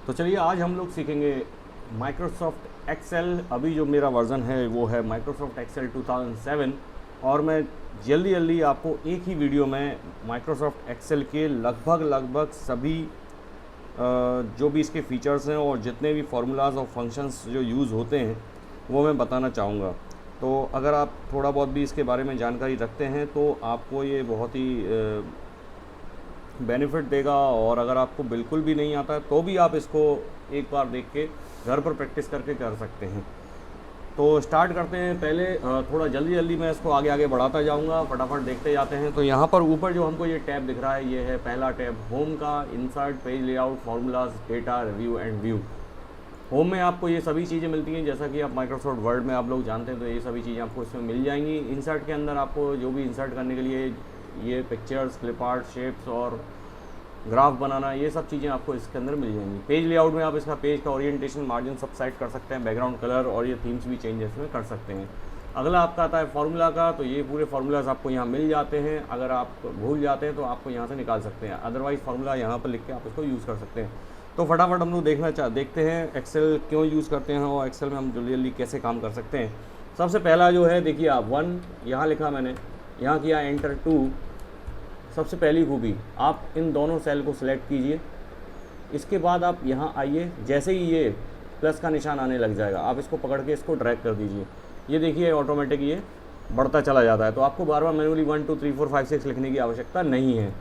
तो चलिए आज हम लोग सीखेंगे माइक्रोसॉफ्ट एक्सेल। अभी जो मेरा वर्ज़न है वो है माइक्रोसॉफ्ट एक्सेल 2007 और मैं जल्दी जल्दी आपको एक ही वीडियो में माइक्रोसॉफ्ट एक्सेल के लगभग सभी जो भी इसके फ़ीचर्स हैं और जितने भी फार्मूलाज और फंक्शंस जो यूज़ होते हैं वो मैं बताना चाहूँगा। तो अगर आप थोड़ा बहुत भी इसके बारे में जानकारी रखते हैं तो आपको ये बहुत ही बेनिफिट देगा, और अगर आपको बिल्कुल भी नहीं आता है तो भी आप इसको एक बार देख के घर पर प्रैक्टिस करके कर सकते हैं। तो स्टार्ट करते हैं। पहले थोड़ा जल्दी मैं इसको आगे बढ़ाता जाऊंगा, फटाफट देखते जाते हैं। तो यहाँ पर ऊपर जो हमको ये टैब दिख रहा है ये है पहला टैब होम का, insert, page layout, formulas, data, review and view. Home में आपको ये सभी चीज़ें मिलती हैं, जैसा कि आप माइक्रोसॉफ्ट वर्ड में आप लोग जानते हैं, तो ये सभी चीज़ें आपको इसमें मिल जाएंगी। इंसर्ट के अंदर आपको जो भी इंसर्ट करने के लिए ये पिक्चर्स, क्लिप आर्ट, शेप्स और ग्राफ बनाना, ये सब चीज़ें आपको इसके अंदर मिल जाएंगी। पेज लेआउट में आप इसका पेज का ओरिएंटेशन, मार्जिन सब सेट कर सकते हैं, बैकग्राउंड कलर और ये थीम्स भी चेंजेस में कर सकते हैं। अगला आपका आता है फार्मूला का, तो ये पूरे फार्मूलाज आपको यहाँ मिल जाते हैं। अगर आप भूल जाते हैं तो आपको यहाँ से निकाल सकते हैं, अदरवाइज़ फार्मूला यहाँ पर लिख के आप इसको यूज़ कर सकते हैं। तो फटाफट हम लोग देखते हैं एक्सेल क्यों यूज़ करते हैं और एक्सेल में हम जल्दी कैसे काम कर सकते हैं। सबसे पहला जो है, देखिए आप 1 यहाँ लिखा मैंने, यहाँ किया एंटर 2। सबसे पहली खूबी, आप इन दोनों सेल को सिलेक्ट कीजिए। इसके बाद आप यहाँ आइए, जैसे ही ये प्लस का निशान आने लग जाएगा आप इसको पकड़ के इसको ड्रैग कर दीजिए। ये देखिए ऑटोमेटिक ये बढ़ता चला जाता है, तो आपको बार बार मैनुअली 1 2 3 4 5 6 लिखने की आवश्यकता नहीं है।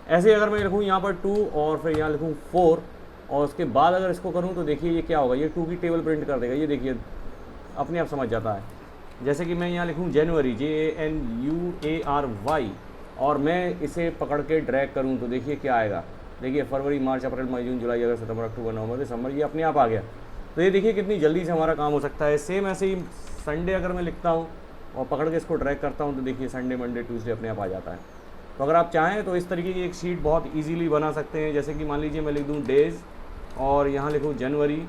ऐसे अगर मैं लिखूँ यहाँ पर 2 और फिर यहाँ लिखूँ 4 और उसके बाद अगर इसको करूँ तो देखिए ये क्या होगा, ये 2 की टेबल प्रिंट कर देगा। ये देखिए अपने आप समझ जाता है। जैसे कि मैं यहाँ लिखूँ जनवरी, JANUARY, और मैं इसे पकड़ के ड्रैग करूँ तो देखिए क्या आएगा। देखिए फरवरी, मार्च, अप्रैल, मई, जून, जुलाई, अगस्त, सितंबर, अक्टूबर, नवंबर, दिसंबर, ये अपने आप आ गया। तो ये देखिए कितनी जल्दी से हमारा काम हो सकता है। सेम ऐसे ही संडे अगर मैं लिखता हूँ और पकड़ के इसको ड्रैग करता हूँ तो देखिए संडे, मंडे, ट्यूसडे अपने आप आ जाता है। तो अगर आप चाहें तो इस तरीके की एक शीट बहुत ईजीली बना सकते हैं। जैसे कि मान लीजिए मैं लिख दूँ डेज़ और यहाँ लिखूँ जनवरी,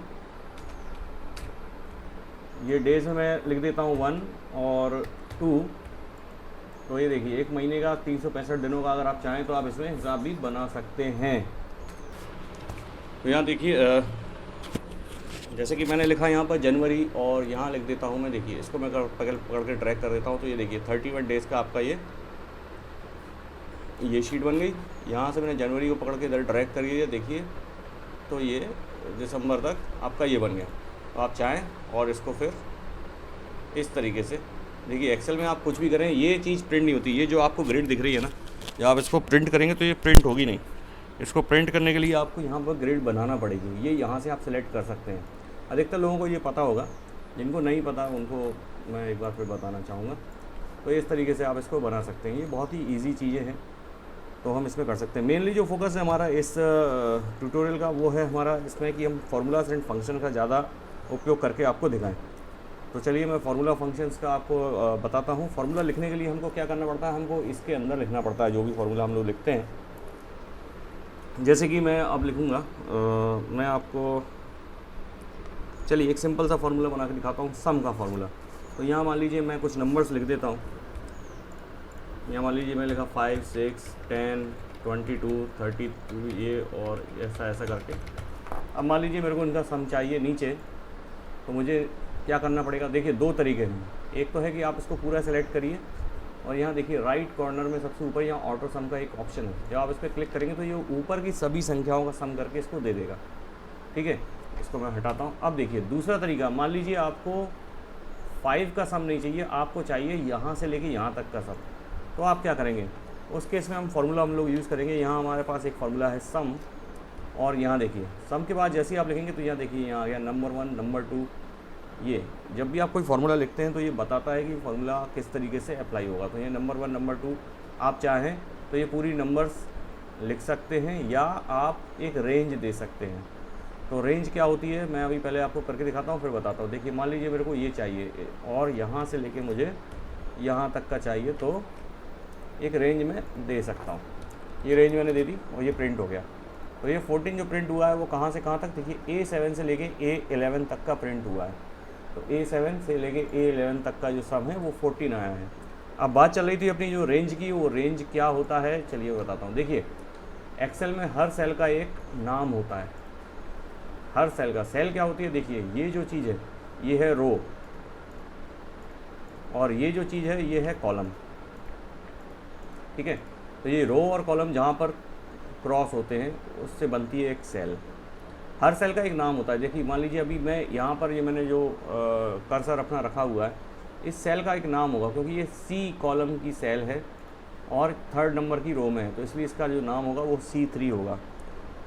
ये डेज़ में मैं लिख देता हूँ 1 और 2। तो ये देखिए एक महीने का 365 दिनों का अगर आप चाहें तो आप इसमें हिसाब भी बना सकते हैं। तो यहाँ देखिए जैसे कि मैंने लिखा यहाँ पर जनवरी और यहाँ लिख देता हूँ मैं। देखिए इसको मैं पकड़ के ड्रैग कर देता हूँ तो ये देखिए 31 डेज़ का आपका ये शीट बन गई। यहाँ से मैंने जनवरी को पकड़ के इधर ड्रैग कर दिया, देखिए तो ये दिसंबर तक आपका ये बन गया। तो आप चाहें और इसको फिर इस तरीके से देखिए एक्सेल में आप कुछ भी करें ये चीज़ प्रिंट नहीं होती। ये जो आपको ग्रिड दिख रही है ना, जब आप इसको प्रिंट करेंगे तो ये प्रिंट होगी नहीं। इसको प्रिंट करने के लिए आपको यहाँ पर ग्रिड बनाना पड़ेगी। ये यहाँ से आप सेलेक्ट कर सकते हैं। अधिकतर लोगों को ये पता होगा, जिनको नहीं पता उनको मैं एक बार फिर बताना चाहूँगा। तो इस तरीके से आप इसको बना सकते हैं। ये बहुत ही ईजी चीज़ें हैं, तो हम इसमें कर सकते हैं। मेनली जो फोकस है हमारा इस ट्यूटोरियल का वो है हमारा इसमें कि हम फार्मूलाज एंड फंक्शन का ज़्यादा उपयोग करके आपको दिखाएं। तो चलिए मैं फार्मूला फंक्शंस का आपको बताता हूँ। फार्मूला लिखने के लिए हमको क्या करना पड़ता है, हमको इसके अंदर लिखना पड़ता है जो भी फार्मूला हम लोग लिखते हैं। जैसे कि मैं अब लिखूँगा, मैं आपको चलिए एक सिंपल सा फार्मूला बना के दिखाता हूँ, सम का फार्मूला। तो यहाँ मान लीजिए मैं कुछ नंबर्स लिख देता हूँ। यहाँ मान लीजिए मैं लिखा 5 6 10 22 32 ये और ऐसा करके। अब मान लीजिए मेरे को इनका सम चाहिए नीचे, तो मुझे क्या करना पड़ेगा। देखिए 2 तरीके हैं। एक तो है कि आप इसको पूरा सेलेक्ट करिए और यहाँ देखिए राइट कॉर्नर में सबसे ऊपर यहाँ ऑटो सम का एक ऑप्शन है। जब आप इस पर क्लिक करेंगे तो ये ऊपर की सभी संख्याओं का सम करके इसको दे देगा। ठीक है, इसको मैं हटाता हूँ। अब देखिए दूसरा तरीका, मान लीजिए आपको 5 का सम नहीं चाहिए, आपको चाहिए यहाँ से लेके यहाँ तक का सम। तो आप क्या करेंगे, उस केस में हम फार्मूला हम लोग यूज़ करेंगे। यहाँ हमारे पास एक फार्मूला है सम, और यहाँ देखिए सम के बाद जैसे ही आप लिखेंगे तो यहाँ देखिए यहाँ आ गया नंबर 1 नंबर 2। ये जब भी आप कोई फार्मूला लिखते हैं तो ये बताता है कि फार्मूला किस तरीके से अप्लाई होगा। तो ये नंबर 1 नंबर 2 आप चाहें तो ये पूरी नंबर्स लिख सकते हैं या आप एक रेंज दे सकते हैं। तो रेंज क्या होती है मैं अभी पहले आपको करके दिखाता हूँ फिर बताता हूँ। देखिए मान लीजिए मेरे को ये चाहिए और यहाँ से लेके मुझे यहाँ तक का चाहिए, तो एक रेंज में दे सकता हूँ। ये रेंज मैंने दे दी और ये प्रिंट हो गया। तो ये 14 जो प्रिंट हुआ है वो कहाँ से कहाँ तक, देखिए A7 से लेके A11 तक का प्रिंट हुआ है। तो A7 से लेके A11 तक का जो सम है वो 14 आया है। अब बात चल रही थी अपनी जो रेंज की, वो रेंज क्या होता है चलिए बताता हूँ। देखिए एक्सेल में हर सेल का एक नाम होता है। हर सेल का, सेल क्या होती है देखिए, ये जो चीज़ है ये है रो, और ये जो चीज़ है ये है कॉलम, ठीक है। तो ये रो और कॉलम जहाँ पर क्रॉस होते हैं उससे बनती है एक सेल। हर सेल का एक नाम होता है। देखिए मान लीजिए अभी मैं यहाँ पर ये मैंने जो कर्सर अपना रखा हुआ है, इस सेल का एक नाम होगा क्योंकि ये सी कॉलम की सेल है और 3rd नंबर की रो में है, तो इसलिए इसका जो नाम होगा वो C3 होगा।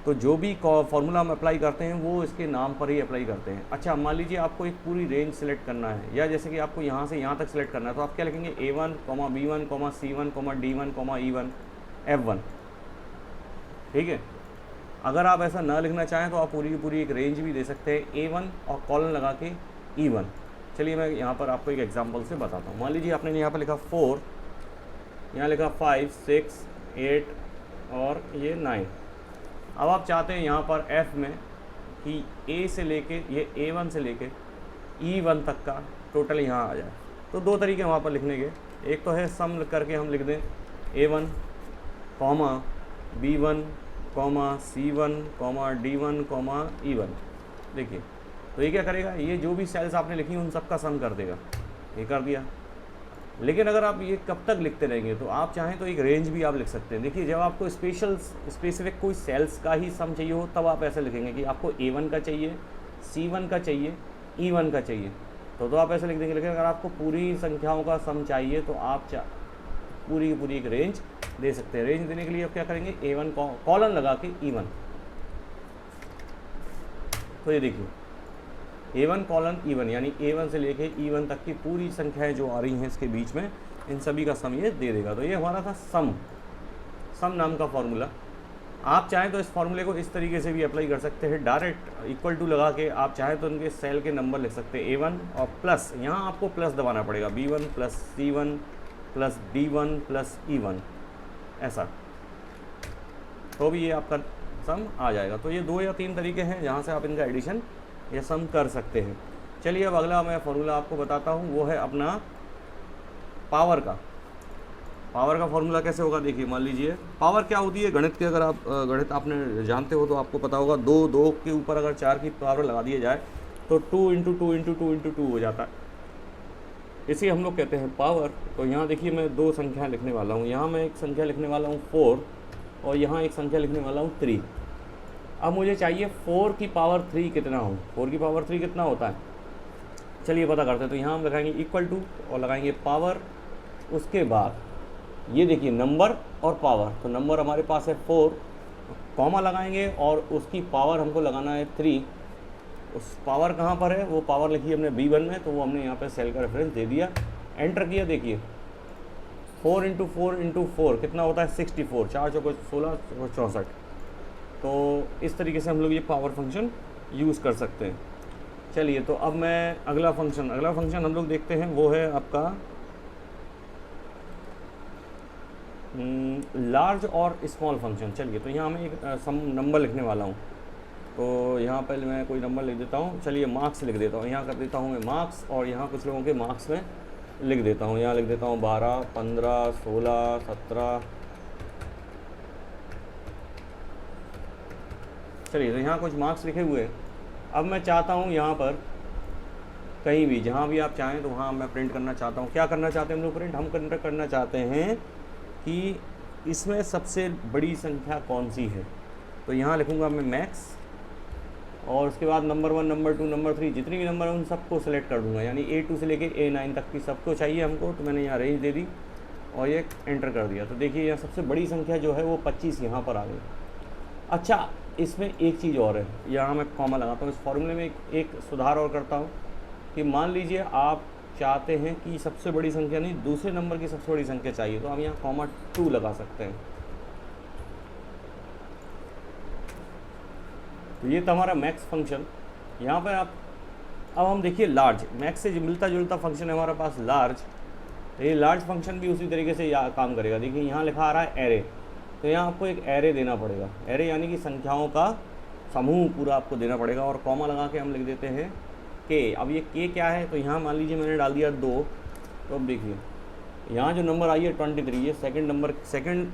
तो जो भी फार्मूला हम अप्लाई करते हैं वो इसके नाम पर ही अप्लाई करते हैं। अच्छा मान लीजिए आपको एक पूरी रेंज सेलेक्ट करना है, या जैसे कि आपको यहाँ से यहाँ तक सेलेक्ट करना है, तो आप क्या लिखेंगे A1, B1, C1, D1, E1, F1, ठीक है। अगर आप ऐसा ना लिखना चाहें तो आप पूरी की पूरी एक रेंज भी दे सकते हैं, A1 और कॉलन लगा के E1। चलिए मैं यहाँ पर आपको एक एग्जांपल से बताता हूँ। मान लीजिए आपने यहाँ पर लिखा 4, यहाँ लिखा 5, 6, 8 और ये 9। अब आप चाहते हैं यहाँ पर F में कि A से लेके ये A1 से लेके E1 तक का टोटल यहाँ आ जाए। तो दो तरीके वहाँ पर लिखने के, एक तो है सम करके हम लिख दें A1, B1, C1, D1, E1। देखिए तो ये क्या करेगा, ये जो भी सेल्स आपने लिखी उन सब का सम कर देगा, ये कर दिया। लेकिन अगर आप ये कब तक लिखते रहेंगे, तो आप चाहें तो एक रेंज भी आप लिख सकते हैं। देखिए जब आपको स्पेसिफिक कोई सेल्स का ही सम चाहिए हो तब आप ऐसे लिखेंगे कि आपको A1 का चाहिए, C1 का चाहिए, E1 का चाहिए, तो आप ऐसे लिख देंगे। लेकिन अगर आपको पूरी संख्याओं का सम चाहिए तो आप पूरी की पूरी एक रेंज दे सकते हैं। रेंज देने के लिए आप क्या करेंगे, A1 कॉलन लगा के E1। तो ये देखिए A1 कॉलन E1, यानी A1 से लेके E1 तक की पूरी संख्याएं जो आ रही हैं इसके बीच में, इन सभी का सम ये दे देगा। तो ये हमारा था सम नाम का फॉर्मूला। आप चाहें तो इस फॉर्मूले को इस तरीके से भी अप्लाई कर सकते हैं, डायरेक्ट इक्वल टू लगा के आप चाहें तो उनके सेल के नंबर लिख सकते हैं A1 और प्लस, यहाँ आपको प्लस दबाना पड़ेगा, B1 plus C1 plus D1 plus E1, ऐसा, तो भी ये आपका सम आ जाएगा। तो ये 2 या 3 तरीके हैं जहाँ से आप इनका एडिशन या सम कर सकते हैं। चलिए अब अगला मैं फॉर्मूला आपको बताता हूँ, वो है अपना पावर का। पावर का फॉर्मूला कैसे होगा, देखिए मान लीजिए पावर क्या होती है गणित के, अगर आप गणित आपने जानते हो तो आपको पता होगा, 2 के ऊपर अगर 4 की पावर लगा दिया जाए तो 2 × 2 × 2 × 2 हो जाता है, इसी हम लोग कहते हैं पावर। तो यहाँ देखिए मैं 2 संख्या लिखने वाला हूँ, यहाँ मैं एक संख्या लिखने वाला हूँ 4 और यहाँ एक संख्या लिखने वाला हूँ 3। अब मुझे चाहिए 4 की पावर 3 कितना हो, 4 की पावर 3 कितना होता है, चलिए पता करते हैं। तो यहाँ हम लगाएंगे इक्वल टू और लगाएंगे पावर, उसके बाद ये देखिए नंबर और पावर। तो नंबर हमारे पास है 4, कॉमा लगाएंगे और उसकी पावर हमको लगाना है 3। उस पावर कहाँ पर है, वो पावर लिखी हमने B1 में, तो वो हमने यहाँ पे सेल का रेफरेंस दे दिया, एंटर किया। देखिए 4 × 4 × 4 कितना होता है 64, 4 चौको 16 और 64। तो इस तरीके से हम लोग ये पावर फंक्शन यूज़ कर सकते हैं। चलिए तो अब मैं अगला फंक्शन हम लोग देखते हैं, वो है आपका लार्ज और स्मॉल फंक्शन। चलिए तो यहाँ मैं एक सम नंबर लिखने वाला हूँ, तो यहाँ पहले मैं कोई नंबर लिख देता हूँ। चलिए मार्क्स लिख देता हूँ, यहाँ कर देता हूँ मैं मार्क्स, और यहाँ कुछ लोगों के मार्क्स में लिख देता हूँ। यहाँ लिख देता हूँ 12, 15, 16, 17। चलिए तो यहाँ कुछ मार्क्स लिखे हुए हैं। अब मैं चाहता हूँ यहाँ पर कहीं भी, जहाँ भी आप चाहें तो वहाँ मैं प्रिंट करना चाहता हूँ। क्या करना चाहते हैं हम लोग प्रिंट, हम प्रिंट करना चाहते हैं कि इसमें सबसे बड़ी संख्या कौन सी है। तो यहाँ लिखूँगा मैं मैक्स, और उसके बाद नंबर 1, नंबर 2, नंबर 3, जितनी भी नंबर है उन सबको सेलेक्ट कर दूँगा, यानी A2 से लेके A9 तक की सबको चाहिए हमको। तो मैंने यहाँ रेंज दे दी और ये एंटर कर दिया। तो देखिए यहाँ सबसे बड़ी संख्या जो है वो 25 यहाँ पर आ गई। अच्छा इसमें एक चीज़ और है, यहाँ मैं कॉमा लगाता हूँ। इस फॉर्मूले में एक सुधार और करता हूँ कि मान लीजिए आप चाहते हैं कि सबसे बड़ी संख्या नहीं, दूसरे नंबर की सबसे बड़ी संख्या चाहिए, तो हम यहाँ (2) लगा सकते हैं। तो ये था हमारा मैक्स फंक्शन। यहाँ पर आप अब हम देखिए लार्ज, मैक्स से मिलता जुलता फंक्शन है हमारे पास लार्ज। तो ये लार्ज फंक्शन भी उसी तरीके से काम करेगा। देखिए यहाँ लिखा आ रहा है एरे, तो यहाँ आपको एक एरे देना पड़ेगा। एरे यानी कि संख्याओं का समूह पूरा आपको देना पड़ेगा, और कॉमा लगा के हम लिख देते हैं के। अब ये के क्या है, तो यहाँ मान लीजिए मैंने डाल दिया 2। तो अब देखिए यहाँ जो नंबर आई है 23, ये सेकंड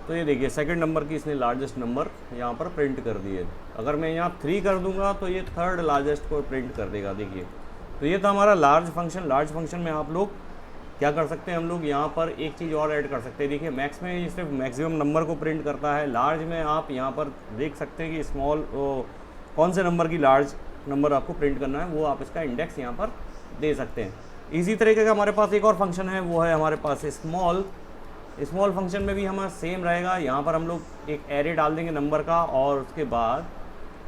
तो ये देखिए सेकंड नंबर की इसने लार्जेस्ट नंबर यहाँ पर प्रिंट कर दिए। अगर मैं यहाँ 3 कर दूंगा तो ये थर्ड लार्जेस्ट को प्रिंट कर देगा। देखिए तो ये था हमारा लार्ज फंक्शन। लार्ज फंक्शन में आप लोग क्या कर सकते हैं, हम लोग यहाँ पर एक चीज़ और ऐड कर सकते हैं। देखिए मैक्स में ये सिर्फ मैक्सिमम नंबर को प्रिंट करता है, लार्ज में आप यहाँ पर देख सकते हैं कि स्मॉल कौन से नंबर की लार्ज नंबर आपको प्रिंट करना है, वो आप इसका इंडेक्स यहाँ पर दे सकते हैं। इसी तरीके का हमारे पास एक और फंक्शन है, वो है हमारे पास स्मॉल। स्मॉल फंक्शन में भी हमारा सेम रहेगा। यहाँ पर हम लोग एक एरे डाल देंगे नंबर का, और उसके बाद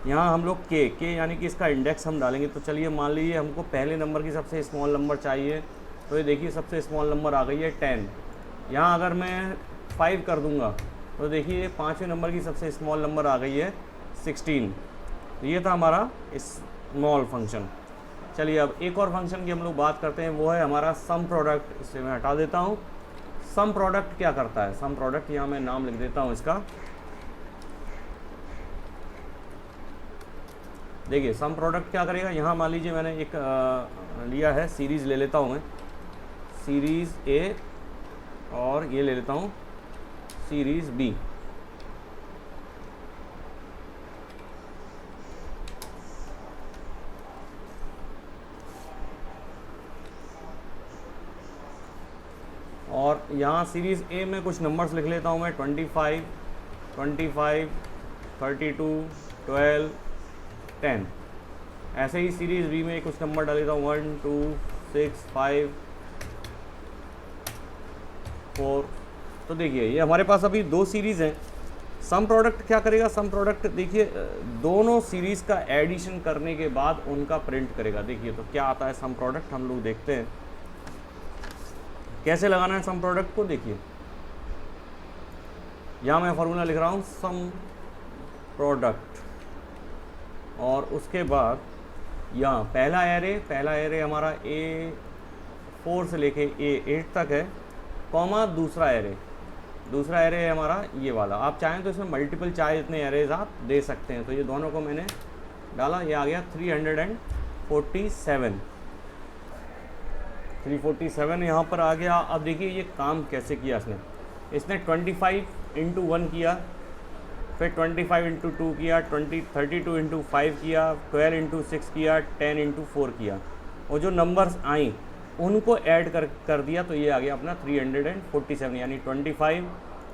यहाँ हम लोग के यानी कि इसका इंडेक्स हम डालेंगे। तो चलिए मान लीजिए हमको पहले नंबर की सबसे स्मॉल नंबर चाहिए, तो ये देखिए सबसे स्मॉल नंबर आ गई है 10। यहाँ अगर मैं 5 कर दूँगा तो देखिए 5वें नंबर की सबसे स्मॉल नंबर आ गई है 16। तो ये था हमारा स्मॉल फंक्शन। चलिए अब एक और फंक्शन की हम लोग बात करते हैं, वो है हमारा सम प्रोडक्ट। इसे मैं हटा देता हूँ। सम प्रोडक्ट क्या करता है? सम प्रोडक्ट, यहाँ मैं नाम लिख देता हूँ इसका। देखिए सम प्रोडक्ट क्या करेगा, यहाँ मान लीजिए मैंने एक लिया है सीरीज़, ले लेता हूँ मैं सीरीज़ ए, और ये ले लेता हूँ सीरीज़ बी। और यहाँ सीरीज़ ए में कुछ नंबर्स लिख लेता हूँ मैं 25, 32, 12, 10। ऐसे ही सीरीज़ बी में कुछ नंबर डाल देता हूँ 1, 2, 6, 5, 4। तो देखिए ये हमारे पास अभी 2 सीरीज़ हैं। सम प्रोडक्ट क्या करेगा? सम प्रोडक्ट देखिए दोनों सीरीज़ का एडिशन करने के बाद उनका प्रिंट करेगा। देखिए तो क्या आता है सम प्रोडक्ट, हम लोग देखते हैं कैसे लगाना है सम प्रोडक्ट को। देखिए यहाँ मैं फार्मूला लिख रहा हूँ सम प्रोडक्ट, और उसके बाद यहाँ पहला एरे हमारा A4 से लेके A8 तक है, कॉमा दूसरा एरे है हमारा ये वाला। आप चाहें तो इसमें मल्टीपल चाहे इतने एरेज आप दे सकते हैं। तो ये दोनों को मैंने डाला, ये आ गया 347 यहाँ पर आ गया। अब देखिए ये काम कैसे किया इसने 25 इंटू 1 किया, फिर 25 इंटू 2 किया, 32 इंटू 5 किया, 12 इंटू 6 किया, 10 इंटू 4 किया, और जो नंबर्स आई उनको ऐड कर दिया। तो ये आ गया अपना 347, यानी 25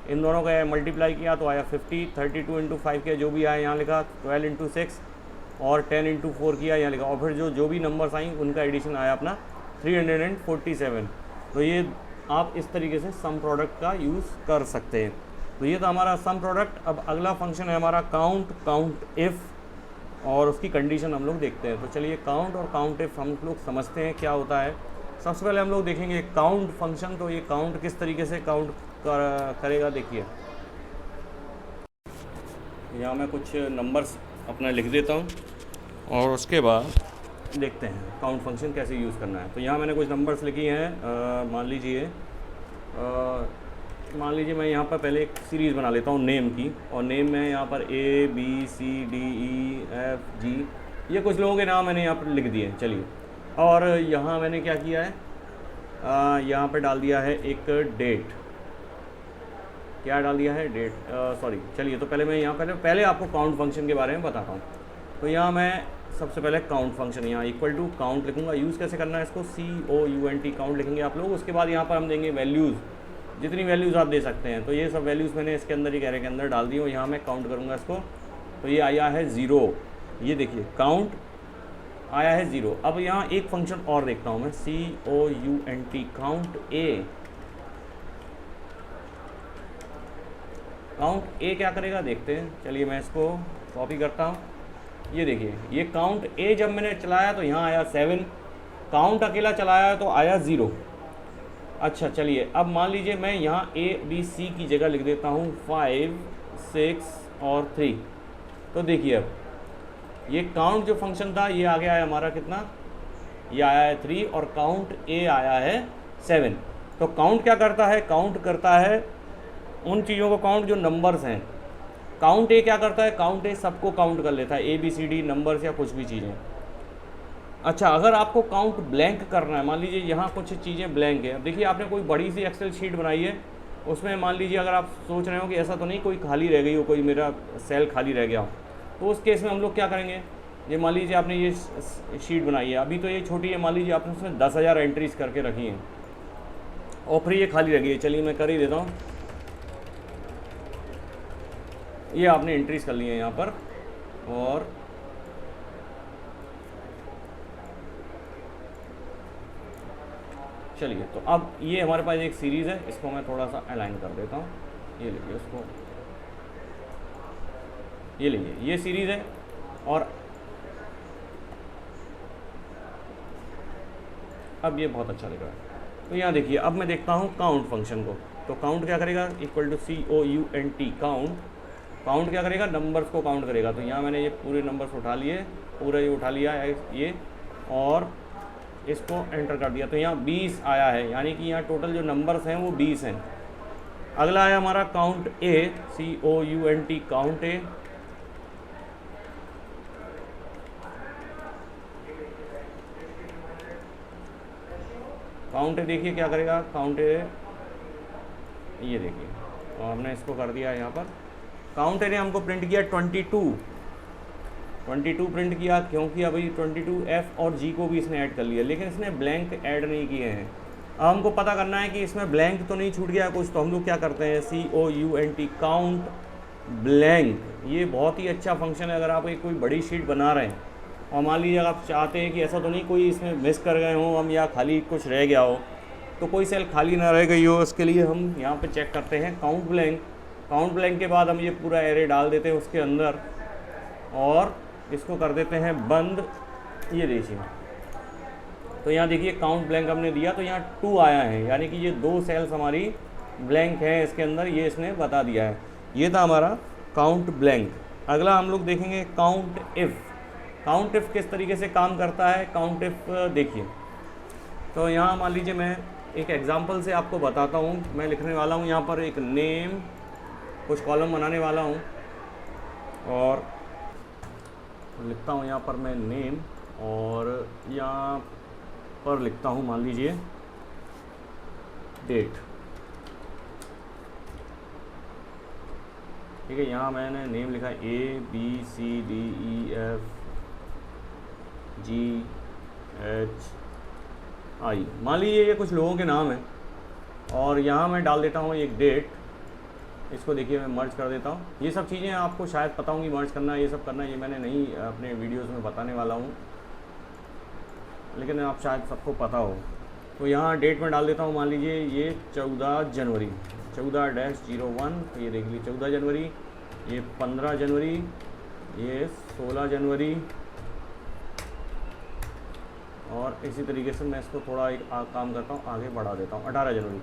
इन दोनों का मल्टीप्लाई किया तो आया 50, 32 इंटू 5 किया जो भी आया यहाँ लिखा, 12 इंटू 6 और 10 इंटू 4 किया यहाँ लिखा, और फिर जो भी नंबर्स आई उनका एडिशन आया अपना 347। तो ये आप इस तरीके से सम प्रोडक्ट का यूज़ कर सकते हैं। तो ये था हमारा सम प्रोडक्ट। अब अगला फंक्शन है हमारा काउंट इफ़, और उसकी कंडीशन हम लोग देखते हैं। तो चलिए काउंट और काउंट इफ़ हम लोग समझते हैं क्या होता है। सबसे पहले हम लोग देखेंगे काउंट फंक्शन। तो ये काउंट किस तरीके से काउंट करेगा, देखिए यहाँ मैं कुछ नंबर्स अपना लिख देता हूँ, और उसके बाद देखते हैं काउंट फंक्शन कैसे यूज़ करना है। तो यहाँ मैंने कुछ नंबर्स लिखी हैं। मान लीजिए मैं यहाँ पर पहले एक सीरीज़ बना लेता हूँ नेम की, और नेम में यहाँ पर ABCDEFG ये कुछ लोगों के नाम मैंने यहाँ पर लिख दिए हैं। चलिए, और यहाँ मैंने क्या किया है, यहाँ पर डाल दिया है एक डेट। क्या डाल दिया है? Date, sorry. चलिए तो पहले मैं यहाँ पहले आपको काउंट फंक्शन के बारे में बताता हूँ। तो यहाँ मैं सबसे पहले काउंट फंक्शन यहाँ इक्वल टू काउंट लिखूँगा। यूज़ कैसे करना है इसको, COUNT काउंट लिखेंगे आप लोग। उसके बाद यहाँ पर हम देंगे वैल्यूज़, जितनी वैल्यूज़ आप दे सकते हैं। तो ये सब वैल्यूज़ मैंने इसके अंदर ही एरे के अंदर डाल दी, और यहाँ मैं काउंट करूँगा इसको। तो ये आया है 0, ये देखिए काउंट आया है 0। अब यहाँ एक फंक्शन और देखता हूँ मैं, COUNT काउंट ए क्या करेगा देखते हैं। चलिए मैं इसको कॉपी करता हूँ। ये देखिए ये काउंट ए जब मैंने चलाया तो यहाँ आया 7, काउंट अकेला चलाया तो आया 0। अच्छा चलिए अब मान लीजिए मैं यहाँ ABC की जगह लिख देता हूँ 5, 6 और 3। तो देखिए अब ये काउंट जो फंक्शन था ये आ गया है हमारा कितना, ये आया है 3, और काउंट ए आया है 7। तो काउंट क्या करता है, काउंट करता है उन चीज़ों को काउंट जो नंबर्स हैं। काउंट ए क्या करता है, काउंट ए सबको काउंट कर लेता है, ABCD नंबर्स या कुछ भी चीज़ें। अच्छा अगर आपको काउंट ब्लैंक करना है, मान लीजिए यहाँ कुछ चीज़ें ब्लैंक है। अब देखिए आपने कोई बड़ी सी एक्सेल शीट बनाई है उसमें मान लीजिए अगर आप सोच रहे हो कि ऐसा तो नहीं कोई खाली रह गई हो, कोई मेरा सेल खाली रह गया हो, तो उस केस में हम लोग क्या करेंगे, ये मान लीजिए आपने ये शीट बनाई है, अभी तो ये छोटी है, मान लीजिए आपने उसमें 10,000 एंट्रीज करके रखी हैं और फिर ये खाली रह गई है। चलिए मैं कर ही देता हूँ, ये आपने एंट्रीज कर ली है यहाँ पर। और चलिए तो अब ये हमारे पास एक सीरीज़ है, इसको मैं थोड़ा सा अलाइन कर देता हूँ। ये लीजिए उसको, ये लीजिए ये सीरीज़ है। और अब ये बहुत अच्छा दिख रहा है। तो यहाँ देखिए अब मैं देखता हूँ काउंट फंक्शन को। तो काउंट क्या करेगा, equal to COUNT count. Count क्या करेगा, नंबर्स को काउंट करेगा। तो यहाँ मैंने ये पूरे नंबर्स उठा लिए, पूरा ये उठा लिया है ये, और इसको एंटर कर दिया। तो यहाँ 20 आया है, यानी कि यहाँ टोटल जो नंबर्स हैं वो 20 हैं। अगला आया हमारा count A, COUNT count A। Count A देखिए क्या करेगा, काउंट A ये देखिए, और हमने इसको कर दिया यहाँ पर। काउंट A ने हमको प्रिंट किया 22 प्रिंट किया, क्योंकि अभी 22F और G को भी इसने ऐड कर लिया, लेकिन इसने ब्लैंक ऐड नहीं किए हैं। अब हमको पता करना है कि इसमें ब्लैंक तो नहीं छूट गया कुछ, तो हम लोग क्या करते हैं, COUNT काउंट ब्लैंक। ये बहुत ही अच्छा फंक्शन है अगर आप एक कोई बड़ी शीट बना रहे हैं और मान लीजिए अगर आप चाहते हैं कि ऐसा तो नहीं कोई इसमें मिस कर गए हों हम, या खाली कुछ रह गया हो, तो कोई सेल खाली ना रह गई हो, उसके लिए हम यहाँ पे चेक करते हैं काउंट ब्लैंक। काउंट ब्लैंक के बाद हम ये पूरा एरे डाल देते हैं उसके अंदर और इसको कर देते हैं बंद। ये देखिए, तो यहाँ देखिए काउंट ब्लैंक हमने दिया, तो यहाँ 2 आया है, यानी कि ये 2 सेल्स हमारी ब्लैंक हैं इसके अंदर, ये इसने बता दिया है। ये था हमारा काउंट ब्लैंक। अगला हम लोग देखेंगे काउंट इफ़। काउंट इफ़ किस तरीके से काम करता है, काउंट इफ़ देखिए। तो यहाँ मान लीजिए मैं एक एग्जांपल से आपको बताता हूँ। मैं लिखने वाला हूँ यहाँ पर एक नेम, कुछ कॉलम बनाने वाला हूँ और लिखता हूँ यहाँ पर मैं नेम, और यहाँ पर लिखता हूँ मान लीजिए डेट। ठीक है, यहाँ मैंने नेम लिखा ABCDEFGHI। मान लीजिए ये कुछ लोगों के नाम हैं, और यहाँ मैं डाल देता हूँ एक डेट। इसको देखिए मैं मर्ज कर देता हूँ। ये सब चीज़ें आपको शायद पता होंगी, मर्ज करना, ये सब करना, ये मैंने नहीं अपने वीडियोस में बताने वाला हूँ, लेकिन आप शायद सबको पता हो। तो यहाँ डेट में डाल देता हूँ, मान लीजिए ये 14 जनवरी 14-01। तो ये देख लीजिए 14 जनवरी, ये 15 जनवरी, ये 16 जनवरी, और इसी तरीके से मैं इसको थोड़ा एक काम करता हूँ, आगे बढ़ा देता हूँ 18 जनवरी।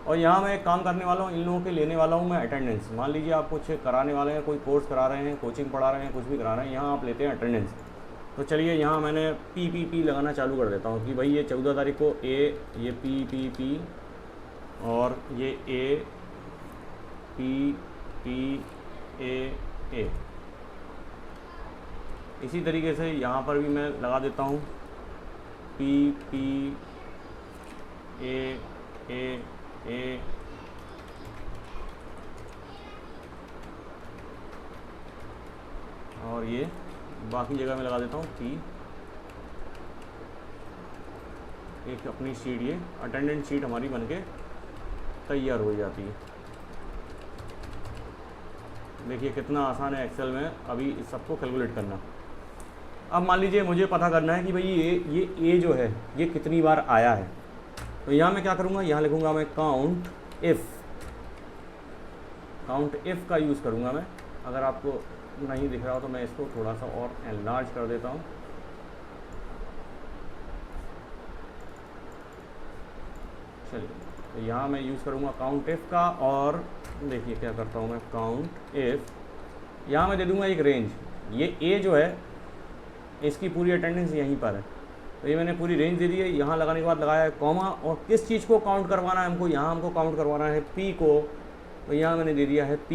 और यहाँ मैं एक काम करने वाला हूँ, इन लोगों के लेने वाला हूँ मैं अटेंडेंस। मान लीजिए आप कुछ कराने वाले हैं, कोई कोर्स करा रहे हैं, कोचिंग पढ़ा रहे हैं, कुछ भी करा रहे हैं, यहाँ आप लेते हैं अटेंडेंस। तो चलिए यहाँ मैंने PPP लगाना चालू कर देता हूँ कि भाई ये 14 तारीख को ये PPP, और ये APPAA। इसी तरीके से यहाँ पर भी मैं लगा देता हूँ PPAA। और ये बाकी जगह में लगा देता हूँ P। एक अपनी शीट, ये अटेंडेंस शीट हमारी बनके तैयार हो जाती है। देखिए कितना आसान है एक्सेल में अभी इस सबको कैलकुलेट करना। अब मान लीजिए मुझे पता करना है कि भाई ये A जो है ये कितनी बार आया है। तो यहाँ मैं क्या करूँगा, यहाँ लिखूँगा मैं काउंट इफ़ का यूज़ करूँगा मैं। अगर आपको नहीं दिख रहा हो तो मैं इसको थोड़ा सा और एनलार्ज कर देता हूँ। चलिए, तो यहाँ मैं यूज़ करूँगा काउंट इफ़ का, और देखिए क्या करता हूँ मैं, काउंट इफ़, यहाँ मैं दे दूँगा एक रेंज। ये A जो है इसकी पूरी अटेंडेंस यहीं पर है, तो ये मैंने पूरी रेंज दे दी है। यहाँ लगाने के बाद लगाया है कॉमा, और किस चीज़ को काउंट करवाना है हमको, यहाँ हमको काउंट करवाना है P को। तो यहाँ मैंने दे दिया है P।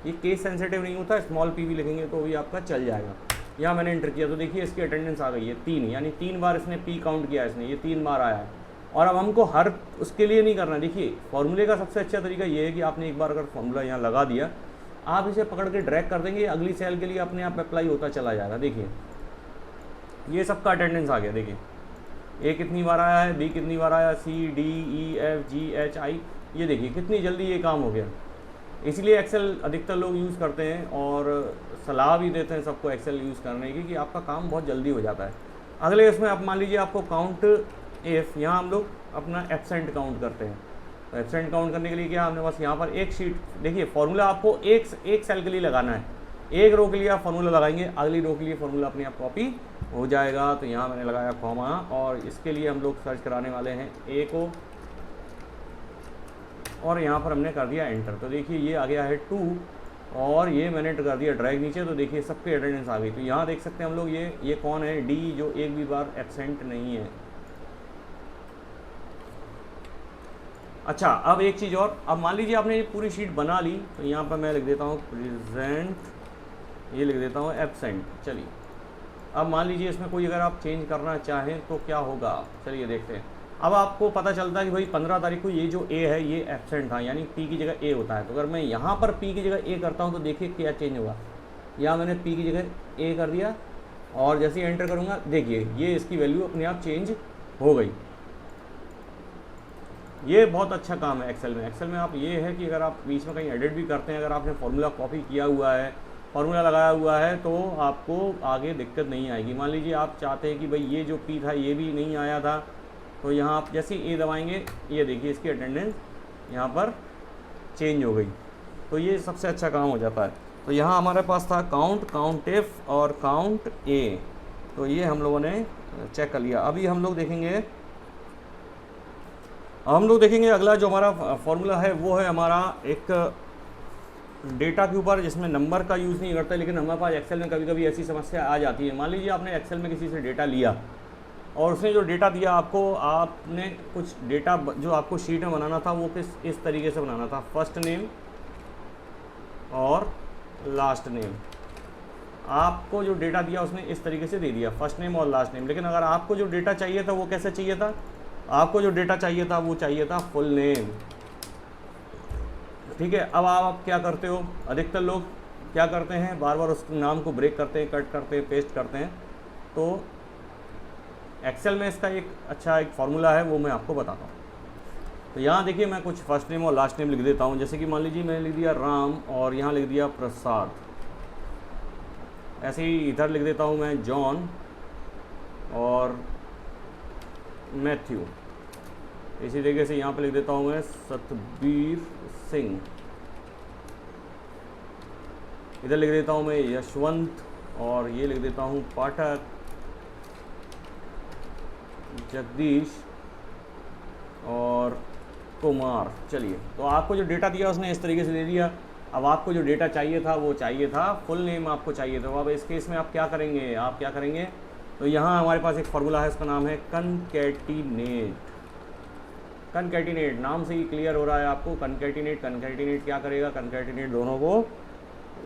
ये केस सेंसिटिव नहीं होता, स्मॉल p भी लिखेंगे तो भी आपका चल जाएगा। यहाँ मैंने एंटर किया तो देखिए इसकी अटेंडेंस आ गई है 3, यानी 3 बार इसने P काउंट किया, इसने ये 3 बार आया है। और अब हमको हर उसके लिए नहीं करना। देखिए फॉर्मूले का सबसे अच्छा तरीका ये है कि आपने एक बार अगर फॉर्मूला यहाँ लगा दिया, आप इसे पकड़ के ड्रैग कर देंगे, अगली सेल के लिए अपने आप अप्लाई होता चला जाएगा। देखिए ये सबका अटेंडेंस आ गया। देखिए ए कितनी बार आया है, बी कितनी बार आया, C D E F G H I, ये देखिए कितनी जल्दी ये काम हो गया। इसलिए एक्सेल अधिकतर लोग यूज़ करते हैं और सलाह भी देते हैं सबको एक्सेल यूज़ करने की कि आपका काम बहुत जल्दी हो जाता है। अगले इसमें आप मान लीजिए आपको काउंट एफ, यहाँ हम लोग अपना एब्सेंट काउंट करते हैं। तो एब्सेंट काउंट करने के लिए क्या हमने बस यहाँ पर एक शीट, देखिए फॉर्मूला आपको एक सेल के लिए लगाना है, एक रो के लिए आप फॉर्मूला लगाएंगे, अगली रो के लिए फॉर्मूला अपने आप कॉपी हो जाएगा। तो यहाँ मैंने लगाया कॉमा और इसके लिए हम लोग सर्च कराने वाले हैं ए को, और यहाँ पर हमने कर दिया एंटर। तो देखिए ये आ गया है 2 और ये मैंने कर दिया ड्रैग नीचे, तो देखिए सबके अटेंडेंस आ गई। तो यहाँ देख सकते हैं हम लोग ये कौन है, डी, जो एक भी बार एब्सेंट नहीं है। अच्छा अब एक चीज़ और, अब मान लीजिए आपने ये पूरी शीट बना ली, तो यहाँ पर मैं लिख देता हूँ प्रेजेंट, ये लिख देता हूँ एब्सेंट। चलिए अब मान लीजिए इसमें कोई अगर आप चेंज करना चाहें तो क्या होगा, चलिए देखते हैं। अब आपको पता चलता है कि भाई 15 तारीख को ये जो ए है ये एब्सेंट था, यानी पी की जगह ए होता है। तो अगर मैं यहाँ पर पी की जगह ए करता हूँ तो देखिए क्या चेंज होगा। यहाँ मैंने पी की जगह ए कर दिया और जैसे ही एंटर करूँगा देखिए ये इसकी वैल्यू अपने आप चेंज हो गई। ये बहुत अच्छा काम है एक्सेल में। एक्सेल में आप ये है कि अगर आप बीच में कहीं एडिट भी करते हैं, अगर आपने फॉर्मूला कॉपी किया हुआ है, फॉर्मूला लगाया हुआ है, तो आपको आगे दिक्कत नहीं आएगी। मान लीजिए आप चाहते हैं कि भाई ये जो पी था ये भी नहीं आया था, तो यहाँ आप जैसे ए दबाएंगे ये देखिए इसकी अटेंडेंस यहाँ पर चेंज हो गई। तो ये सबसे अच्छा काम हो जाता है। तो यहाँ हमारे पास था काउंट एफ और काउंट ए, तो ये हम लोगों ने चेक कर लिया। अभी हम लोग देखेंगे अगला जो हमारा फॉर्मूला है वो है हमारा एक डेटा के ऊपर, जिसमें नंबर का यूज़ नहीं करते, लेकिन हमारे पास एक्सेल में कभी कभी ऐसी समस्या आ जाती है। मान लीजिए आपने एक्सेल में किसी से डेटा लिया और उसने जो डेटा दिया आपको, आपने कुछ डेटा जो आपको शीट में बनाना था वो इस तरीके से बनाना था, फर्स्ट नेम और लास्ट नेम। आपको जो डेटा दिया उसने इस तरीके से दे दिया, फर्स्ट नेम और लास्ट नेम। लेकिन अगर आपको जो डेटा चाहिए था वो कैसे चाहिए था, आपको जो डेटा चाहिए था वो चाहिए था फुल नेम। ठीक है, अब आप क्या करते हो, अधिकतर लोग क्या करते हैं, बार बार उस नाम को ब्रेक करते हैं, कट करते हैं, पेस्ट करते हैं। तो एक्सेल में इसका एक अच्छा एक फार्मूला है, वो मैं आपको बताता हूँ। तो यहाँ देखिए मैं कुछ फर्स्ट नेम और लास्ट नेम लिख देता हूँ। जैसे कि मान लीजिए मैंने लिख दिया राम और यहाँ लिख दिया प्रसाद। ऐसे ही इधर लिख देता हूँ मैं जॉन और मैथ्यू। इसी तरीके से यहाँ पे लिख देता हूँ मैं सतबीर सिंह। इधर लिख देता हूँ मैं यशवंत और ये लिख देता हूँ पाठक, जगदीश और कुमार। चलिए, तो आपको जो डेटा दिया उसने इस तरीके से दे दिया। अब आपको जो डेटा चाहिए था वो चाहिए था फुल नेम आपको चाहिए था। अब इस केस में आप क्या करेंगे, तो यहाँ हमारे पास एक फार्मूला है, उसका नाम है कनकैटिनेट। नाम से ही क्लियर हो रहा है आपको, कनकैटिनेट क्या करेगा, कनकैटिनेट दोनों को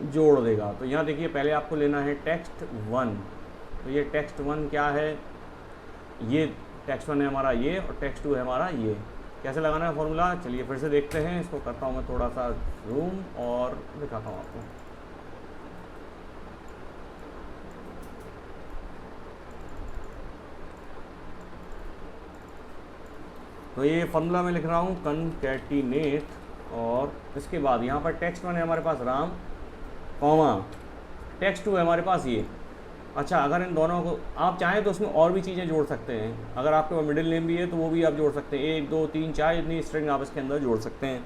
जोड़ देगा। तो यहाँ देखिए पहले आपको लेना है टेक्स्ट 1। तो ये टेक्स्ट 1 क्या है, ये टेक्स्ट 1 है हमारा ये, और टेक्स्ट 2 है हमारा ये। कैसे लगाना है फॉर्मूला, चलिए फिर से देखते हैं। इसको करता हूँ मैं थोड़ा सा जूम और दिखाता हूँ आपको। तो ये फॉर्मूला मैं लिख रहा हूँ कनकैटिनेट, और इसके बाद यहाँ पर टेक्स्ट 1 है हमारे पास राम, कॉमा टेक्स्ट 2 है हमारे पास ये। अच्छा, अगर इन दोनों को आप चाहें तो उसमें और भी चीज़ें जोड़ सकते हैं। अगर आपके पास मिडिल नेम भी है तो वो भी आप जोड़ सकते हैं, 1 2 3 4 इतनी स्ट्रिंग आप इसके अंदर जोड़ सकते हैं।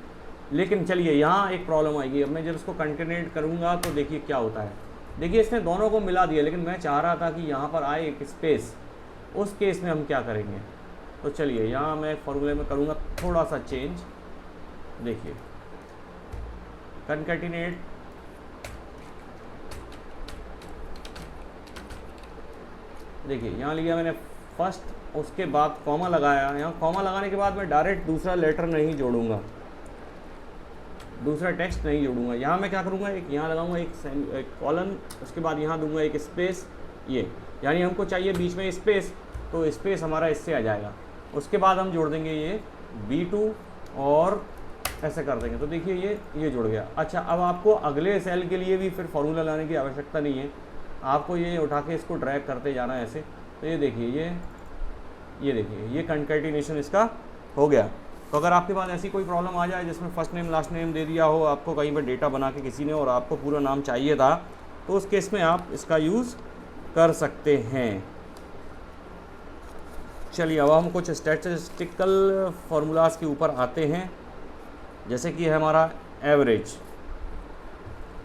लेकिन चलिए यहाँ एक प्रॉब्लम आएगी। अब मैं जब इसको कंकैटिनेट करूँगा तो देखिए क्या होता है। देखिए इसने दोनों को मिला दिया, लेकिन मैं चाह रहा था कि यहाँ पर आए एक स्पेस। उस केस में हम क्या करेंगे, तो चलिए यहाँ मैं फॉर्मूले में करूँगा थोड़ा सा चेंज। देखिए कंकैटिनेट, देखिए यहाँ लिया मैंने फर्स्ट, उसके बाद कॉमा लगाया। यहाँ कॉमा लगाने के बाद मैं डायरेक्ट दूसरा लेटर नहीं जोड़ूंगा, दूसरा टेक्स्ट नहीं जोड़ूंगा। यहाँ मैं क्या करूँगा, एक यहाँ लगाऊंगा एक कॉलन, उसके बाद यहाँ दूंगा एक स्पेस, ये यानी हमको चाहिए बीच में स्पेस, तो स्पेस हमारा इससे आ जाएगा। उसके बाद हम जोड़ देंगे ये B2 और ऐसे कर देंगे, तो देखिए ये जुड़ गया। अच्छा, अब आपको अगले सेल के लिए भी फिर फॉर्मूला लाने की आवश्यकता नहीं है, आपको ये उठा के इसको ड्रैग करते जाना है ऐसे। तो ये देखिए ये देखिए ये कंकैटिनेशन इसका हो गया। तो अगर आपके पास ऐसी कोई प्रॉब्लम आ जाए जिसमें फर्स्ट नेम लास्ट नेम दे दिया हो आपको कहीं पर डेटा बना के किसी ने, और आपको पूरा नाम चाहिए था, तो उस केस में आप इसका यूज़ कर सकते हैं। चलिए अब हम कुछ स्टैटिस्टिकल फार्मूलाज के ऊपर आते हैं, जैसे कि है हमारा एवरेज।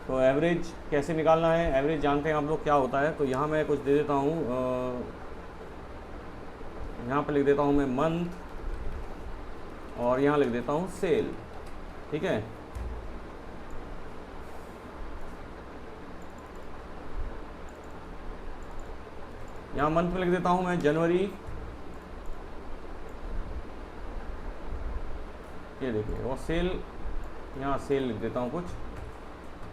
तो एवरेज कैसे निकालना है, एवरेज जानते हैं आप लोग क्या होता है। तो यहाँ मैं कुछ दे देता हूँ, यहाँ पे लिख देता हूँ मैं मंथ, और यहाँ लिख देता हूँ सेल, ठीक है। यहाँ मंथ में लिख देता हूँ मैं जनवरी, ये देखिए, और सेल, यहाँ सेल लिख देता हूँ कुछ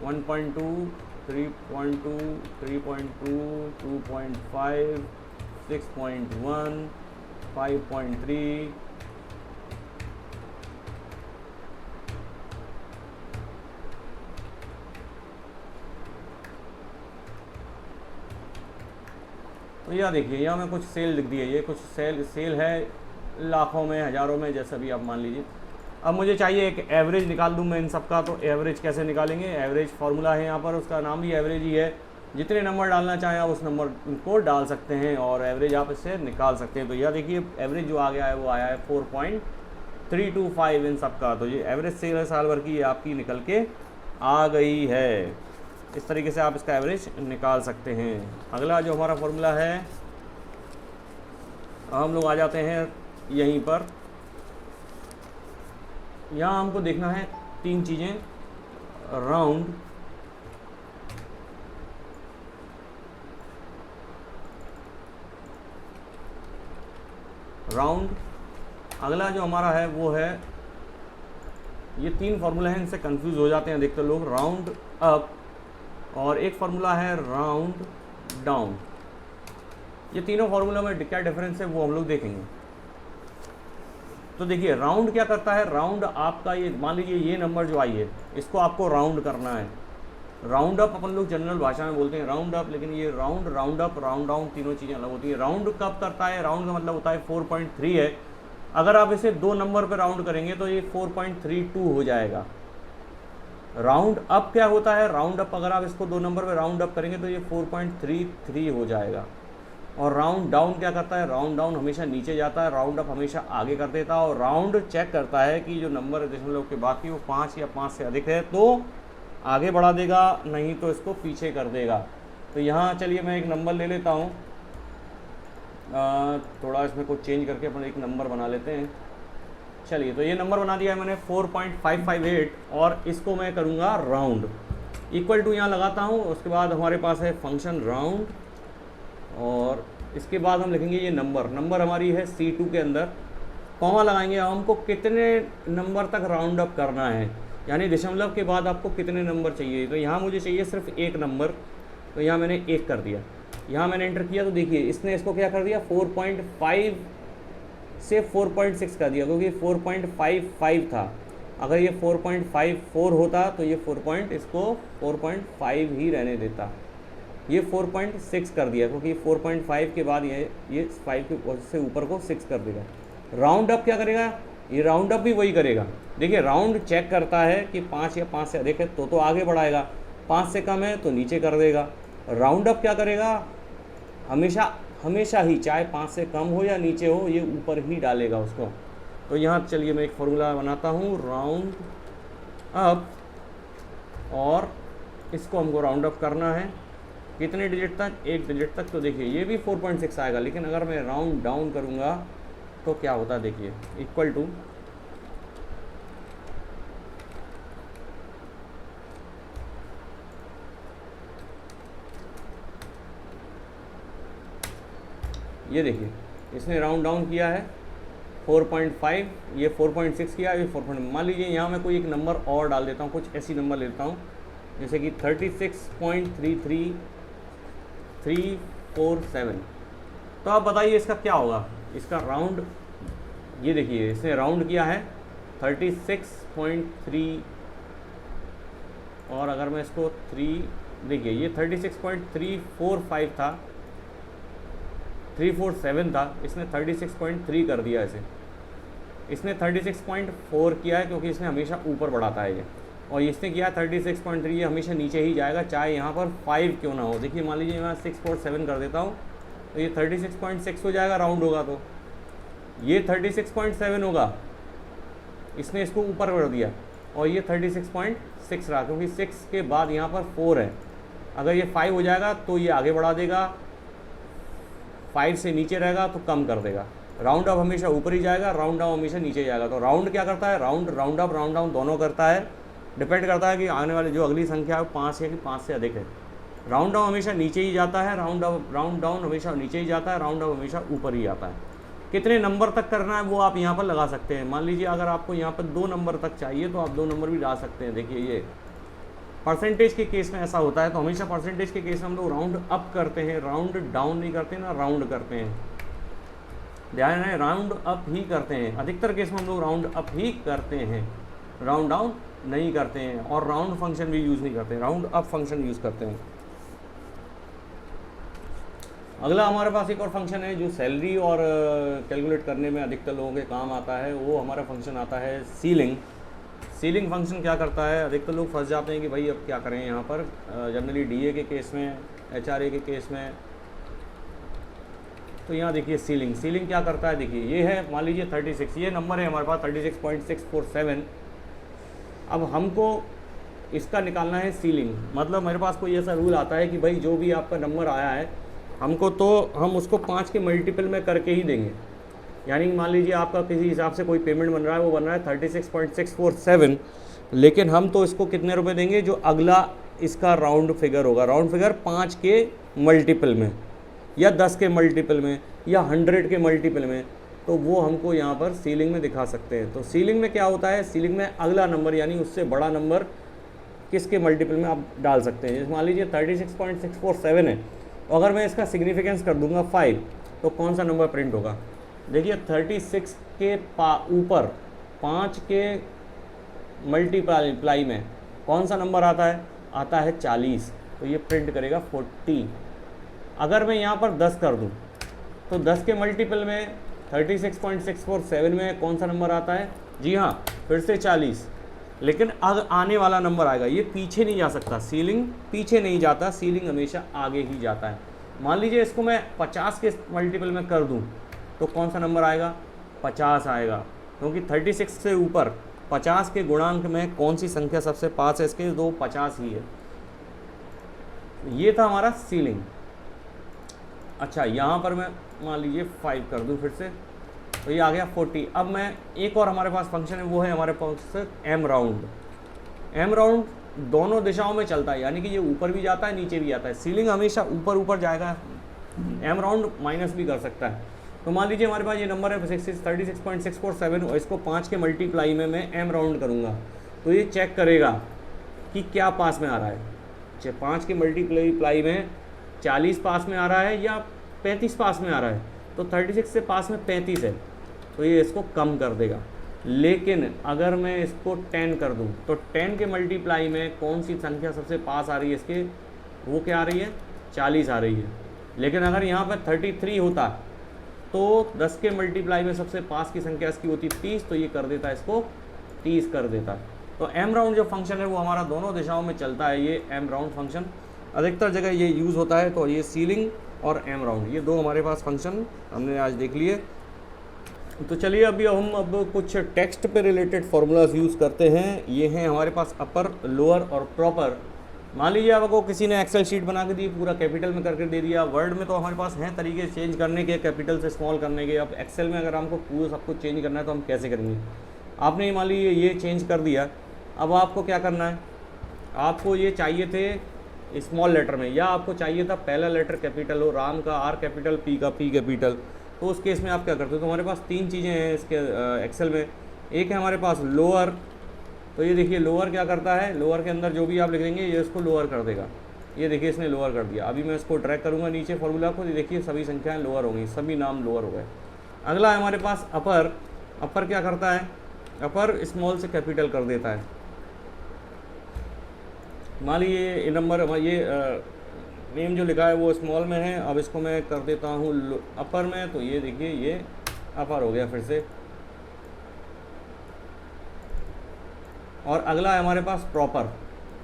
1.2, 3.2, 3.2, 2.5, 6.1, 5.3, तो यह देखिए यहाँ मैं कुछ सेल लिख दिए, ये कुछ सेल है लाखों में, हज़ारों में, जैसा भी आप मान लीजिए। अब मुझे चाहिए एक एवरेज निकाल दूँ मैं इन सब का। तो एवरेज कैसे निकालेंगे, एवरेज फार्मूला है यहाँ पर, उसका नाम भी एवरेज ही है। जितने नंबर डालना चाहें आप उस नंबर को डाल सकते हैं और एवरेज आप इससे निकाल सकते हैं। तो यह देखिए एवरेज जो आ गया है वो आया है 4.325 इन सब का। तो ये एवरेज सेल साल भर की आपकी निकल के आ गई है। इस तरीके से आप इसका एवरेज निकाल सकते हैं। अगला जो हमारा फॉर्मूला है, हम लोग आ जाते हैं यहीं पर। यहाँ हमको देखना है तीन चीज़ें, राउंड, अगला जो हमारा है वो है, ये तीन फार्मूला हैं, इनसे कंफ्यूज हो जाते हैं देखते लोग, राउंड अप, और एक फार्मूला है राउंड डाउन। ये तीनों फार्मूला में क्या डिफरेंस है वो हम लोग देखेंगे। तो देखिए राउंड क्या करता है, राउंड आपका ये मान लीजिए ये नंबर जो आई है इसको आपको राउंड करना है। राउंड अप अपन लोग जनरल भाषा में बोलते हैं राउंड अप, लेकिन ये round, round up, round down तीनों चीज़ें अलग होती हैं। राउंड कब करता है, राउंड का मतलब होता है 4.3 है, अगर आप इसे दो नंबर पर राउंड करेंगे तो ये 4.32 हो जाएगा। राउंड अप क्या होता है, राउंड अप अगर आप इसको दो नंबर पे राउंड अप करेंगे तो ये 4.33 हो जाएगा। और राउंड डाउन क्या करता है, राउंड डाउन हमेशा नीचे जाता है, राउंड अप हमेशा आगे कर देता है। और राउंड चेक करता है कि जो नंबर दशमलव के बाद की वो 5 या 5 से अधिक है तो आगे बढ़ा देगा, नहीं तो इसको पीछे कर देगा। तो यहाँ चलिए मैं एक नंबर ले लेता हूँ, थोड़ा इसमें कुछ चेंज करके अपन एक नंबर बना लेते हैं। चलिए तो ये नंबर बना दिया है मैंने 4.558, और इसको मैं करूँगा राउंड, इक्वल टू यहाँ लगाता हूँ। उसके बाद हमारे पास है फंक्शन राउंड, और इसके बाद हम लिखेंगे ये नंबर हमारी है C2 के अंदर, कॉमा लगाएंगे। हमको कितने नंबर तक राउंड अप करना है, यानी दशमलव के बाद आपको कितने नंबर चाहिए। तो यहाँ मुझे चाहिए सिर्फ एक नंबर, तो यहाँ मैंने 1 कर दिया। यहाँ मैंने एंटर किया तो देखिए इसने इसको क्या कर दिया, 4.5 से 4.6 कर दिया, क्योंकि 4.55 था। अगर ये 4.54 होता तो ये इसको 4.5 ही रहने देता। ये 4.6 कर दिया, क्योंकि 4.5 के बाद ये 5 के से ऊपर को 6 कर देगा। राउंड अप क्या करेगा, ये राउंड अप भी वही करेगा। देखिए राउंड चेक करता है कि 5 या 5 से अधिक है तो आगे बढ़ाएगा, 5 से कम है तो नीचे कर देगा। राउंड अप क्या करेगा, हमेशा ही चाहे 5 से कम हो या नीचे हो ये ऊपर ही डालेगा उसको। तो यहाँ चलिए मैं एक फॉर्मूला बनाता हूँ, राउंड अप, और इसको हमको राउंड अप करना है कितने डिजिट तक, 1 डिजिट तक। तो देखिए ये भी 4.6 आएगा, लेकिन अगर मैं राउंड डाउन करूँगा तो क्या होता है, देखिए इक्वल टू, ये देखिए इसने राउंड डाउन किया है 4.5, ये 4.6 किया, ये 4. मान लीजिए यहाँ मैं कोई एक नंबर और डाल देता हूँ, कुछ ऐसी नंबर लेता हूँ जैसे कि 36.33347। तो आप बताइए इसका क्या होगा, इसका राउंड ये देखिए इसने राउंड किया है 36.3, और अगर मैं इसको 3, देखिए ये 36.345 था, 347 था, इसने 36.3 कर दिया इसे। इसने 36.4 किया है क्योंकि इसने हमेशा ऊपर बढ़ाता है ये, और इसने किया 36.3, ये हमेशा नीचे ही जाएगा चाहे यहाँ पर 5 क्यों ना हो। देखिए मान लीजिए मैं 6.7 कर देता हूँ तो ये 36.6 हो जाएगा, राउंड होगा तो ये 36.7 होगा, इसने इसको ऊपर कर दिया, और ये 36.6 रहा क्योंकि 6 के बाद यहाँ पर 4 है। अगर ये 5 हो जाएगा तो ये आगे बढ़ा देगा, 5 से नीचे रहेगा तो कम कर देगा। राउंड अप हमेशा ऊपर ही जाएगा, राउंड डाउन हमेशा नीचे जाएगा। तो राउंड क्या करता है, राउंड अप राउंड डाउन दोनों करता है, डिपेंड करता है कि आने वाले जो अगली संख्या है 5 है कि 5 से अधिक है। राउंड डाउन हमेशा नीचे ही जाता है, राउंड डाउन हमेशा नीचे ही जाता है, राउंड अप हमेशा ऊपर ही आता है। कितने नंबर तक करना है वो आप यहाँ पर लगा सकते हैं। मान लीजिए अगर आपको यहाँ पर 2 नंबर तक चाहिए तो आप 2 नंबर भी डाल सकते हैं। देखिए ये परसेंटेज के केस में ऐसा होता है, तो हमेशा परसेंटेज के केस में हम लोग राउंड अप करते हैं, राउंड डाउन नहीं करते ना, राउंड करते हैं। ध्यान है, राउंड अप ही करते हैं, अधिकतर केस में हम लोग राउंड अप ही करते हैं, राउंड डाउन नहीं करते हैं, और राउंड फंक्शन भी यूज़ नहीं करते, राउंड अप फंक्शन यूज़ करते हैं। अगला हमारे पास एक और फंक्शन है जो सैलरी और कैलकुलेट करने में अधिकतर लोगों के काम आता है, वो हमारा फंक्शन आता है सीलिंग। सीलिंग फंक्शन क्या करता है, अधिकतर लोग फंस जाते हैं कि भाई अब क्या करें यहाँ पर, जनरली डीए के केस में, एचआरए के केस में। तो यहाँ देखिए सीलिंग क्या करता है, देखिए ये है मान लीजिए 36, ये नंबर है हमारे पास 36.647। अब हमको इसका निकालना है सीलिंग, मतलब मेरे पास कोई ऐसा रूल आता है कि भाई जो भी आपका नंबर आया है हमको, तो हम उसको 5 के मल्टीपल में करके ही देंगे। यानी मान लीजिए आपका किसी हिसाब से कोई पेमेंट बन रहा है, वो बन रहा है 36.647, लेकिन हम तो इसको कितने रुपए देंगे, जो अगला इसका राउंड फिगर होगा, राउंड फिगर 5 के मल्टीपल में या 10 के मल्टीपल में या 100 के मल्टीपल में, तो वो हमको यहाँ पर सीलिंग में दिखा सकते हैं। तो सीलिंग में क्या होता है, सीलिंग में अगला नंबर यानी उससे बड़ा नंबर किसके मल्टीपल में आप डाल सकते हैं। जैसे मान लीजिए 36.647 है, अगर मैं इसका सिग्निफिकेंस कर दूंगा 5, तो कौन सा नंबर प्रिंट होगा, देखिए 36 के ऊपर 5 के मल्टीप्लाई में कौन सा नंबर आता है 40, तो ये प्रिंट करेगा 40। अगर मैं यहाँ पर 10 कर दूँ तो 10 के मल्टीपल में 36.647 में कौन सा नंबर आता है, जी हाँ फिर से 40, लेकिन अब आने वाला नंबर आएगा, ये पीछे नहीं जा सकता, सीलिंग पीछे नहीं जाता, सीलिंग हमेशा आगे ही जाता है। मान लीजिए इसको मैं 50 के मल्टीपल में कर दूं तो कौन सा नंबर आएगा, 50 आएगा, क्योंकि 36 से ऊपर 50 के गुणांक में कौन सी संख्या सबसे पास है इसके, तो 50 ही है। ये था हमारा सीलिंग। अच्छा यहाँ पर मैं मान लीजिए 5 कर दूं फिर से, तो ये आ गया 40। अब मैं एक और हमारे पास फंक्शन है, वो है हमारे पास एम राउंड। एम राउंड दोनों दिशाओं में चलता है, यानी कि ये ऊपर भी जाता है नीचे भी आता है। सीलिंग हमेशा ऊपर जाएगा, एम राउंड माइनस भी कर सकता है। तो मान लीजिए हमारे पास ये नंबर है 36.647 और इसको 5 के मल्टीप्लाई में मैं एम राउंड करूँगा, तो ये चेक करेगा कि क्या पास में आ रहा है। 5 के मल्टीप्लाई में 40 पास में आ रहा है या 35 पास में आ रहा है, तो 36 से पास में 35 है, तो ये इसको कम कर देगा। लेकिन अगर मैं इसको 10 कर दूं तो 10 के मल्टीप्लाई में कौन सी संख्या सबसे पास आ रही है इसके, वो क्या आ रही है, 40 आ रही है। लेकिन अगर यहाँ पर 33 होता तो 10 के मल्टीप्लाई में सबसे पास की संख्या इसकी होती 30, तो ये कर देता इसको 30 कर देता। तो एम राउंड जो फंक्शन है वो हमारा दोनों दिशाओं में चलता है, ये एम राउंड फंक्शन अधिकतर जगह ये यूज़ होता है। तो ये सीलिंग और एम राउंड, ये 2 हमारे पास फंक्शन हमने आज देख लिए। तो चलिए अभी हम कुछ टेक्स्ट पे रिलेटेड फार्मूलाज यूज़ करते हैं। ये हैं हमारे पास अपर, लोअर और प्रॉपर। मान लीजिए आपको किसी ने एक्सेल शीट बना के दी, पूरा कैपिटल में करके दे दिया। वर्ड में तो हमारे पास हैं तरीके चेंज करने के, कैपिटल से स्मॉल करने के। अब एक्सेल में अगर हमको पूरा सब कुछ चेंज करना है तो हम कैसे करेंगे। आपने मान लीजिए ये चेंज कर दिया, अब आपको क्या करना है, आपको ये चाहिए थे स्मॉल लेटर में, या आपको चाहिए था पहला लेटर कैपिटल हो, राम का आर कैपिटल, पी का पी कैपिटल। तो उस केस में आप क्या करते हो, तो हमारे पास 3 चीज़ें हैं इसके एक्सेल में। एक है हमारे पास लोअर, तो ये देखिए लोअर क्या करता है, लोअर के अंदर जो भी आप लिख देंगे ये इसको लोअर कर देगा। ये देखिए इसने लोअर कर दिया। अभी मैं इसको ड्रैग करूँगा नीचे फॉर्मूला को, ये देखिए सभी संख्याएँ लोअर होंगी, सभी नाम लोअर हो गए। अगला है हमारे पास अपर, अपर क्या करता है, अपर स्मॉल से कैपिटल कर देता है। मान लीजिए ये नंबर, ये नेम जो लिखा है वो स्मॉल में है, अब इसको मैं कर देता हूँ अपर में, तो ये देखिए ये अपर हो गया फिर से। और अगला है हमारे पास प्रॉपर।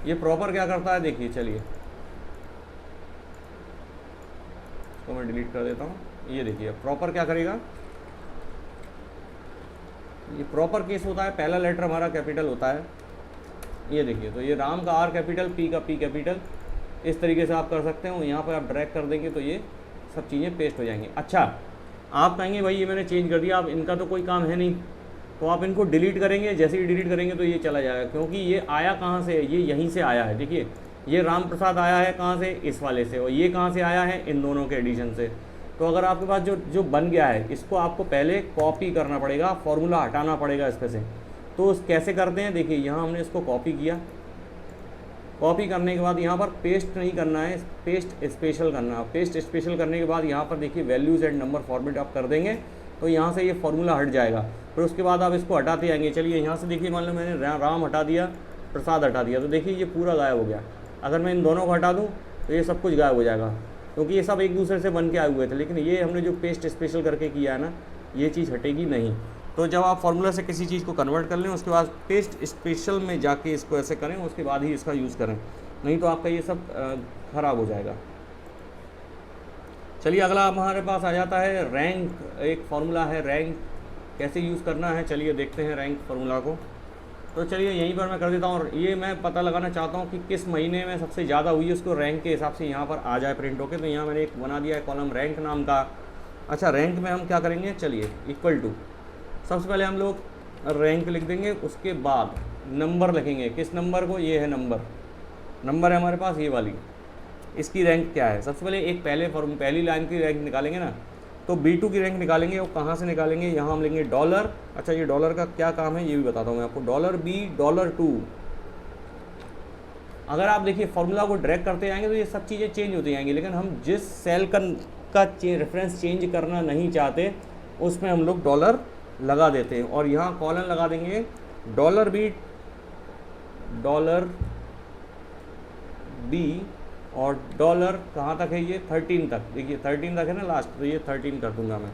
ये प्रॉपर क्या करता है देखिए, चलिए इसको मैं डिलीट कर देता हूँ। ये देखिए प्रॉपर क्या करेगा, ये प्रॉपर केस होता है, पहला लेटर हमारा कैपिटल होता है। ये देखिए, तो ये राम का आर कैपिटल, पी का पी कैपिटल, इस तरीके से आप कर सकते हो। यहाँ पर आप ड्रैग कर देंगे तो ये सब चीज़ें पेस्ट हो जाएंगी। अच्छा, आप कहेंगे भाई ये मैंने चेंज कर दिया, अब इनका तो कोई काम है नहीं, तो आप इनको डिलीट करेंगे। जैसे ही डिलीट करेंगे तो ये चला जाएगा, क्योंकि ये आया कहाँ से, ये यहीं से आया है। देखिए ये राम प्रसाद आया है कहाँ से, इस वाले से, और ये कहाँ से आया है, इन दोनों के एडिशन से। तो अगर आपके पास जो बन गया है, इसको आपको पहले कॉपी करना पड़ेगा, फॉर्मूला हटाना पड़ेगा इसमें से। तो कैसे करते हैं, देखिए यहाँ हमने इसको कॉपी किया, कॉपी करने के बाद यहाँ पर पेस्ट नहीं करना है, पेस्ट स्पेशल करना है। पेस्ट स्पेशल करने के बाद यहाँ पर देखिए वैल्यूज़ एंड नंबर फॉर्मेट आप कर देंगे, तो यहाँ से ये फॉर्मूला हट जाएगा। फिर उसके बाद आप इसको हटाते जाएंगे। चलिए यहाँ से देखिए, मान लो मैंने राम हटा दिया, प्रसाद हटा दिया, तो देखिए ये पूरा गायब हो गया। अगर मैं इन दोनों को हटा दूँ तो ये सब कुछ गायब हो जाएगा, क्योंकि ये सब एक दूसरे से बन के आए हुए थे। लेकिन ये हमने जो पेस्ट स्पेशल करके किया है ना, ये चीज़ हटेगी नहीं। तो जब आप फार्मूला से किसी चीज़ को कन्वर्ट कर लें, उसके बाद पेस्ट स्पेशल में जाके इसको ऐसे करें, उसके बाद ही इसका यूज़ करें, नहीं तो आपका ये सब ख़राब हो जाएगा। चलिए अगला हमारे पास आ जाता है रैंक। एक फार्मूला है रैंक, कैसे यूज़ करना है चलिए देखते हैं रैंक फार्मूला को। तो चलिए यहीं पर मैं कर देता हूँ, और ये मैं पता लगाना चाहता हूँ कि किस महीने में सबसे ज़्यादा हुई है, उसको रैंक के हिसाब से यहाँ पर आ जाए प्रिंट होके। तो यहाँ मैंने एक बना दिया है कॉलम रैंक नाम का। अच्छा, रैंक में हम क्या करेंगे, चलिए इक्वल टू, सबसे पहले हम लोग रैंक लिख देंगे, उसके बाद नंबर लिखेंगे। किस नंबर को, ये है नंबर है हमारे पास ये वाली, इसकी रैंक क्या है। सबसे पहले एक पहली लाइन की रैंक निकालेंगे ना, तो B2 की रैंक निकालेंगे। और कहाँ से निकालेंगे, यहाँ हम लेंगे डॉलर। अच्छा, ये डॉलर का क्या काम है ये भी बताता हूँ मैं आपको, $B $2। अगर आप देखिए फॉर्मूला को ड्रैग करते जाएंगे तो ये सब चीज़ें चेंज होती जाएंगी, लेकिन हम जिस सेल का रेफरेंस चेंज करना नहीं चाहते उसमें हम लोग डॉलर लगा देते हैं। और यहाँ कॉलन लगा देंगे $B और डॉलर कहाँ तक है, ये 13 तक। देखिए 13 तक है ना लास्ट, तो ये 13 कर दूंगा मैं।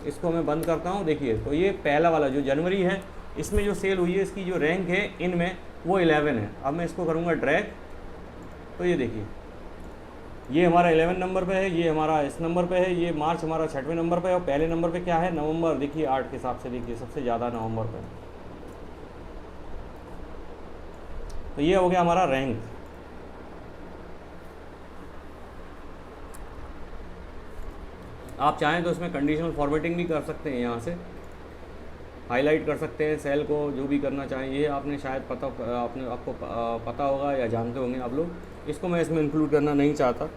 इसको मैं बंद करता हूँ। देखिए तो ये पहला वाला जो जनवरी है, इसमें जो सेल हुई है, इसकी जो रैंक है इनमें वो 11 है। अब मैं इसको करूँगा ड्रैग, तो ये देखिए ये हमारा 11 नंबर पे है, ये हमारा इस नंबर पे है, ये मार्च हमारा 6वें नंबर पे है, और पहले नंबर पे क्या है, नवंबर। देखिए 8 के हिसाब से देखिए सबसे ज़्यादा नवंबर पे। तो ये हो गया हमारा रैंक। आप चाहें तो इसमें कंडीशनल फॉर्मेटिंग भी कर सकते हैं, यहाँ से हाईलाइट कर सकते हैं सेल को, जो भी करना चाहें। ये आपने शायद आपको पता होगा या जानते होंगे आप लोग, इसको मैं इसमें इंक्लूड करना नहीं चाहता।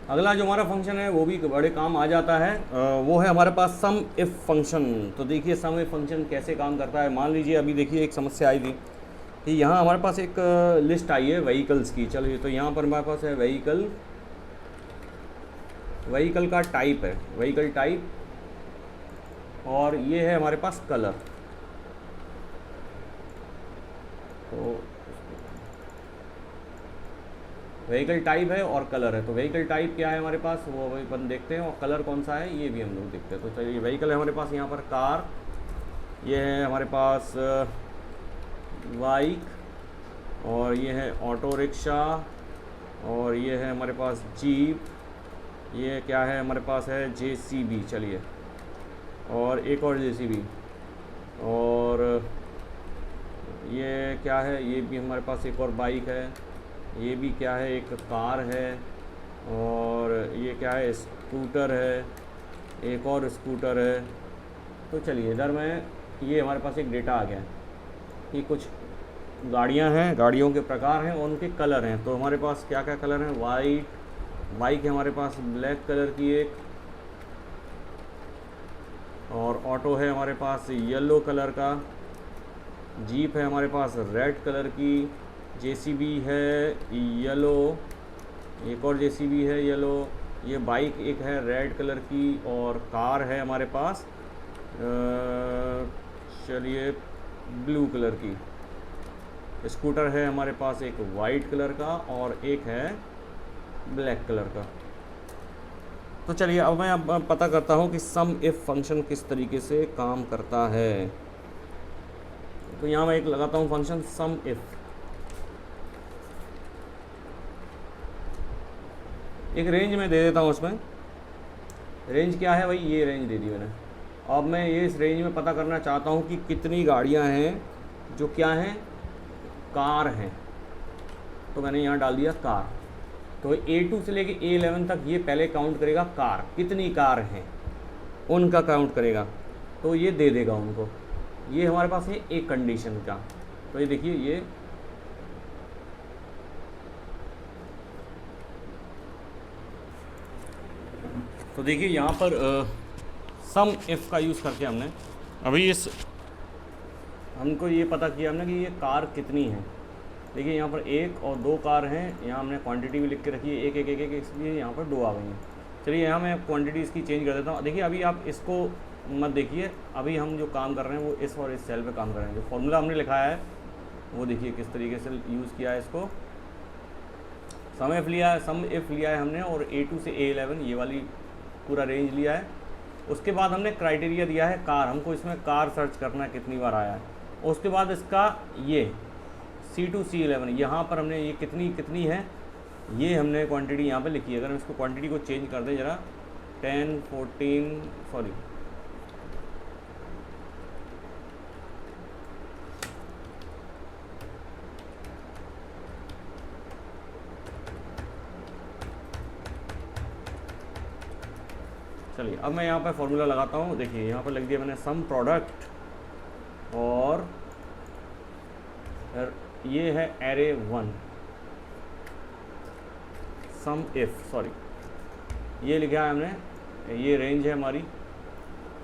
अगला जो हमारा फंक्शन है वो भी बड़े काम आ जाता है, वो है हमारे पास सम इफ़ फंक्शन। तो देखिए सम इफ़ फंक्शन कैसे काम करता है। मान लीजिए अभी देखिए एक समस्या आई थी कि यहाँ हमारे पास एक लिस्ट आई है व्हीकल्स की। चलिए तो यहाँ पर हमारे पास है व्हीकल का टाइप है, व्हीकल टाइप, और ये है हमारे पास कलर। तो व्हीकल टाइप है और कलर है। तो व्हीकल टाइप क्या है हमारे पास, वो अपन देखते हैं, और कलर कौन सा है ये भी हम लोग देखते हैं। तो चलिए व्हीकल है हमारे पास यहाँ पर कार, ये है हमारे पास बाइक, और ये है ऑटो रिक्शा, और ये है हमारे पास जीप, ये क्या है हमारे पास है JCB। चलिए और एक और JCB, और ये क्या है, ये भी हमारे पास एक और बाइक है, ये भी क्या है, एक कार है, और ये क्या है, स्कूटर है, एक और स्कूटर है। तो चलिए इधर में ये हमारे पास एक डेटा आ गया कि कुछ गाड़ियां हैं, गाड़ियों के प्रकार हैं और उनके कलर हैं। तो हमारे पास क्या क्या कलर हैं, वाइट बाइक है हमारे पास ब्लैक कलर की एक, और ऑटो है हमारे पास येलो कलर का, जीप है हमारे पास रेड कलर की, JCB है येलो, एक और JCB है येलो, ये बाइक एक है रेड कलर की, और कार है हमारे पास चलिए ब्लू कलर की। स्कूटर है हमारे पास एक वाइट कलर का और एक है ब्लैक कलर का। तो चलिए अब मैं अब पता करता हूँ कि सम इफ फंक्शन किस तरीके से काम करता है। तो यहाँ मैं एक लगाता हूँ फंक्शन सम इफ। एक रेंज में दे देता हूँ उसमें। रेंज क्या है भाई, ये रेंज दे दी मैंने। अब मैं ये इस रेंज में पता करना चाहता हूँ कि कितनी गाड़ियाँ हैं जो क्या हैं, कार हैं। तो मैंने यहाँ डाल दिया कार। तो A2 से लेके A11 तक ये पहले काउंट करेगा कार, कितनी कार हैं उनका काउंट करेगा, तो ये दे देगा उनको। ये हमारे पास है एक कंडीशन का। तो ये देखिए ये तो देखिए यहाँ पर सम इफ़ का यूज़ करके हमने अभी इस हमको ये पता किया हमने कि ये कार कितनी है। देखिए यहाँ पर एक और दो कार हैं, यहाँ हमने क्वांटिटी भी लिख के रखी है एक एक एक एक, इसलिए यहाँ पर दो आ गई हैं। चलिए यहाँ मैं क्वांटिटी इसकी चेंज कर देता हूँ। देखिए अभी आप इसको मत देखिए, अभी हम जो काम कर रहे हैं वो इस और इस सेल पे काम कर रहे हैं। जो फॉर्मूला हमने लिखा है वो देखिए किस तरीके से यूज़ किया है इसको। सम इफ़ लिया है हमने, और A2 से A11 ये वाली पूरा रेंज लिया है। उसके बाद हमने क्राइटेरिया दिया है कार, हमको इसमें कार सर्च करना है कितनी बार आया है। उसके बाद इसका ये C2 C11 यहाँ पर हमने ये कितनी है ये हमने क्वांटिटी यहाँ पे लिखी है। अगर हम इसको क्वांटिटी को चेंज कर दें ज़रा 10 14 सॉरी चलिए अब मैं यहाँ पर फॉर्मूला लगाता हूँ। देखिए यहाँ पर लिख दिया मैंने सम प्रोडक्ट, और ये है एरे 1 सम इफ ये लिखा है हमने, ये रेंज है हमारी।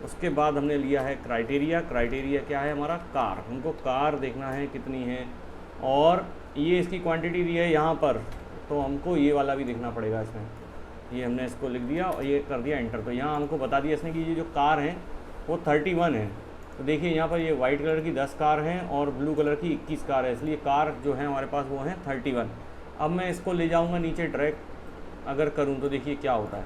उसके बाद हमने लिया है क्राइटेरिया क्या है हमारा, कार। हमको कार देखना है कितनी है, और ये इसकी क्वांटिटी दी है यहाँ पर, तो हमको ये वाला भी देखना पड़ेगा इसमें। ये हमने इसको लिख दिया और ये कर दिया एंटर। तो यहाँ हमको बता दिया इसने कि ये जो कार हैं वो 31 है। तो देखिए यहाँ पर ये वाइट कलर की 10 कार हैं और ब्लू कलर की 21 कार है, इसलिए कार जो है हमारे पास वो हैं 31। अब मैं इसको ले जाऊँगा नीचे ड्रैग अगर करूँ तो देखिए क्या होता है।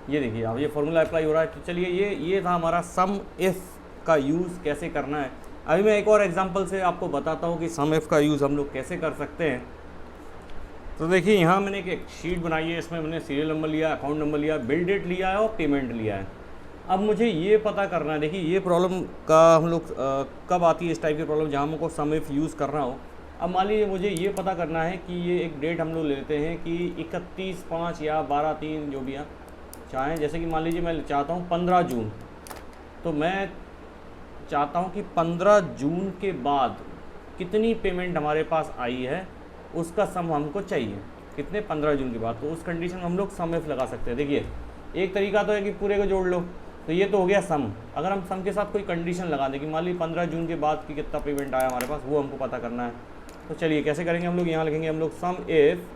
ये देखिए अब ये फॉर्मूला अप्लाई हो रहा है। तो चलिए ये था हमारा सम इफ़ का यूज़ कैसे करना है। अभी मैं एक और एग्जांपल से आपको बताता हूँ कि सम इफ़ का यूज़ हम लोग कैसे कर सकते हैं। तो देखिए यहाँ मैंने एक शीट बनाई है, इसमें मैंने सीरियल नंबर लिया, अकाउंट नंबर लिया, बिल डेट लिया है और पेमेंट लिया है। अब मुझे ये पता करना है, देखिए ये प्रॉब्लम का हम लोग कब आती है इस टाइप की प्रॉब्लम जहाँ हमको सम इफ़ यूज़ करना हो। अब मान लीजिए मुझे ये पता करना है कि ये एक डेट हम लोग लेते हैं कि 31/5 या 12/3 जो भी आप चाहें। जैसे कि मान लीजिए मैं चाहता हूँ 15 जून, तो मैं चाहता हूँ कि 15 जून के बाद कितनी पेमेंट हमारे पास आई है उसका सम हमको चाहिए, कितने 15 जून के बाद। तो उस कंडीशन में हम लोग सम इफ लगा सकते हैं। देखिए एक तरीका तो है कि पूरे को जोड़ लो, तो ये तो हो गया सम। अगर हम सम के साथ कोई कंडीशन लगा दें कि मान लीजिए 15 जून के बाद की कितना पेमेंट आया हमारे पास, वो हमको पता करना है। तो चलिए कैसे करेंगे हम लोग, यहाँ लिखेंगे हम लोग सम इफ,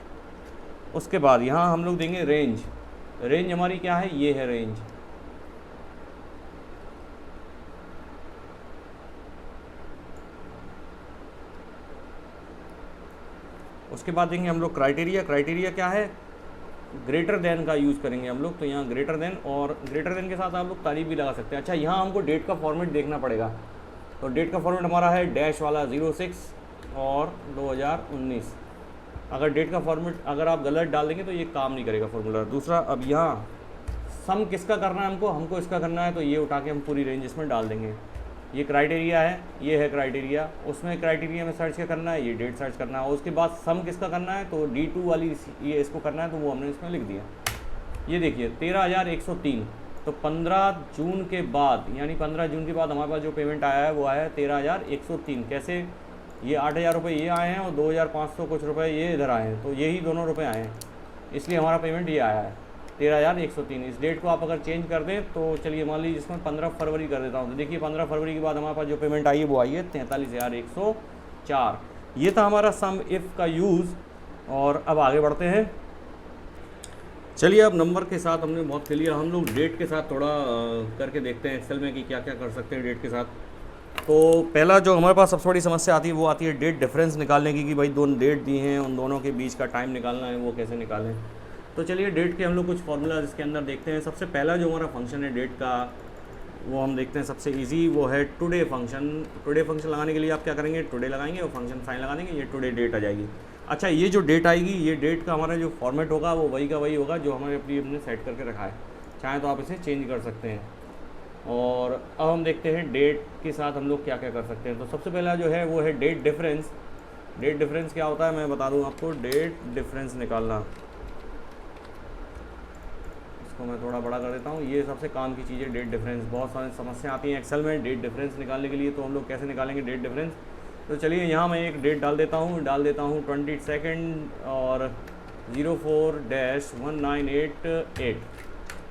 उसके बाद यहाँ हम लोग देंगे रेंज। रेंज हमारी क्या है, ये है रेंज। उसके बाद देंगे हम लोग क्राइटेरिया क्या है, ग्रेटर देन का यूज़ करेंगे हम लोग। तो यहाँ ग्रेटर देन, और ग्रेटर देन के साथ आप लोग तारीफ भी लगा सकते हैं। अच्छा यहाँ हमको डेट का फॉर्मेट देखना पड़ेगा। तो डेट का फॉर्मेट हमारा है डैश वाला 06 और 2019। अगर डेट का फॉर्मेट अगर आप गलत डाल देंगे तो ये काम नहीं करेगा फॉर्मूला। दूसरा, अब यहाँ सम किसका करना है हमको इसका करना है, तो ये उठा के हम पूरी रेंज इसमें डाल देंगे। ये क्राइटेरिया है, ये है क्राइटेरिया। उसमें क्राइटेरिया में सर्च क्या करना है, ये डेट सर्च करना है। उसके बाद सम किसका करना है, तो D2 वाली ये इसको करना है, तो वो हमने इसमें लिख दिया। ये देखिए 13,103। तो 15 जून के बाद, यानी 15 जून के बाद हमारे पास जो पेमेंट आया है वो आया है 13,103। कैसे, ये 8,000 रुपये ये आए हैं और 2,500 कुछ रुपये ये इधर आए हैं, तो यही दोनों रुपये आए हैं, इसलिए हमारा पेमेंट ये आया है 13,103। इस डेट को आप अगर चेंज कर दें तो चलिए मान लीजिए इसमें 15 फरवरी कर देता हूँ। तो देखिए 15 फरवरी के बाद हमारे पास जो पेमेंट आई है वो आई है 43,104। ये था हमारा सम इफ़ का यूज़। और अब आगे बढ़ते हैं। चलिए अब नंबर के साथ हमने बहुत कर लिया, हम लोग डेट के साथ थोड़ा करके देखते हैं एक्सेल में कि क्या क्या कर सकते हैं डेट के साथ। तो पहला जो हमारे पास सबसे बड़ी समस्या आती है वो आती है डेट डिफरेंस निकालने की, कि भाई दोनों डेट दी हैं, उन दोनों के बीच का टाइम निकालना है, वो कैसे निकालें। तो चलिए डेट के हम लोग कुछ फार्मूला इसके अंदर देखते हैं। सबसे पहला जो हमारा फंक्शन है डेट का वो हम देखते हैं सबसे इजी, वो है टुडे फंक्शन। टुडे फंक्शन लगाने के लिए आप क्या करेंगे, टुडे लगाएंगे और फंक्शन साइन लगा देंगे, ये टुडे डेट आ जाएगी। अच्छा, ये जो डेट आएगी, ये डेट का हमारा जो फॉर्मेट होगा वो वही का वही होगा जो हमारे अपने सेट करके रखा है, चाहे तो आप इसे चेंज कर सकते हैं। और अब हम देखते हैं डेट के साथ हम लोग क्या क्या कर सकते हैं। तो सबसे पहला जो है वो है डेट डिफरेंस। डेट डिफरेंस क्या होता है मैं बता दूं आपको। डेट डिफरेंस निकालना, इसको मैं थोड़ा बड़ा कर देता हूँ, ये सबसे काम की चीज़ है डेट डिफरेंस। बहुत सारी समस्या आती हैं एक्सेल में डेट डिफरेंस निकालने के लिए, तो हम लोग कैसे निकालेंगे डेट डिफरेंस। तो चलिए यहाँ मैं एक डेट डाल देता हूँ 22 और 04-1988।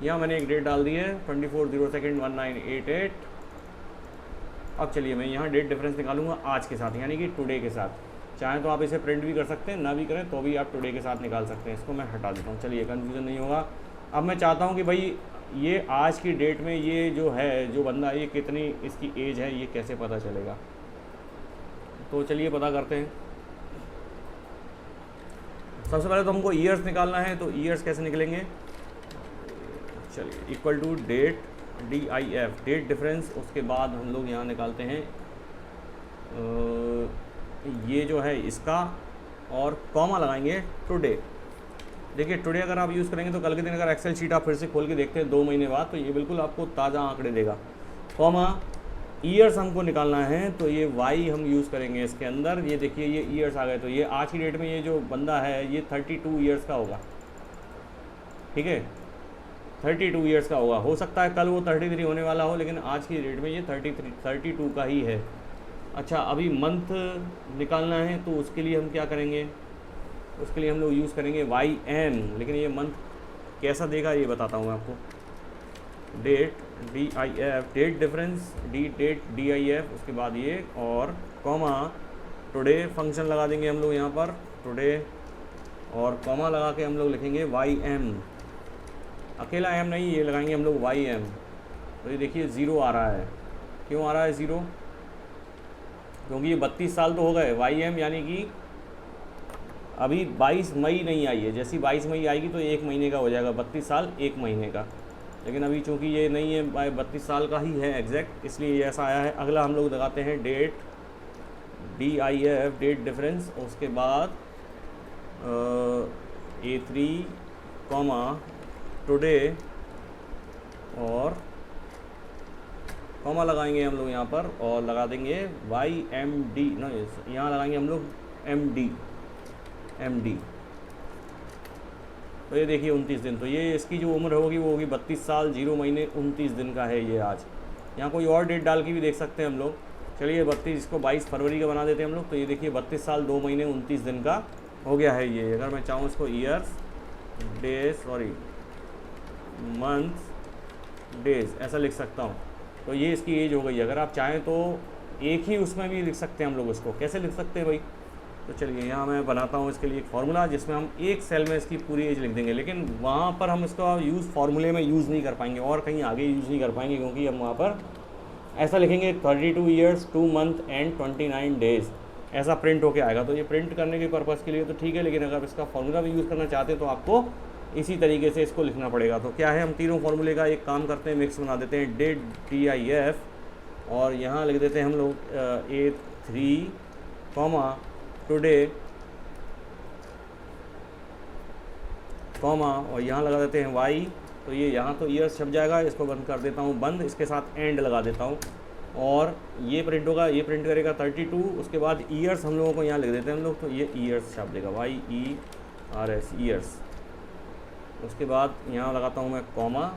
यहाँ मैंने एक डेट डाल दी है 24/02/1988। अब चलिए मैं यहाँ डेट डिफरेंस निकालूंगा आज के साथ, यानी कि टुडे के साथ। चाहे तो आप इसे प्रिंट भी कर सकते हैं, ना भी करें तो भी आप टुडे के साथ निकाल सकते हैं। इसको मैं हटा देता हूँ, चलिए कन्फ्यूज़न नहीं होगा। अब मैं चाहता हूँ कि भाई ये आज की डेट में ये जो है जो बंदा, ये कितनी इसकी एज है, ये कैसे पता चलेगा। तो चलिए पता करते हैं। सबसे पहले तो हमको ईयर्स निकालना है, तो ईयर्स कैसे निकलेंगे। चलिए equal to date DIF date difference, उसके बाद हम लोग यहाँ निकालते हैं ये जो है इसका, और कॉमा लगाएंगे टुडे। देखिए टुडे अगर आप यूज़ करेंगे तो कल के दिन अगर एक्सेल शीट आप फिर से खोल के देखते हैं 2 महीने बाद, तो ये बिल्कुल आपको ताज़ा आंकड़े देगा। कॉमा ईयर्स हमको निकालना है, तो ये वाई हम यूज़ करेंगे इसके अंदर। ये देखिए ये ईयर्स आ गए, तो ये आज की डेट में ये जो बंदा है ये 32 ईयर्स का होगा, ठीक है 32 ईयर्स का होगा। हो सकता है कल वो 33 होने वाला हो, लेकिन आज की डेट में ये 32 का ही है। अच्छा, अभी मंथ निकालना है, तो उसके लिए हम क्या करेंगे, उसके लिए हम लोग यूज़ करेंगे YM। लेकिन ये मंथ कैसा देगा ये बताता हूँ मैं आपको। Date DIF date difference date DIF, उसके बाद ये और कॉमा टुडे फंक्शन लगा देंगे हम लोग यहाँ पर टुडे, और कॉमा लगा के हम लोग लिखेंगे YM। अकेला M नहीं, ये लगाएंगे हम लोग YM। तो ये देखिए 0 आ रहा है। क्यों आ रहा है 0, क्योंकि ये 32 साल तो हो गए। YM यानी कि अभी 22 मई नहीं आई है, जैसी 22 मई आएगी तो 1 महीने का हो जाएगा, 32 साल 1 महीने का। लेकिन अभी चूंकि ये नहीं है, 32 साल का ही है एग्जैक्ट, इसलिए ये ऐसा आया है। अगला हम लोग लगाते हैं डेट DIF डेट डिफरेंस, उसके बाद A3 कॉमा टुडे, और कॉमा लगाएंगे हम लोग यहाँ पर और लगा देंगे YMD, ना यहाँ लगाएंगे हम लोग MD। तो ये देखिए 29 दिन, तो ये इसकी जो उम्र होगी वो होगी 32 साल 0 महीने 29 दिन का है ये आज। यहाँ कोई और डेट डाल के भी देख सकते हैं हम लोग। चलिए 32, इसको 22 फरवरी का बना देते हैं हम लोग। तो ये देखिए 32 साल 2 महीने 29 दिन का हो गया है ये। अगर मैं चाहूँ इसको ईयर्स मंथ डेज ऐसा लिख सकता हूँ, तो ये इसकी एज हो गई। अगर आप चाहें तो एक ही उसमें भी लिख सकते हैं हम लोग। इसको कैसे लिख सकते हैं भाई, तो चलिए यहाँ मैं बनाता हूँ इसके लिए एक फार्मूला, जिसमें हम एक सेल में इसकी पूरी एज लिख देंगे। लेकिन वहाँ पर हम इसका यूज़ फार्मूले में यूज़ नहीं कर पाएंगे और कहीं आगे यूज़ नहीं कर पाएंगे, क्योंकि हम वहाँ पर ऐसा लिखेंगे 32 ईयर्स 2 मंथ एंड 29 डेज़, ऐसा प्रिंट होके आएगा। तो ये प्रिंट करने के पर्पज़ के लिए तो ठीक है, लेकिन अगर इसका फार्मूला भी यूज़ करना चाहते हैं तो आपको इसी तरीके से इसको लिखना पड़ेगा। तो क्या है, हम तीनों फार्मूले का एक काम करते हैं, मिक्स बना देते हैं। डेट DIF, और यहाँ लिख देते हैं हम लोग A3 कॉमा टुडे कॉमा, और यहाँ लगा देते हैं Y। तो ये यहाँ तो ईयर्स छप जाएगा, इसको बंद कर देता हूँ बंद, इसके साथ एंड लगा देता हूँ, और ये प्रिंट होगा, ये प्रिंट करेगा 32। उसके बाद ईयर्स हम लोगों को यहाँ लिख देते हैं हम लोग, तो ये ईयर्स छाप देगा YERS ईयर्स। उसके बाद यहाँ लगाता हूँ मैं कॉमा,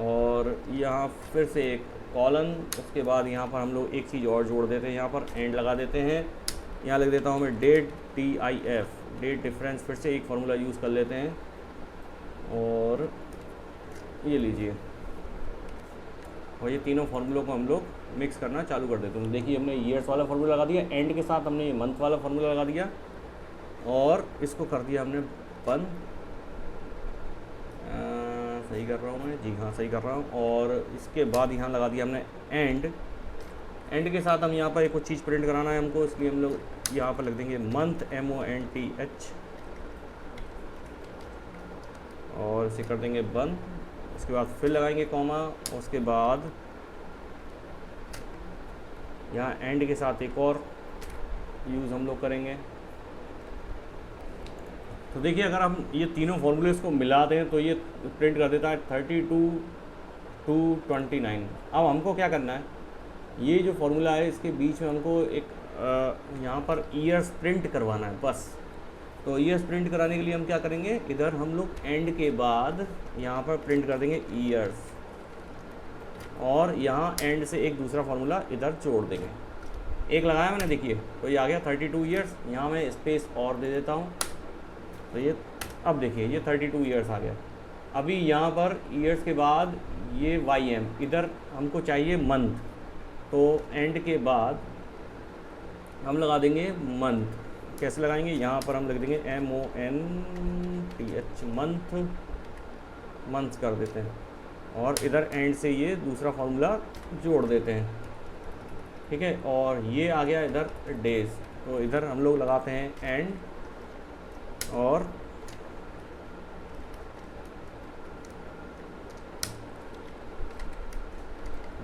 और यहाँ फिर से एक कॉलन। उसके बाद यहाँ पर हम लोग एक चीज़ और जोड़ देते हैं, यहाँ पर एंड लगा देते हैं। यहाँ लिख देता हूँ मैं डेट DIF डेट डिफरेंस, फिर से एक फार्मूला यूज़ कर लेते हैं, और ये लीजिए, और ये तीनों फार्मूलों को हम लोग मिक्स करना चालू कर देते हैं। देखिए हमने ईयर्स वाला फार्मूला लगा दिया, एंड के साथ हमने ये मंथ वाला फार्मूला लगा दिया, और इसको कर दिया हमने बंद। सही कर रहा हूँ मैं? जी हाँ, सही कर रहा हूँ। और इसके बाद यहाँ लगा दिया हमने एंड। एंड के साथ हम यहाँ पर एक कुछ चीज़ प्रिंट कराना है हमको, इसलिए हम लोग यहाँ पर लिख देंगे मंथ, MONTH, और इसे कर देंगे बंद। उसके बाद फिर लगाएंगे कॉमा, उसके बाद यहाँ एंड के साथ एक और यूज़ हम लोग करेंगे। तो देखिए, अगर हम ये तीनों फॉर्मूलेस को मिला दें तो ये प्रिंट कर देता है 32 to 29। अब हमको क्या करना है, ये जो फॉर्मूला है इसके बीच में हमको एक यहाँ पर ईयर्स प्रिंट करवाना है बस। तो ईयर्स प्रिंट कराने के लिए हम क्या करेंगे, इधर हम लोग एंड के बाद यहाँ पर प्रिंट कर देंगे ईयर्स, और यहाँ एंड से एक दूसरा फार्मूला इधर जोड़ देंगे। एक लगाया मैंने, देखिए तो ये आ गया 32 ईयर्स। यहाँ मैं स्पेस और दे देता हूँ, तो ये अब देखिए ये 32 ईयर्स आ गया। अभी यहाँ पर ईयर्स के बाद ये YM, इधर हमको चाहिए मंथ, तो एंड के बाद हम लगा देंगे मंथ। कैसे लगाएंगे, यहाँ पर हम लिख देंगे MONTH, मंथ, मंथ कर देते हैं, और इधर एंड से ये दूसरा फार्मूला जोड़ देते हैं, ठीक है। और ये आ गया इधर डेज, तो इधर हम लोग लगाते हैं एंड, और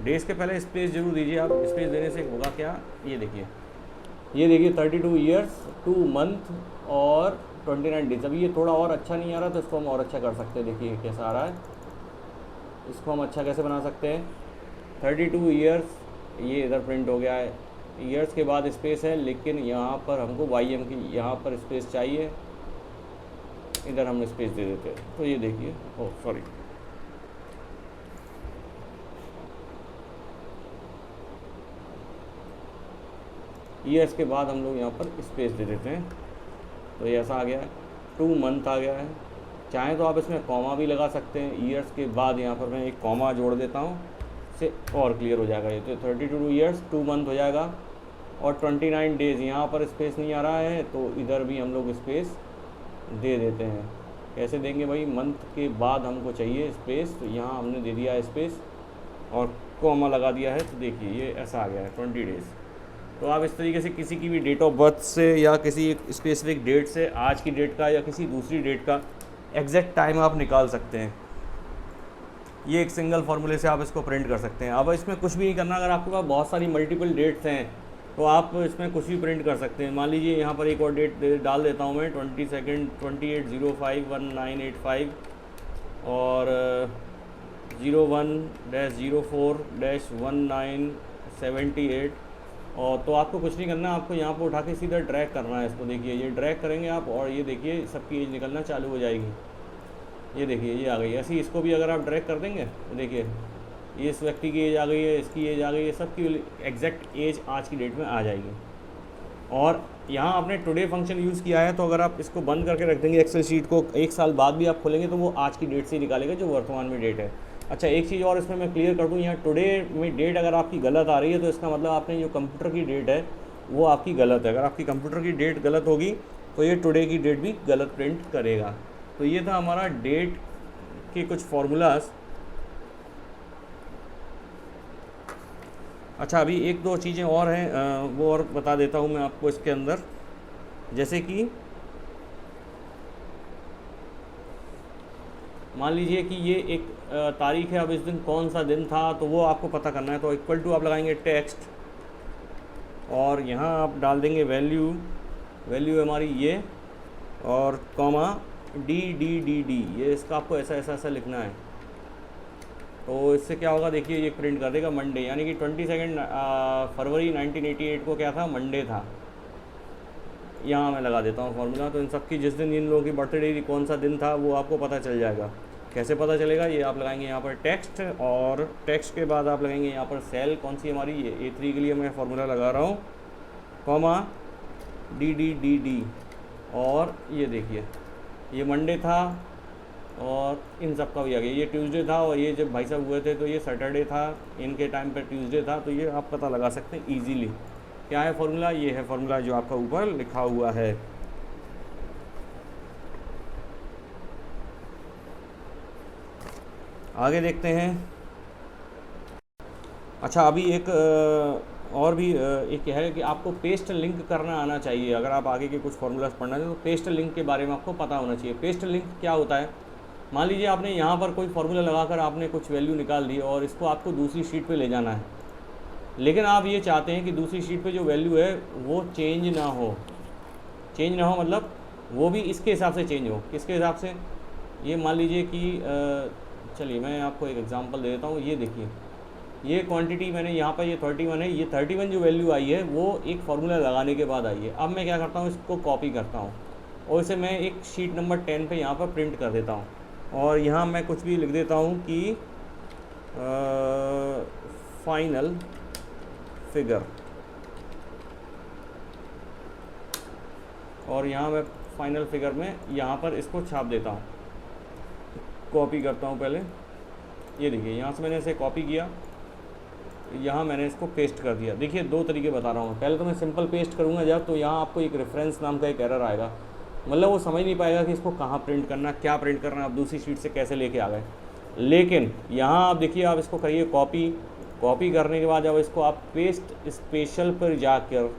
डेज के पहले स्पेस जरूर दीजिए आप। स्पेस देने से होगा क्या, ये देखिए 32 ईयर्स 2 मंथ और 29 डेज। अभी ये थोड़ा और अच्छा नहीं आ रहा, तो इसको हम और अच्छा कर सकते हैं। देखिए कैसा आ रहा है, इसको हम अच्छा कैसे बना सकते हैं। 32 ईयर्स, ये इधर प्रिंट हो गया है। ईयर्स के बाद स्पेस है, लेकिन यहाँ पर हमको YM की यहाँ पर स्पेस चाहिए, इधर हम स्पेस दे देते हैं। तो ये देखिए, ओह सॉरी, ईयर्स के बाद हम लोग यहाँ पर स्पेस दे देते हैं, तो ये ऐसा आ गया है। 2 मंथ आ गया है। चाहें तो आप इसमें कॉमा भी लगा सकते हैं। ईयर्स के बाद यहाँ पर मैं एक कॉमा जोड़ देता हूँ, से और क्लियर हो जाएगा ये। तो 32 ईयर्स 2 मंथ हो जाएगा, और 29 डेज़ यहाँ पर स्पेस नहीं आ रहा है, तो इधर भी हम लोग स्पेस दे देते हैं। कैसे देंगे भाई, मंथ के बाद हमको चाहिए स्पेस, तो यहाँ हमने दे दिया स्पेस और कॉमा लगा दिया है। तो देखिए ये ऐसा आ गया है 20 डेज़। तो आप इस तरीके से किसी की भी डेट ऑफ बर्थ से या किसी एक स्पेसिफिक डेट से आज की डेट का या किसी दूसरी डेट का एग्जैक्ट टाइम आप निकाल सकते हैं। ये एक सिंगल फार्मूले से आप इसको प्रिंट कर सकते हैं। अब इसमें कुछ भी नहीं करना। अगर आपके पास बहुत सारी मल्टीपल डेट्स हैं तो आप इसमें कुछ भी प्रिंट कर सकते हैं। मान लीजिए यहाँ पर एक और डेट डाल देता हूँ मैं, 22/28/05/1985 और 01-04-1978। और तो आपको कुछ नहीं करना, आपको यहाँ पर उठा के सीधा ड्रैग करना है इसको। देखिए ये ड्रैग करेंगे आप, और ये देखिए सबकी एज निकलना चालू हो जाएगी। ये देखिए ये आ गई। ऐसे ही इसको भी अगर आप ड्रैग कर देंगे तो देखिए ये इस व्यक्ति की एज आ गई है, इसकी एज आ गई है, सबकी एग्जैक्ट एज आज की डेट में आ जाएगी। और यहाँ आपने टुडे फंक्शन यूज़ किया है, तो अगर आप इसको बंद करके रख देंगे एक्सेल शीट को, 1 साल बाद भी आप खोलेंगे तो वो आज की डेट से ही निकालेगा जो वर्तमान में डेट है। अच्छा, एक चीज़ और इसमें मैं क्लियर कर दूँ, यहाँ टुडे में डेट अगर आपकी गलत आ रही है तो इसका मतलब आपने जो कंप्यूटर की डेट है वो आपकी गलत है। अगर आपकी कंप्यूटर की डेट गलत होगी तो ये टुडे की डेट भी गलत प्रिंट करेगा। तो ये था हमारा डेट के कुछ फॉर्मूलाज। अच्छा, अभी 1-2 चीज़ें और हैं, वो और बता देता हूँ मैं आपको इसके अंदर। जैसे कि मान लीजिए कि ये एक तारीख है, अब इस दिन कौन सा दिन था तो वो आपको पता करना है। तो इक्वल टू आप लगाएंगे टेक्स्ट, और यहाँ आप डाल देंगे वैल्यू, वैल्यू हमारी ये, और कॉमा DDDD, ये इसका आपको ऐसा ऐसा ऐसा लिखना है। तो इससे क्या होगा, देखिए ये प्रिंट कर देगा मंडे, यानी कि 22 फरवरी 1988 को क्या था, मंडे था। यहाँ मैं लगा देता हूँ फार्मूला। तो इन सब की जिस दिन इन लोगों की बर्थडे थी, कौन सा दिन था, वो आपको पता चल जाएगा। कैसे पता चलेगा, ये आप लगाएंगे यहाँ पर टेक्स्ट, और टेक्स्ट के बाद आप लगाएंगे यहाँ पर सेल, कौन सी हमारी ये A3 के लिए मैं फार्मूला लगा रहा हूँ, कॉमा DDDD। और ये देखिए ये मंडे था, और इन सब का भी आ गया। ये ट्यूसडे था, और ये जब भाई साहब हुए थे तो ये सैटरडे था, इनके टाइम पर ट्यूसडे था। तो ये आप पता लगा सकते हैं ईजीली। क्या है फार्मूला, ये है फार्मूला जो आपका ऊपर लिखा हुआ है। आगे देखते हैं। अच्छा, अभी एक और भी एक क्या है कि आपको पेस्ट लिंक करना आना चाहिए। अगर आप आगे के कुछ फॉर्मूलाज पढ़ना है तो पेस्ट लिंक के बारे में आपको पता होना चाहिए। पेस्ट लिंक क्या होता है? मान लीजिए आपने यहाँ पर कोई फार्मूला लगाकर आपने कुछ वैल्यू निकाल दी और इसको आपको दूसरी शीट पे ले जाना है, लेकिन आप ये चाहते हैं कि दूसरी शीट पे जो वैल्यू है वो चेंज ना हो। चेंज ना हो मतलब वो भी इसके हिसाब से चेंज हो। किसके हिसाब से? ये मान लीजिए कि चलिए मैं आपको एक एग्जांपल दे देता हूँ। ये देखिए, ये क्वांटिटी मैंने यहाँ पर, ये 31 है, ये 31 जो वैल्यू आई है वो एक फार्मूला लगाने के बाद आई है। अब मैं क्या करता हूँ, इसको कॉपी करता हूँ और इसे मैं एक शीट नंबर 10 पे यहाँ पर प्रिंट कर देता हूँ और यहाँ मैं कुछ भी लिख देता हूँ कि फाइनल फिगर, और यहाँ मैं फाइनल फिगर में यहाँ पर इसको छाप देता हूँ। कॉपी करता हूँ पहले, ये देखिए यहाँ से मैंने इसे कॉपी किया, यहाँ मैंने इसको पेस्ट कर दिया। देखिए दो तरीके बता रहा हूँ। पहले तो मैं सिंपल पेस्ट करूँगा जब, तो यहाँ आपको एक रेफरेंस नाम का एक एरर आएगा, मतलब वो समझ नहीं पाएगा कि इसको कहाँ प्रिंट करना, क्या प्रिंट करना, आप दूसरी शीट से कैसे लेके आ गए। लेकिन यहाँ आप देखिए, आप इसको करिए कॉपी। कॉपी करने के बाद जब इसको आप पेस्ट स्पेशल पर जाकर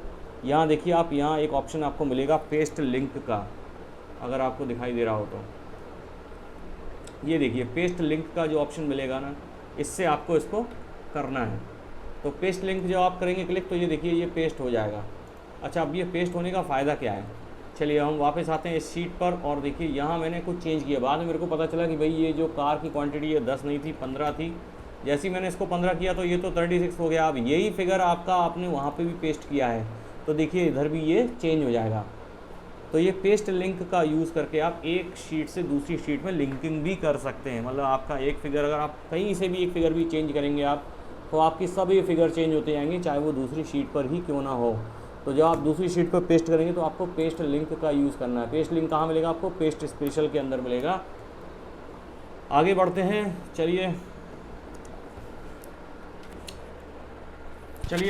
यहाँ देखिए, आप यहाँ एक ऑप्शन आपको मिलेगा पेस्ट लिंक का, अगर आपको दिखाई दे रहा हो तो ये देखिए पेस्ट लिंक का जो ऑप्शन मिलेगा ना, इससे आपको इसको करना है। तो पेस्ट लिंक जो आप करेंगे क्लिक, तो ये देखिए ये पेस्ट हो जाएगा। अच्छा, अब ये पेस्ट होने का फ़ायदा क्या है? चलिए हम वापस आते हैं इस शीट पर और देखिए यहाँ मैंने कुछ चेंज किया। बाद में मेरे को पता चला कि भाई ये जो कार की क्वांटिटी है 10 नहीं थी, 15 थी। जैसे ही मैंने इसको 15 किया तो ये तो 36 हो गया। अब यही फिगर आपका आपने वहाँ पे भी पेस्ट किया है, तो देखिए इधर भी ये चेंज हो जाएगा। तो ये पेस्ट लिंक का यूज़ करके आप एक शीट से दूसरी शीट में लिंकिंग भी कर सकते हैं। मतलब आपका एक फिगर, अगर आप कहीं से भी एक फिगर भी चेंज करेंगे आप, तो आपकी सभी फिगर चेंज होते जाएंगे, चाहे वो दूसरी शीट पर ही क्यों ना हो। तो जब आप दूसरी शीट पर पेस्ट करेंगे तो आपको पेस्ट लिंक का यूज़ करना है। पेस्ट लिंक कहाँ मिलेगा आपको? पेस्ट स्पेशल के अंदर मिलेगा। आगे बढ़ते हैं। चलिए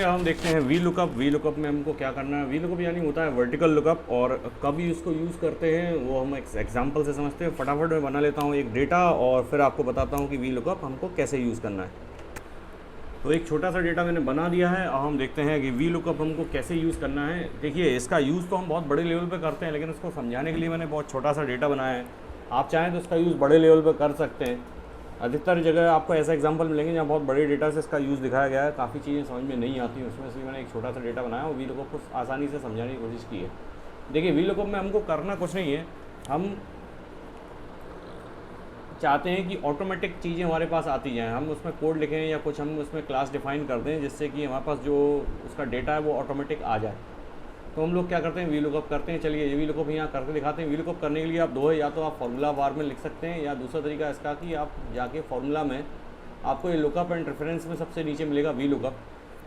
हम देखते हैं वी लुकअप। वी लुकअप में हमको क्या करना है? वी लुकअप यानी होता है वर्टिकल लुकअप, और कभी उसको यूज़ करते हैं वो हम एक एग्जांपल से समझते हैं। फटाफट मैं बना लेता हूँ एक डेटा और फिर आपको बताता हूँ कि वी लुकअप हमको कैसे यूज़ करना है। तो एक छोटा सा डेटा मैंने बना दिया है और हम देखते हैं कि वी लुकअप हमको कैसे यूज़ करना है। देखिए इसका यूज़ तो हम बहुत बड़े लेवल पे करते हैं, लेकिन उसको समझाने के लिए मैंने बहुत छोटा सा डेटा बनाया है। आप चाहें तो इसका यूज़ बड़े लेवल पे कर सकते हैं। अधिकतर जगह आपको ऐसा एग्जांपल मिलेंगे जहाँ बहुत बड़े डेटा से इसका यूज़ दिखाया गया है। काफ़ी चीज़ें समझ में नहीं आती, उसमें से मैंने एक छोटा सा डेटा बनाया और वी लुकअप को आसानी से समझाने की कोशिश की है। देखिए वी लुकअप में हमको करना कुछ नहीं है, हम चाहते हैं कि ऑटोमेटिक चीज़ें हमारे पास आती जाएं। हम उसमें कोड लिखें या कुछ हम उसमें क्लास डिफाइन कर दें जिससे कि हमारे पास जो उसका डेटा है वो ऑटोमेटिक आ जाए। तो हम लोग क्या करते हैं? वी लुकअप करते हैं। चलिए ये वी लुकअप यहाँ करके दिखाते हैं। वी लुकअप करने के लिए आप दो है, या तो आप फार्मूला बार में लिख सकते हैं, या दूसरा तरीका इसका कि आप जाके फार्मूला में आपको ये लुकअप एंड रेफरेंस में सबसे नीचे मिलेगा वी लुकअप।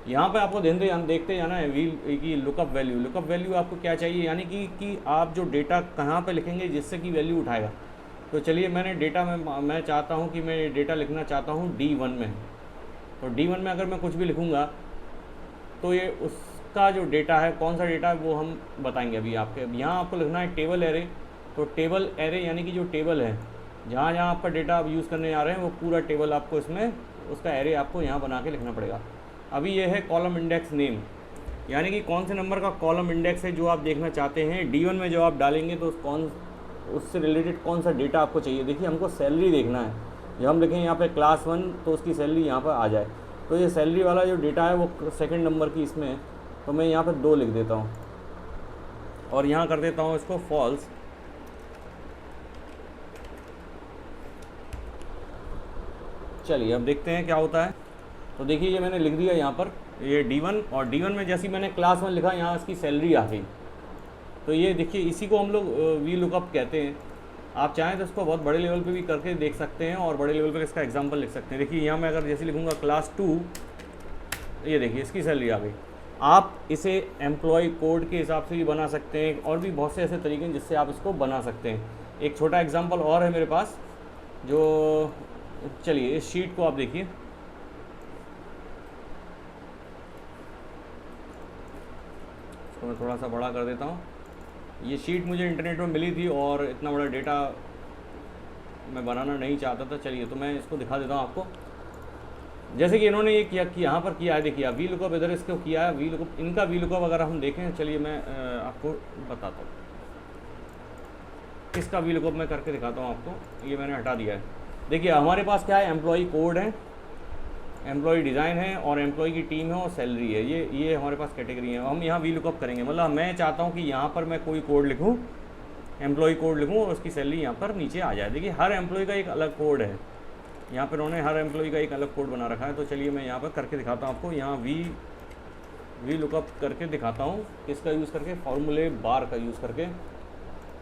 यहाँ पे आपको देखते जाना है वी की लुकअप वैल्यू। लुकअप वैल्यू आपको क्या चाहिए, यानी कि आप जो डेटा कहाँ पे लिखेंगे जिससे कि वैल्यू उठाएगा। तो चलिए मैंने डेटा में मैं चाहता हूँ कि मैं डेटा लिखना चाहता हूँ D1 में। तो D1 में अगर मैं कुछ भी लिखूँगा तो ये उसका जो डेटा है, कौन सा डेटा है वो हम बताएंगे अभी आपके। यहाँ आपको लिखना है टेबल एरे। तो टेबल एरे यानी कि जो टेबल है, जहाँ जहाँ आपका डेटा आप यूज़ करने जा रहे हैं वो पूरा टेबल आपको इसमें उसका एरे आपको यहाँ बना के लिखना पड़ेगा। अभी ये है कॉलम इंडेक्स नेम, यानी कि कौन से नंबर का कॉलम इंडेक्स है जो आप देखना चाहते हैं। D1 में जो आप डालेंगे तो उससे रिलेटेड कौन सा डेटा आपको चाहिए। देखिए हमको सैलरी देखना है। जब हम लिखें यहाँ पे क्लास 1 तो उसकी सैलरी यहाँ पर आ जाए। तो ये सैलरी वाला जो डेटा है वो सेकंड नंबर की इसमें है, तो मैं यहाँ पे 2 लिख देता हूँ और यहाँ कर देता हूँ इसको फॉल्स। चलिए अब देखते हैं क्या होता है। तो देखिए ये मैंने लिख दिया यहाँ पर ये D1, और D1 में जैसे मैंने क्लास 1 लिखा यहाँ इसकी सैलरी आ गई। तो ये देखिए इसी को हम लोग वी लुकअप कहते हैं। आप चाहें तो इसको बहुत बड़े लेवल पे भी करके देख सकते हैं और बड़े लेवल पे इसका एग्जांपल लिख सकते हैं। देखिए यहाँ मैं अगर जैसे लिखूँगा क्लास 2, ये देखिए इसकी सैलरी आ गई। आप इसे एम्प्लॉय कोड के हिसाब से भी बना सकते हैं, और भी बहुत से ऐसे तरीके हैं जिससे आप इसको बना सकते हैं। एक छोटा एग्जाम्पल और है मेरे पास, जो चलिए इस शीट को आप देखिए। इसको मैं थोड़ा सा बड़ा कर देता हूँ। ये शीट मुझे इंटरनेट में मिली थी और इतना बड़ा डेटा मैं बनाना नहीं चाहता था। चलिए तो मैं इसको दिखा देता हूँ आपको। जैसे कि इन्होंने ये किया कि यहाँ पर किया है, देखिए वी लुकअप इधर इसको किया है, वी लुकअप, इनका वी लुकअप अगर हम देखें, चलिए मैं आपको बताता हूँ किसका वी लुकअप मैं करके दिखाता हूँ आपको। ये मैंने हटा दिया है। देखिए हमारे पास क्या है, एम्प्लॉई कोड है, एम्प्लॉई डिज़ाइन है, और एम्प्लॉई की टीम है, और सैलरी है। ये हमारे पास कैटेगरी है। हम यहाँ वी लुकअप करेंगे, मतलब मैं चाहता हूँ कि यहाँ पर मैं कोई कोड लिखूँ, एम्प्लॉई कोड लिखूँ, और उसकी सैलरी यहाँ पर नीचे आ जाए। देखिए हर एम्प्लॉई का एक अलग कोड है, यहाँ पर उन्होंने हर एम्प्लॉई का एक अलग कोड बना रखा है। तो चलिए मैं यहाँ पर करके दिखाता हूँ आपको। यहाँ वी लुकअप करके दिखाता हूँ, किसका यूज़ करके, फार्मूले बार का यूज़ करके।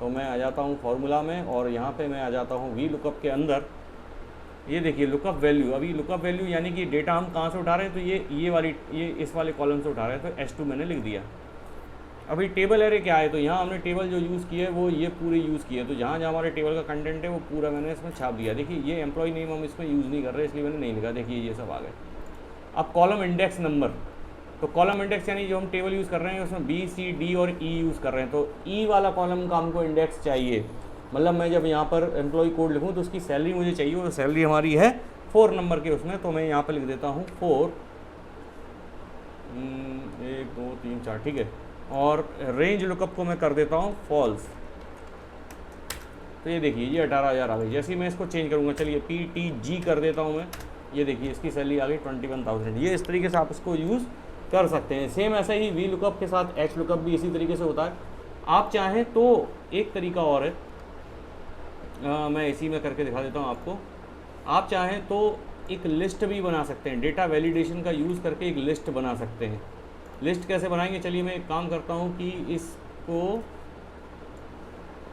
तो मैं आ जाता हूँ फार्मूला में, और यहाँ पे मैं आ जाता हूँ वी लुकअप के अंदर। ये देखिए लुकअप वैल्यू, अभी लुकअप वैल्यू यानी कि डेटा हम कहाँ से उठा रहे हैं, तो ये इस वाले कॉलम से उठा रहे हैं, तो S2 मैंने लिख दिया। अभी टेबल एरे क्या है, तो यहाँ हमने टेबल जो यूज़ किया है वो ये पूरे यूज़ किए, तो जहाँ जहाँ हमारे टेबल का कंटेंट है वो पूरा मैंने इसमें छाप दिया। देखिए ये एम्प्लॉय नेम हम इसमें यूज़ नहीं कर रहे, इसलिए मैंने नहीं लिखा। देखिए ये सब आ गए। अब कॉलम इंडेक्स नंबर, तो कॉलम इंडेक्स यानी जो हम टेबल यूज़ कर रहे हैं उसमें B, C, D और E यूज़ कर रहे हैं, तो E वाला कॉलम का हमको इंडेक्स चाहिए। मतलब मैं जब यहाँ पर एम्प्लॉय कोड लिखूँ तो उसकी सैलरी मुझे चाहिए, और सैलरी हमारी है 4 नंबर के उसमें। तो मैं यहाँ पर लिख देता हूँ 4, 1 2 3 4, ठीक है। और रेंज लुकअप को मैं कर देता हूँ फॉल्स। तो ये देखिए ये 18,000 आ गई। जैसे ही मैं इसको चेंज करूँगा, चलिए PTG कर देता हूँ मैं, ये देखिए इसकी सैलरी आ गई 21,000। ये इस तरीके से आप इसको यूज़ कर सकते हैं। सेम ऐसा ही वी लुकअप के साथ H लुकअप भी इसी तरीके से होता है। आप चाहें तो एक तरीका और है, मैं इसी में करके दिखा देता हूँ आपको। आप चाहें तो एक लिस्ट भी बना सकते हैं, डेटा वैलिडेशन का यूज़ करके एक लिस्ट बना सकते हैं। लिस्ट कैसे बनाएंगे, चलिए मैं एक काम करता हूँ कि इसको,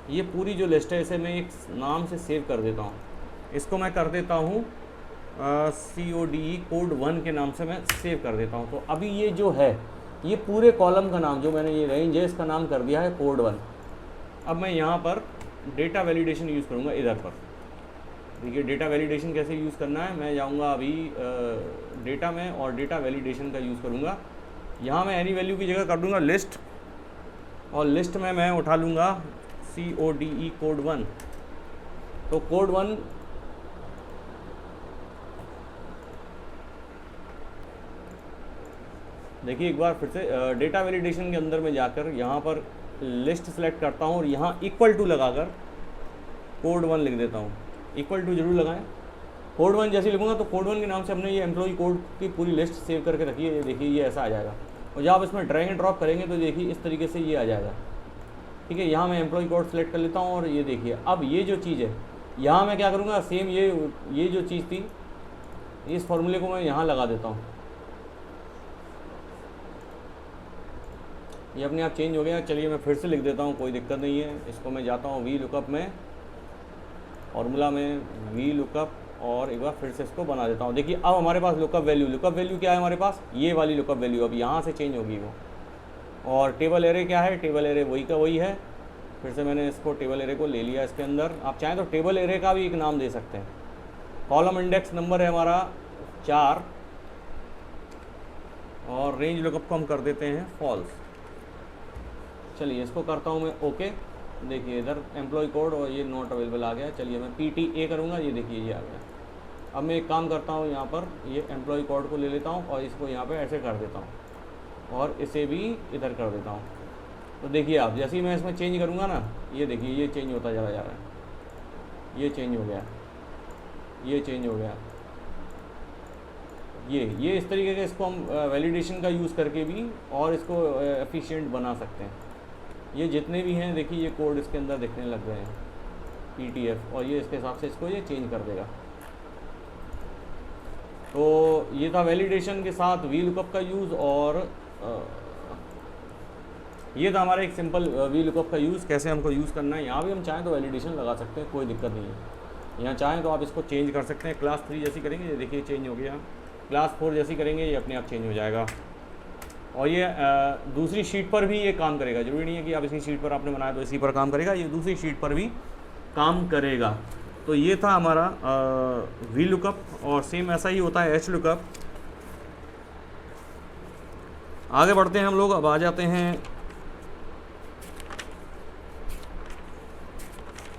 ये पूरी जो लिस्ट है इसे मैं एक नाम से सेव कर देता हूँ। इसको मैं कर देता हूँ CODE कोड 1 के नाम से मैं सेव कर देता हूँ। तो अभी ये जो है, ये पूरे कॉलम का नाम जो मैंने ये रेंज है इसका नाम कर दिया है कोड 1। अब मैं यहाँ पर डेटा वैलिडेशन यूज़ करूँगा इधर पर। देखिए डेटा वैलिडेशन कैसे यूज़ करना है, मैं जाऊँगा अभी डेटा में, और डेटा वैलिडेशन का यूज़ करूँगा। यहाँ मैं एनी वैल्यू की जगह कर दूँगा लिस्ट, और लिस्ट में मैं उठा लूँगा CODE कोड 1। तो कोड 1 देखिए एक बार फिर से डेटा वैलिडेशन के अंदर में जाकर यहाँ पर लिस्ट सेलेक्ट करता हूँ, और यहाँ इक्वल टू लगाकर कोड 1 लिख देता हूँ। इक्वल टू जरूर लगाएं। कोड 1 जैसे लिखूँगा तो कोड 1 के नाम से हमने ये एम्प्लॉय कोड की पूरी लिस्ट सेव करके रखी है। ये देखिए ये ऐसा आ जाएगा, और जब आप इसमें ड्रैग एंड ड्रॉप करेंगे तो देखिए इस तरीके से ये आ जाएगा। ठीक है, यहाँ मैं एम्प्लॉय कोड सेलेक्ट कर लेता हूँ, और ये देखिए अब ये जो चीज़ है यहाँ मैं क्या करूँगा, सेम ये जो चीज़ थी इस फॉर्मूले को मैं यहाँ लगा देता हूँ। ये अपने आप चेंज हो गया। चलिए मैं फिर से लिख देता हूँ, कोई दिक्कत नहीं है। इसको मैं जाता हूँ वी लुकअप में, फॉर्मूला में वी लुकअप, और एक बार फिर से इसको बना देता हूँ। देखिए अब हमारे पास लुकअप वैल्यू क्या है हमारे पास, ये वाली लुकअप वैल्यू अब यहाँ से चेंज होगी वो। और टेबल एरे क्या है, टेबल एरे वही का वही है। फिर से मैंने इसको टेबल एरे को ले लिया इसके अंदर। आप चाहें तो टेबल एरे का भी एक नाम दे सकते हैं। कॉलम इंडेक्स नंबर है हमारा 4, और रेंज लुकअप को हम कर देते हैं फॉल्स। चलिए इसको करता हूँ मैं ओके। देखिए इधर एम्प्लॉय कोड और ये नॉट अवेलेबल आ गया। चलिए मैं PTA करूँगा, ये देखिए ये आ गया। अब मैं एक काम करता हूँ, यहाँ पर ये एम्प्लॉय कोड को ले लेता हूँ और इसको यहाँ पे ऐसे कर देता हूँ, और इसे भी इधर कर देता हूँ। तो देखिए आप जैसे ही मैं इसमें चेंज करूँगा ना, ये देखिए ये चेंज होता जा रहा है, ये चेंज हो गया, ये चेंज हो गया। ये इस तरीके के इसको हम वैलिडेशन का यूज़ करके भी और इसको एफिशिएंट बना सकते हैं। ये जितने भी हैं देखिए ये कोड इसके अंदर दिखने लग गए हैं PTF, और ये इसके हिसाब से इसको ये चेंज कर देगा। तो ये था वैलिडेशन के साथ वी लुकअप का यूज़, और ये था हमारा एक सिंपल वी लुकअप का यूज़, कैसे हमको यूज़ करना है। यहाँ भी हम चाहें तो वैलिडेशन लगा सकते हैं, कोई दिक्कत नहीं है। यहाँ चाहें तो आप इसको चेंज कर सकते हैं। क्लास 3 जैसी करेंगे, ये देखिए चेंज हो गया। क्लास 4 जैसी करेंगे, ये अपने आप चेंज हो जाएगा। और ये दूसरी शीट पर भी ये काम करेगा। ज़रूरी नहीं है कि आप इसी शीट पर आपने बनाया तो इसी पर काम करेगा, ये दूसरी शीट पर भी काम करेगा। तो ये था हमारा वी लुकअप, और सेम ऐसा ही होता है H लुकअप। आगे बढ़ते हैं हम लोग, अब आ जाते हैं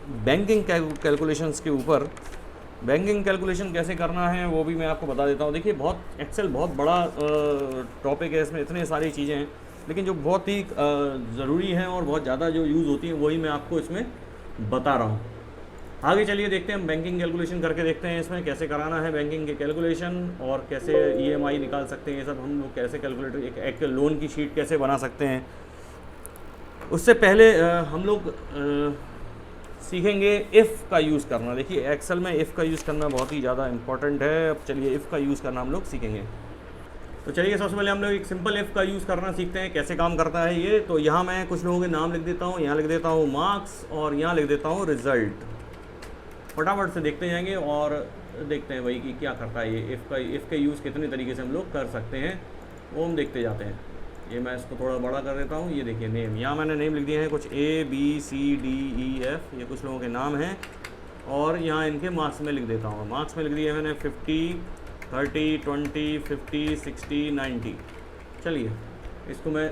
बैंकिंग कैलकुलेशंस के ऊपर। बैंकिंग कैलकुलेशन कैसे करना है वो भी मैं आपको बता देता हूँ। देखिए बहुत एक्सेल बहुत बड़ा टॉपिक है, इसमें इतनी सारी चीज़ें हैं, लेकिन जो बहुत ही ज़रूरी हैं और बहुत ज़्यादा जो यूज़ होती हैं वही मैं आपको इसमें बता रहा हूँ। आगे चलिए देखते हैं, हम बैंकिंग कैलकुलेशन करके देखते हैं इसमें कैसे कराना है बैंकिंग के कैलकुलेशन, और कैसे EMI निकाल सकते हैं, ये सब हम लोग कैसे कैलकुलेटर एक लोन की शीट कैसे बना सकते हैं। उससे पहले हम लोग सीखेंगे इफ़ का यूज़ करना। देखिए एक्सेल में इफ़ का यूज़ करना बहुत ही ज़्यादा इंपॉर्टेंट है। अब चलिए इफ़ का यूज़ करना हम लोग सीखेंगे। तो चलिए सबसे पहले हम लोग एक सिंपल इफ़ का यूज़ करना सीखते हैं, कैसे काम करता है ये। तो यहाँ मैं कुछ लोगों के नाम लिख देता हूँ, यहाँ लिख देता हूँ मार्क्स और यहाँ लिख देता हूँ रिज़ल्ट। फटाफट से देखते जाएंगे और देखते हैं भाई कि क्या करता है ये इफ़ के यूज़ कितने तरीके से हम लोग कर सकते हैं, वो हम देखते जाते हैं। ये मैं इसको थोड़ा बड़ा कर देता हूँ। ये देखिए नेम, यहाँ मैंने नेम लिख दिए हैं कुछ ABCDEF, ये कुछ लोगों के नाम हैं, और यहाँ इनके मार्क्स में लिख देता हूँ। मार्क्स में लिख दिए मैंने 50, 30, 20, 50, 60, 90। चलिए इसको मैं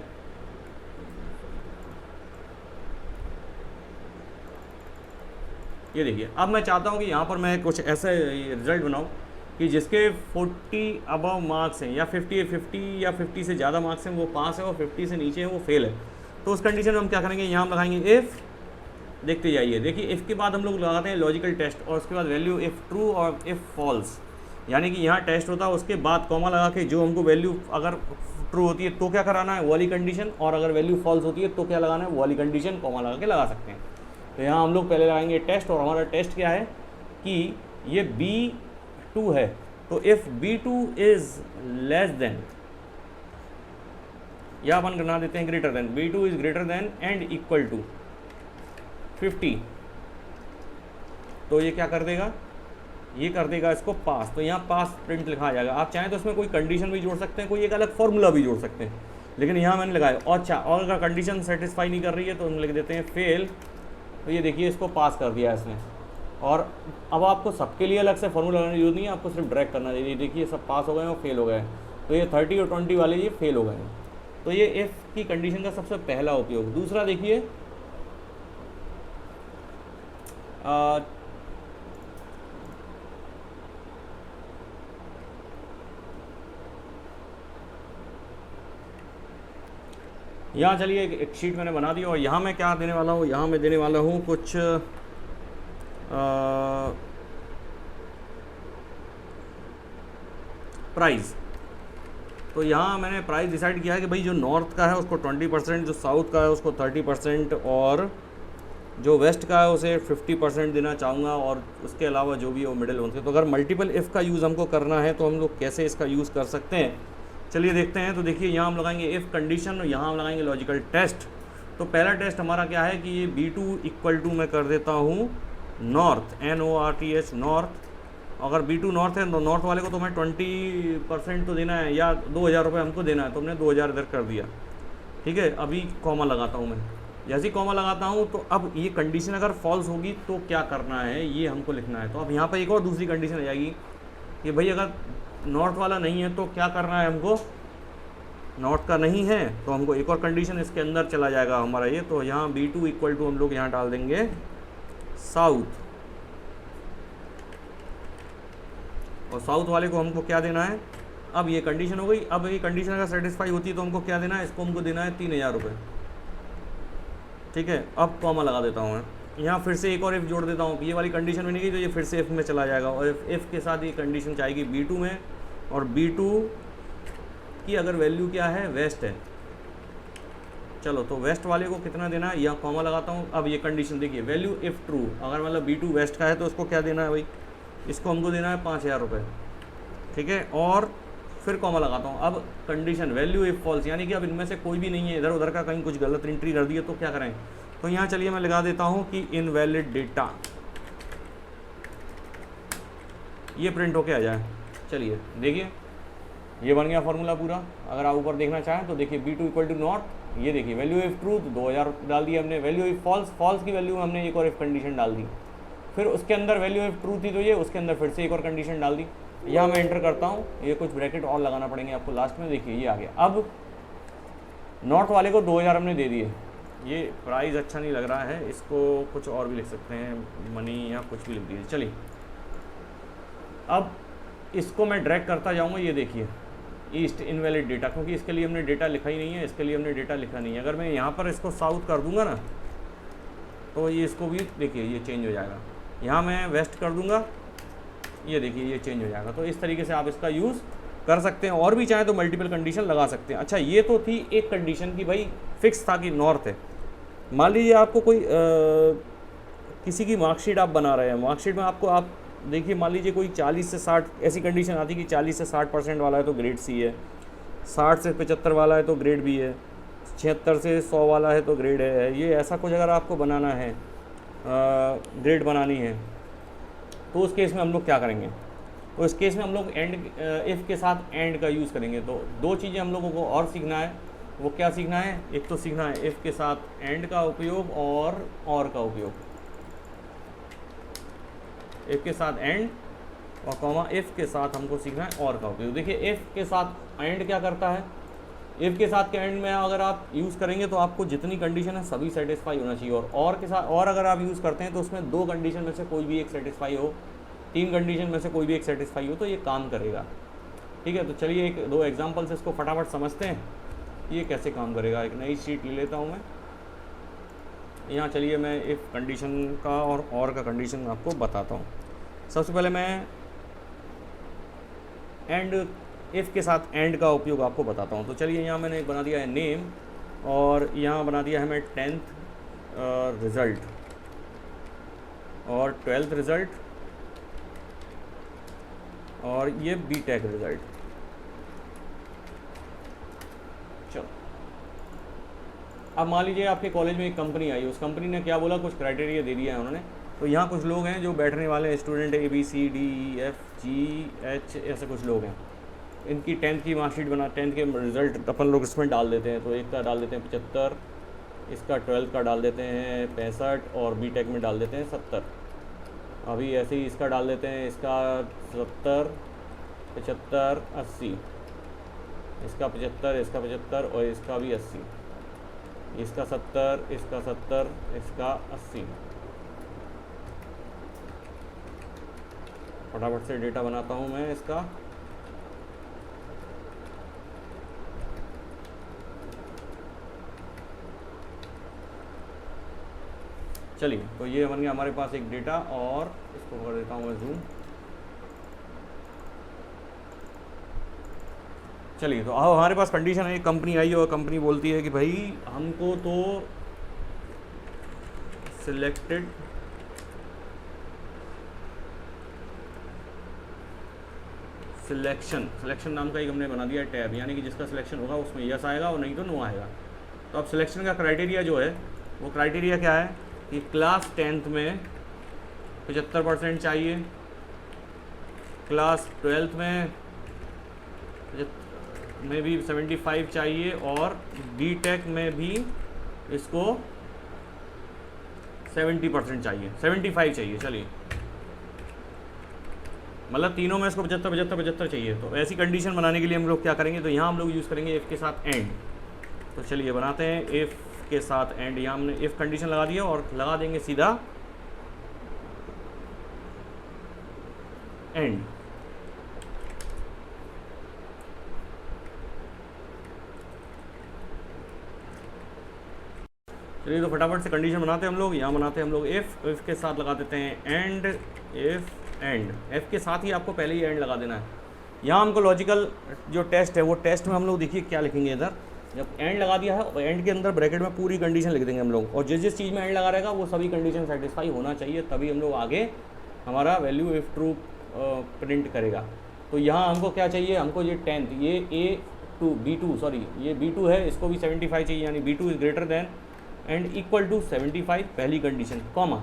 ये देखिए, अब मैं चाहता हूँ कि यहाँ पर मैं कुछ ऐसा रिज़ल्ट बनाऊँ कि जिसके 40 अबव मार्क्स हैं, या 50 या 50 से ज़्यादा मार्क्स हैं वो पास है, और 50 से नीचे है वो फेल है। तो उस कंडीशन में हम क्या करेंगे, यहाँ हम लगाएंगे इफ़। देखते जाइए, देखिए इफ़ के बाद हम लोग लगाते हैं लॉजिकल टेस्ट, और उसके बाद वैल्यू इफ़ ट्रू और इफ़ फॉल्स। यानी कि यहाँ टेस्ट होता है, उसके बाद कॉमा लगा के जो हमको वैल्यू अगर ट्रू होती है तो क्या कराना है वो वाली कंडीशन, और अगर वैल्यू फॉल्स होती है तो क्या लगाना है वो वाली कंडीशन कॉमा लगा के लगा सकते हैं। तो यहाँ हम लोग पहले लगाएंगे टेस्ट, और हमारा टेस्ट क्या है कि ये B2 है, तो if B2 is less than, या अपन बना देते हैं greater than, B2 is greater than and equal to 50, तो ये क्या कर देगा, ये कर देगा इसको पास। तो यहाँ पास प्रिंट लिखा आ जाएगा। आप चाहें तो इसमें कोई कंडीशन भी जोड़ सकते हैं, कोई एक अलग फॉर्मूला भी जोड़ सकते हैं, लेकिन यहाँ मैंने लगाया। और अगर कंडीशन सेटिस्फाई नहीं कर रही है तो हम लिख देते हैं फेल। तो ये देखिए इसको पास कर दिया इसने। और अब आपको सबके लिए अलग से फॉर्मूला लगाने की जरूरत नहीं है, आपको सिर्फ ड्रैग करना चाहिए। देखिए सब पास हो गए और फेल हो गए, तो ये 30 और 20 वाले ये फेल हो गए हैं। तो ये इफ़ की कंडीशन का सबसे पहला उपयोग। दूसरा देखिए, यहाँ चलिए एक शीट मैंने बना दी, और यहाँ मैं क्या देने वाला हूँ, यहाँ मैं देने वाला हूँ कुछ प्राइस। तो यहाँ मैंने प्राइस डिसाइड किया है कि भाई जो नॉर्थ का है उसको 20%, जो साउथ का है उसको 30%, और जो वेस्ट का है उसे 50% देना चाहूँगा, और उसके अलावा जो भी है वो मिडिल होंगे। तो अगर मल्टीपल इफ़ का यूज़ हमको करना है तो हम लोग कैसे इसका यूज़ कर सकते हैं, चलिए देखते हैं। तो देखिए यहाँ हम लगाएंगे इफ़ कंडीशन, और यहाँ हम लगाएंगे लॉजिकल टेस्ट। तो पहला टेस्ट हमारा क्या है कि ये B2 इक्वल टू मैं कर देता हूँ नॉर्थ, NORTH नॉर्थ। अगर B2 नॉर्थ है तो नॉर्थ वाले को तो मैं 20% तो देना है, या 2000 रुपये हमको देना है, तो हमने 2000 इधर कर दिया। ठीक है, अभी कॉमा लगाता हूँ मैं। जैसे ही कॉमा लगाता हूँ तो अब ये कंडीशन अगर फॉल्स होगी तो क्या करना है ये हमको लिखना है। तो अब यहाँ पर एक और दूसरी कंडीशन आ जाएगी कि भाई अगर नॉर्थ वाला नहीं है तो क्या करना है हमको, नॉर्थ का नहीं है तो हमको एक और कंडीशन इसके अंदर चला जाएगा हमारा ये। तो यहाँ B2 इक्वल टू हम लोग यहाँ डाल देंगे साउथ, और साउथ वाले को हमको क्या देना है। अब ये कंडीशन हो गई। अब ये कंडीशन अगर सेटिस्फाई होती है तो हमको क्या देना है, इसको हमको देना है 3000 रुपये। ठीक है, अब कॉमा लगा देता हूँ मैं। यहाँ फिर से एक और इफ़ जोड़ देता हूँ, ये वाली कंडीशन में नहीं गई तो ये फिर से इफ़ में चला जाएगा, और इफ़ के साथ ये कंडीशन चाहेगी B2 में, और B2 की अगर वैल्यू क्या है, वेस्ट है। चलो तो वेस्ट वाले को कितना देना है, यहाँ कॉमा लगाता हूँ। अब ये कंडीशन देखिए, वैल्यू इफ़ ट्रू, अगर मतलब B2 वेस्ट का है तो उसको क्या देना है भाई, इसको हमको देना है 5000 रुपये। ठीक है, और फिर कॉमा लगाता हूँ। अब कंडीशन वैल्यू इफ़ फॉल्स, यानी कि अब इनमें से कोई भी नहीं है, इधर उधर का कहीं कुछ गलत एंट्री कर दी है तो क्या करें। तो यहाँ चलिए मैं लगा देता हूँ कि इनवैलिड डेटा, ये प्रिंट होके आ जाए। चलिए देखिए ये बन गया फॉर्मूला पूरा। अगर आप ऊपर देखना चाहें तो देखिए B2 इक्वल टू नॉट, ये देखिए वैल्यू इफ़ ट्रू तो 2000 डाल दिया हमने, वैल्यू इफ़ फॉल्स, फॉल्स की वैल्यू में हमने एक और इफ़ कंडीशन डाल दी, फिर उसके अंदर वैल्यू इफ़ ट्रू थी तो ये, उसके अंदर फिर से एक और कंडीशन डाल दी। यहाँ मैं एंटर करता हूँ, ये कुछ ब्रैकेट और लगाना पड़ेंगे आपको लास्ट में। देखिए ये आ गया। अब नॉर्थ वाले को 2000 हमने दे दिए, ये प्राइस अच्छा नहीं लग रहा है, इसको कुछ और भी लिख सकते हैं, मनी या कुछ भी लिख दीजिए। चलिए अब इसको मैं ड्रैग करता जाऊँगा, ये देखिए ईस्ट इनवैलिड डेटा, क्योंकि इसके लिए हमने डेटा लिखा ही नहीं है, इसके लिए हमने डेटा लिखा नहीं है। अगर मैं यहाँ पर इसको साउथ कर दूँगा ना, तो ये इसको भी देखिए ये चेंज हो जाएगा। यहाँ मैं वेस्ट कर दूँगा, ये देखिए ये चेंज हो जाएगा। तो इस तरीके से आप इसका यूज़ कर सकते हैं, और भी चाहें तो मल्टीपल कंडीशन लगा सकते हैं। अच्छा, ये तो थी एक कंडीशन की भाई फिक्स था कि नॉर्थ है। मान लीजिए आपको कोई किसी की मार्कशीट आप बना रहे हैं, मार्कशीट में आपको आप देखिए मान लीजिए कोई 40 से 60 ऐसी कंडीशन आती है कि 40 से 60% वाला है तो ग्रेड सी है, 60 से 75 वाला है तो ग्रेड बी है, 76 से 100 वाला है तो ग्रेड है। ये ऐसा कुछ अगर आपको बनाना है, ग्रेड बनानी है, तो उस केस में हम लोग क्या करेंगे? तो इस केस में हम लोग एंड इफ़ के साथ एंड का यूज़ करेंगे। तो दो चीज़ें हम लोगों को और सीखना है। वो क्या सीखना है? एक तो सीखना है इफ़ के साथ एंड का उपयोग और का उपयोग। इफ़ के साथ एंड और कॉमा इफ़ के साथ हमको सीखना है और का उपयोग। देखिए इफ़ के साथ एंड क्या करता है, इफ़ के साथ के एंड में अगर आप यूज़ करेंगे तो आपको जितनी कंडीशन है सभी सेटिस्फाई होना चाहिए। और के साथ और अगर आप यूज़ करते हैं तो उसमें दो कंडीशन में से कोई भी एक सेटिस्फाई हो, तीन कंडीशन में से कोई भी एक सेटिस्फाई हो, तो ये काम करेगा। ठीक है, तो चलिए एक दो एग्जांपल से इसको फटाफट समझते हैं ये कैसे काम करेगा। एक नई शीट ले लेता हूँ मैं यहाँ। चलिए मैं इफ़ कंडीशन का और का कंडीशन आपको बताता हूँ। सबसे पहले मैं एंड इफ़ के साथ एंड का उपयोग आपको बताता हूँ। तो चलिए यहाँ मैंने एक बना दिया है नेम, और यहाँ बना दिया है मैं 10th रिज़ल्ट और 12th रिज़ल्ट, और ये बीटेक रिज़ल्ट। चलो अब मान लीजिए आपके कॉलेज में एक कंपनी आई, उस कंपनी ने क्या बोला, कुछ क्राइटेरिया दे दिया है उन्होंने। तो यहाँ कुछ लोग हैं जो बैठने वाले स्टूडेंट है, ABCDEFGH ऐसे कुछ लोग हैं। इनकी 10th की मार्कशीट बना, 10th के रिज़ल्ट अपन लोग इसमें डाल देते हैं। तो एक का डाल देते हैं 75, इसका 12th का डाल देते हैं 65, और बीटेक में डाल देते हैं 70। अभी ऐसे ही इसका डाल देते हैं, इसका 70, 75, 80, इसका 75, इसका 75 और इसका भी 80, इसका 70, इसका 70, इसका 80। फटाफट से डेटा बनाता हूँ मैं इसका। चलिए तो ये बन गया हमारे पास एक डेटा, और इसको कर देता हूँ मैं जूम। चलिए तो अब हमारे पास कंडीशन है, कंपनी आई और कंपनी बोलती है कि भाई हमको तो सिलेक्टेड सिलेक्शन नाम का एक हमने बना दिया टैब, यानी कि जिसका सिलेक्शन होगा उसमें यस आएगा और नहीं तो नो आएगा। तो अब सिलेक्शन का क्राइटेरिया जो है, वो क्राइटेरिया क्या है कि क्लास 10th में 75% चाहिए, क्लास 12th में भी 75 चाहिए, और बीटेक में भी इसको 70% चाहिए, 75 चाहिए। चलिए मतलब तीनों में इसको 75 चाहिए। तो ऐसी कंडीशन बनाने के लिए हम लोग क्या करेंगे, तो यहाँ हम लोग यूज़ करेंगे इफ़ के साथ एंड। तो चलिए बनाते हैं इफ़ के साथ एंड। यहाँ हमने इफ़ कंडीशन लगा दिया और लगा देंगे सीधा एंड। चलिए तो फटाफट से कंडीशन बनाते हैं हम लोग। यहाँ बनाते हैं हम लोग इफ़ के साथ लगा देते हैं एंड, इफ़ एंड। एफ के साथ ही आपको पहले ही एंड लगा देना है। यहाँ हमको लॉजिकल जो टेस्ट है, वो टेस्ट में हम लोग देखिए क्या लिखेंगे इधर। जब एंड लगा दिया है और एंड के अंदर ब्रैकेट में पूरी कंडीशन लिख देंगे हम लोग, और जिस जिस चीज़ में एंड लगा रहेगा वो सभी कंडीशन सेटिस्फाई होना चाहिए, तभी हम लोग आगे हमारा वैल्यू इफ़ ट्रू प्रिंट करेगा। तो यहाँ हमको क्या चाहिए, हमको ये 10th, ये B2 सॉरी ये B2 है, इसको भी 75 चाहिए, यानी B2 is greater than and equal to 75, पहली कंडीशन, कॉमा।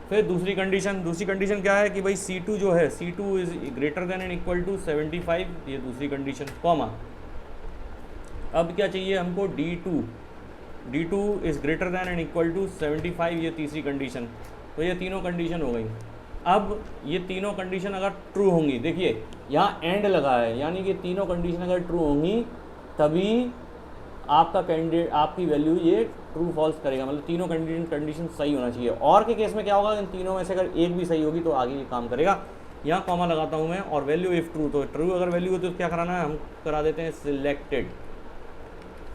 फिर दूसरी कंडीशन क्या है कि भाई C2 जो है, C2 is greater than and equal to 75, ये दूसरी कंडीशन, कॉमा। अब क्या चाहिए हमको D2 is greater than and equal to 75, ये तीसरी कंडीशन। तो ये तीनों कंडीशन हो गई। अब ये तीनों कंडीशन अगर ट्रू होंगी, देखिए यहाँ एंड लगा है, यानी कि तीनों कंडीशन अगर ट्रू होंगी तभी आपका कैंडिडेट आपकी वैल्यू ये ट्रू फॉल्स करेगा, मतलब तीनों कंडीशन सही होना चाहिए। और के केस में क्या होगा, इन तीनों में से अगर एक भी सही होगी तो आगे ये काम करेगा। यहाँ कॉमा लगाता हूँ मैं, और वैल्यू इफ़ ट्रू, तो ट्रू अगर वैल्यू हो तो क्या कराना है, हम करा देते हैं सिलेक्टेड।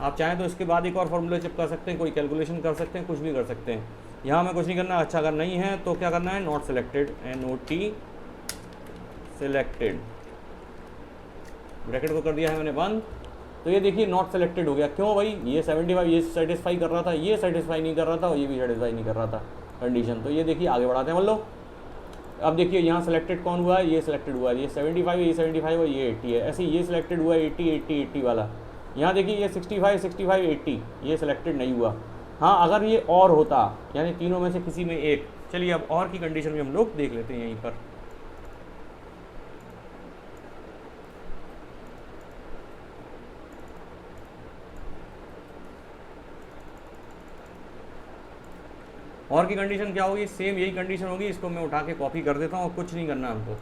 आप चाहें तो इसके बाद एक और फॉर्मूला चिपका सकते हैं, कोई कैलकुलेशन कर सकते हैं, कुछ भी कर सकते हैं। यहाँ में कुछ नहीं करना। अच्छा, अगर नहीं है तो क्या करना है, not selected, NOT selected, bracket को कर दिया है मैंने बंद। तो ये देखिए नॉट सेलेक्टेड हो गया। क्यों भाई, ये 75 ये सेटिस्फाई कर रहा था, ये सेटिस्फाई नहीं कर रहा था, और ये भी सेटिस्फाई नहीं कर रहा था कंडीशन। तो ये देखिए आगे बढ़ाते हैं, मान लो अब देखिए यहाँ सेलेक्टेड कौन हुआ है, ये सेलेक्टेड हुआ है, ये 75 ये 75 और ये 80 है। ऐसे ये सिलेक्टेड हुआ है 80 80 80 वाला। यहाँ देखिए ये 65 65 80 ये सिलेक्टेड नहीं हुआ। हाँ, अगर ये और होता, यानी तीनों में से किसी में एक। चलिए अब और की कंडीशन भी हम लोग देख लेते हैं यहीं पर। और की कंडीशन क्या होगी, सेम यही कंडीशन होगी। इसको मैं उठा के कॉपी कर देता हूँ और कुछ नहीं करना हमको।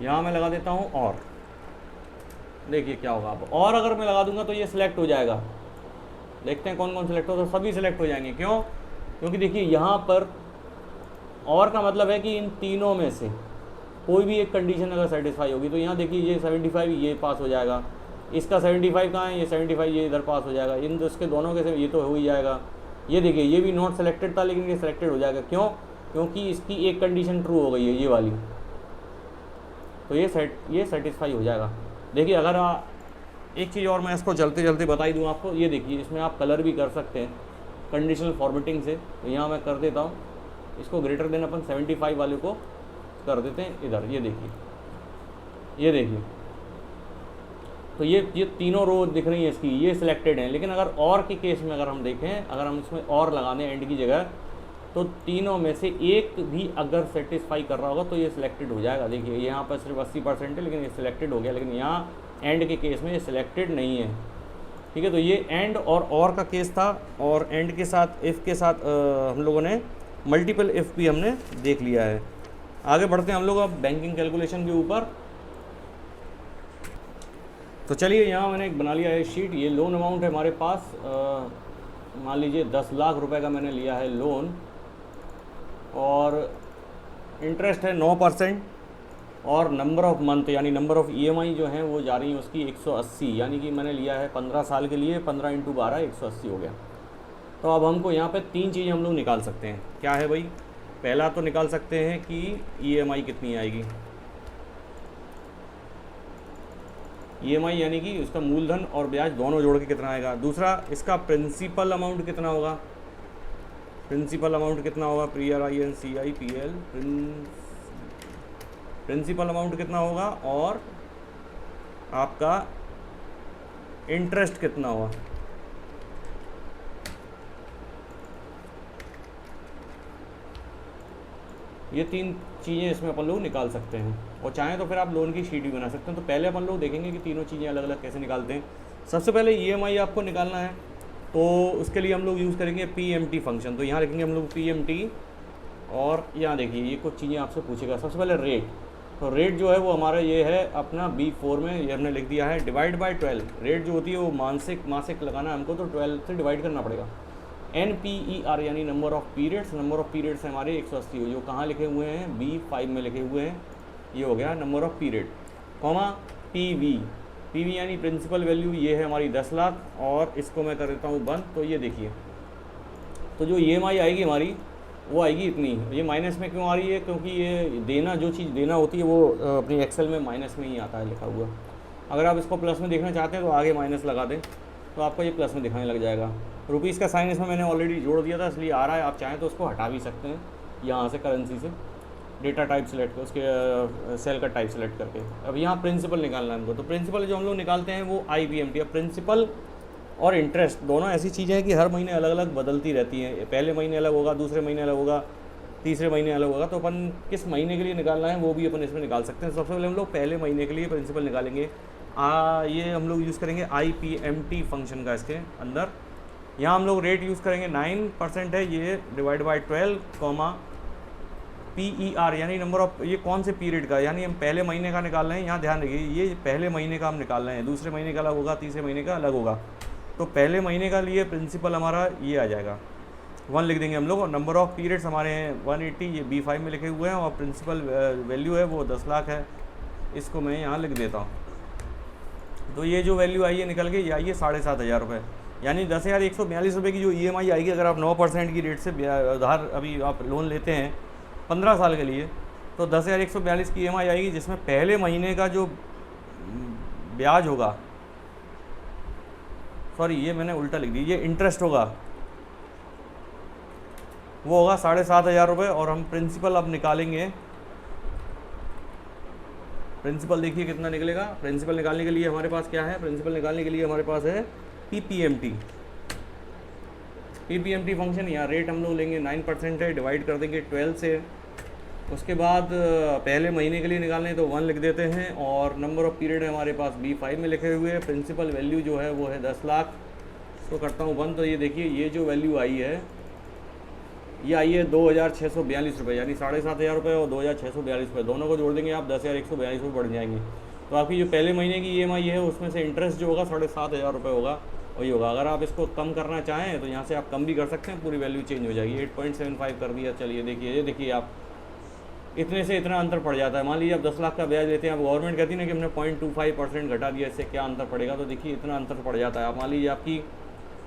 यहाँ मैं लगा देता हूँ और, देखिए क्या होगा अब। और अगर मैं लगा दूंगा तो ये सिलेक्ट हो जाएगा। देखते हैं कौन कौन सिलेक्ट हो, तो सभी सिलेक्ट हो जाएंगे। क्यों, क्योंकि देखिए यहाँ पर और का मतलब है कि इन तीनों में से कोई भी एक कंडीशन अगर सेटिस्फाई होगी, तो यहाँ देखिए ये 75 ये पास हो जाएगा, इसका 75 कहाँ है, ये 75 ये इधर पास हो जाएगा, इन इसके दोनों के ये तो हो ही जाएगा। ये देखिए ये भी नॉट सेलेक्टेड था लेकिन ये सिलेक्टेड हो जाएगा। क्यों, क्योंकि इसकी एक कंडीशन ट्रू हो गई है ये वाली, तो ये सेटिस्फाई हो जाएगा। देखिए अगर एक चीज़ और मैं इसको चलते चलते बता ही दूँ आपको, ये देखिए इसमें आप कलर भी कर सकते हैं कंडीशनल फॉर्मेटिंग से। तो यहाँ मैं कर देता हूँ, इसको ग्रेटर देन अपन 75 वाले को कर देते हैं इधर। ये देखिए तो ये तीनों रो दिख रही है इसकी, ये सिलेक्टेड हैं। लेकिन अगर और के केस में अगर हम देखें, अगर हम इसमें और लगा दें एंड की जगह, तो तीनों में से एक भी अगर सेटिस्फाई कर रहा होगा तो ये सिलेक्टेड हो जाएगा। देखिए यहाँ पर सिर्फ 80% है लेकिन ये सिलेक्टेड हो गया, लेकिन यहाँ एंड के केस में ये सिलेक्टेड नहीं है। ठीक है, तो ये एंड और का केस था, और एंड के साथ इफ़ के साथ हम लोगों ने मल्टीपल इफ़ भी हमने देख लिया है। आगे बढ़ते हैं हम लोग अब बैंकिंग कैलकुलेशन के ऊपर। तो चलिए यहाँ मैंने एक बना लिया है शीट। ये लोन अमाउंट है हमारे पास, मान लीजिए 10 लाख रुपए का मैंने लिया है लोन, और इंटरेस्ट है 9%, और नंबर ऑफ़ मंथ यानी नंबर ऑफ़ EMI जो हैं वो जा रही है उसकी 180, यानी कि मैंने लिया है 15 साल के लिए, 15 × 12 180 हो गया। तो अब हमको यहाँ पे 3 चीज़ें हम लोग निकाल सकते हैं। क्या है भाई, पहला तो निकाल सकते हैं कि EMI कितनी आएगी, EMI यानी कि उसका मूलधन और ब्याज दोनों जोड़ के कितना आएगा। दूसरा, इसका प्रिंसिपल अमाउंट कितना होगा, प्रिंसिपल अमाउंट कितना होगा, PRINCIPL प्रिंसिपल अमाउंट कितना होगा, और आपका इंटरेस्ट कितना होगा। ये 3 चीज़ें इसमें अपन लोग निकाल सकते हैं, और चाहें तो फिर आप लोन की शीट भी बना सकते हैं। तो पहले अपन लोग देखेंगे कि तीनों चीज़ें अलग अलग कैसे निकालते हैं। सबसे पहले EMI आपको निकालना है, तो उसके लिए हम लोग यूज़ करेंगे PMT फंक्शन। तो यहाँ लिखेंगे हम लोग PMT, और यहाँ देखिए ये कुछ चीज़ें आपसे पूछेगा। सबसे पहले रेट, तो रेट जो है वो हमारा ये है अपना B4 में, ये हमने लिख दिया है डिवाइड बाय 12। रेट जो होती है वो मासिक लगाना है हमको, तो 12 से डिवाइड करना पड़ेगा। NPER यानी नंबर ऑफ़ पीरियड्स हमारे 180 हो, जो कहाँ लिखे हुए हैं, B5 में लिखे हुए हैं। ये हो गया number of period, comma PV यानी प्रिंसिपल वैल्यू, ये है हमारी 10 लाख, और इसको मैं कर देता हूँ बंद। तो ये देखिए, तो जो EMI आएगी हमारी वो आएगी इतनी। ये माइनस में क्यों आ रही है, क्योंकि ये देना, जो चीज़ देना होती है वो अपनी एक्सेल में माइनस में ही आता है लिखा हुआ। अगर आप इसको प्लस में देखना चाहते हैं तो आगे माइनस लगा दें, तो आपको ये प्लस में दिखाने लग जाएगा। रुपीज़ का साइन इसमें मैंने ऑलरेडी जोड़ दिया था, इसलिए आ रहा है। आप चाहें तो उसको हटा भी सकते हैं यहाँ से, करेंसी से डेटा टाइप सेलेक्ट कर, उसके सेल का टाइप सेलेक्ट करके। अब यहाँ प्रिंसिपल निकालना है हमको, तो प्रिंसिपल जो हम लोग निकालते हैं वो IPMT। अब प्रिंसिपल और इंटरेस्ट दोनों ऐसी चीज़ें हैं कि हर महीने अलग अलग बदलती रहती हैं। पहले महीने अलग होगा, दूसरे महीने अलग होगा, तीसरे महीने अलग होगा। तो अपन किस महीने के लिए निकालना है वो भी अपन इसमें निकाल सकते हैं। सबसे पहले हम लोग पहले महीने के लिए प्रिंसिपल निकालेंगे। ये हम लोग यूज़ करेंगे IPMT फंक्शन का इसके अंदर। यहाँ हम लोग रेट यूज़ करेंगे 9% है ये, डिवाइड बाई 12 कॉमा PER यानी नंबर ऑफ, ये कौन से पीरियड का, यानी हम पहले महीने का निकाल रहे हैं। यहाँ ध्यान रखिए, ये पहले महीने का हम निकाल रहे हैं, दूसरे महीने का अलग होगा, तीसरे महीने का अलग होगा। तो पहले महीने का लिए प्रिंसिपल हमारा ये आ जाएगा 1 लिख देंगे हम लोग, और नंबर ऑफ़ पीरियड्स हमारे हैं 180, ये B5 में लिखे हुए हैं, और प्रिंसिपल वैल्यू है वो 10 लाख है। इसको मैं यहाँ लिख देता हूँ। तो ये जो वैल्यू आई है निकल के, ये आई है 7,500 रुपये, यानी 10,142 रुपये की जो EMI आएगी अगर आप 9% की रेट से उधार अभी आप लोन लेते हैं 15 साल के लिए, तो 10,142 की EMI आएगी, जिसमें पहले महीने का जो ब्याज होगा, सॉरी ये मैंने उल्टा लिख दी, ये इंटरेस्ट होगा, वो होगा 7,500 रुपये। और हम प्रिंसिपल अब निकालेंगे। प्रिंसिपल देखिए कितना निकलेगा। प्रिंसिपल निकालने के लिए हमारे पास क्या है, प्रिंसिपल निकालने के लिए हमारे पास है PPMT फंक्शन। यहाँ रेट हम लोग लेंगे 9% है, डिवाइड कर देंगे 12 से। उसके बाद पहले महीने के लिए निकालने तो 1 लिख देते हैं, और नंबर ऑफ़ पीरियड है हमारे पास B5 में लिखे हुए। प्रिंसिपल वैल्यू जो है वो है 10 लाख। तो करता हूँ 1। तो ये देखिए ये जो वैल्यू आई है, ये आई है 2,642 रुपये, यानी 7,500 रुपये और 2,642 रुपये, दोनों को जोड़ देंगे आप 10,142 रुपये बढ़ जाएंगे। तो आपकी जो पहले महीने की EMI है उसमें से इंटरेस्ट जो होगा 7,500 रुपये होगा, वही होगा। अगर आप इसको कम करना चाहें तो यहाँ से आप कम भी कर सकते हैं, पूरी वैल्यू चेंज हो जाएगी। 8.75 कर दिया। चलिए देखिए, ये देखिए आप इतने से इतना अंतर पड़ जाता है। मान लीजिए आप 10 लाख का ब्याज लेते हैं, आप गवर्नमेंट कहती है ना कि हमने 0.25% घटा दिया, इससे क्या अंतर पड़ेगा। तो देखिए इतना अंतर पड़ जाता है। आप मान लीजिए आपकी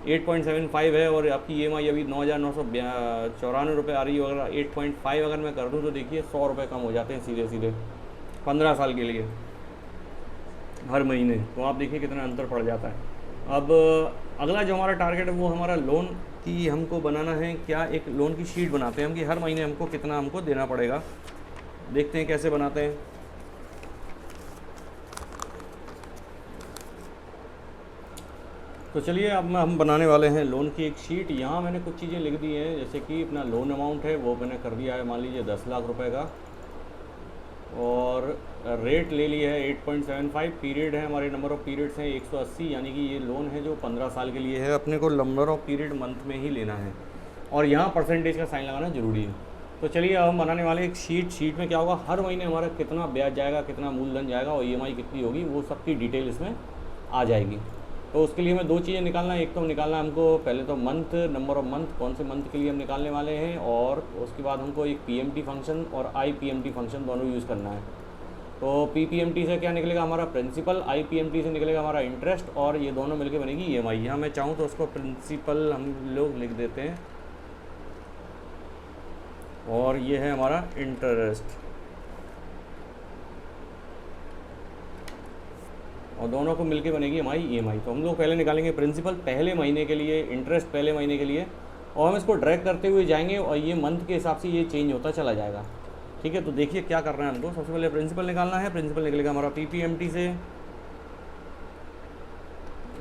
8.75 है और आपकी EMI अभी 9,994 रुपये आ रही है। अगर 8.5 अगर मैं कर दूँ तो देखिए 100 रुपये कम हो जाते हैं सीधे सीधे 15 साल के लिए हर महीने। तो आप देखिए कितना अंतर पड़ जाता है। अब अगला जो हमारा टारगेट है वो हमारा लोन की हमको बनाना है। क्या एक लोन की शीट बनाते हैं हम कि हर महीने हमको कितना हमको देना पड़ेगा। देखते हैं कैसे बनाते हैं। तो चलिए अब हम बनाने वाले हैं लोन की एक शीट। यहाँ मैंने कुछ चीज़ें लिख दी हैं, जैसे कि अपना लोन अमाउंट है वो मैंने कर दिया है, मान लीजिए 10 लाख रुपए का, और रेट ले लिया है 8.75। पीरियड है हमारे, नंबर ऑफ़ पीरियड्स हैं 180, यानी कि ये लोन है जो 15 साल के लिए है। अपने को नंबर ऑफ़ पीरियड मंथ में ही लेना है, और यहाँ परसेंटेज का साइन लगाना ज़रूरी है। तो चलिए अब हम बनाने वाले एक शीट में क्या होगा, हर महीने हमारा कितना ब्याज जाएगा, कितना मूलधन जाएगा और EMI कितनी होगी, वो सबकी डिटेल इसमें आ जाएगी। तो उसके लिए हमें 2 चीज़ें निकालना है। एक तो निकालना है हमको पहले तो मंथ, नंबर ऑफ़ मंथ, कौन से मंथ के लिए हम निकालने वाले हैं, और उसके बाद हमको एक PMT फंक्शन और IPMT फंक्शन दोनों यूज़ करना है। तो PPMT से क्या निकलेगा हमारा प्रिंसिपल, IPMT से निकलेगा हमारा इंटरेस्ट, और ये दोनों मिलके बनेगी EMI। यहाँ मैं चाहूँ तो उसको प्रिंसिपल हम लोग लिख देते हैं, और ये है हमारा इंटरेस्ट, और दोनों को मिलके बनेगी हमारी EMI। तो हम लोग पहले निकालेंगे प्रिंसिपल पहले महीने के लिए, इंटरेस्ट पहले महीने के लिए, और हम इसको ड्रैग करते हुए जाएंगे और ये मंथ के हिसाब से ये चेंज होता चला जाएगा। ठीक है, तो देखिए क्या करना है हमको। सबसे पहले प्रिंसिपल निकालना है। प्रिंसिपल निकलेगा हमारा PPMT से,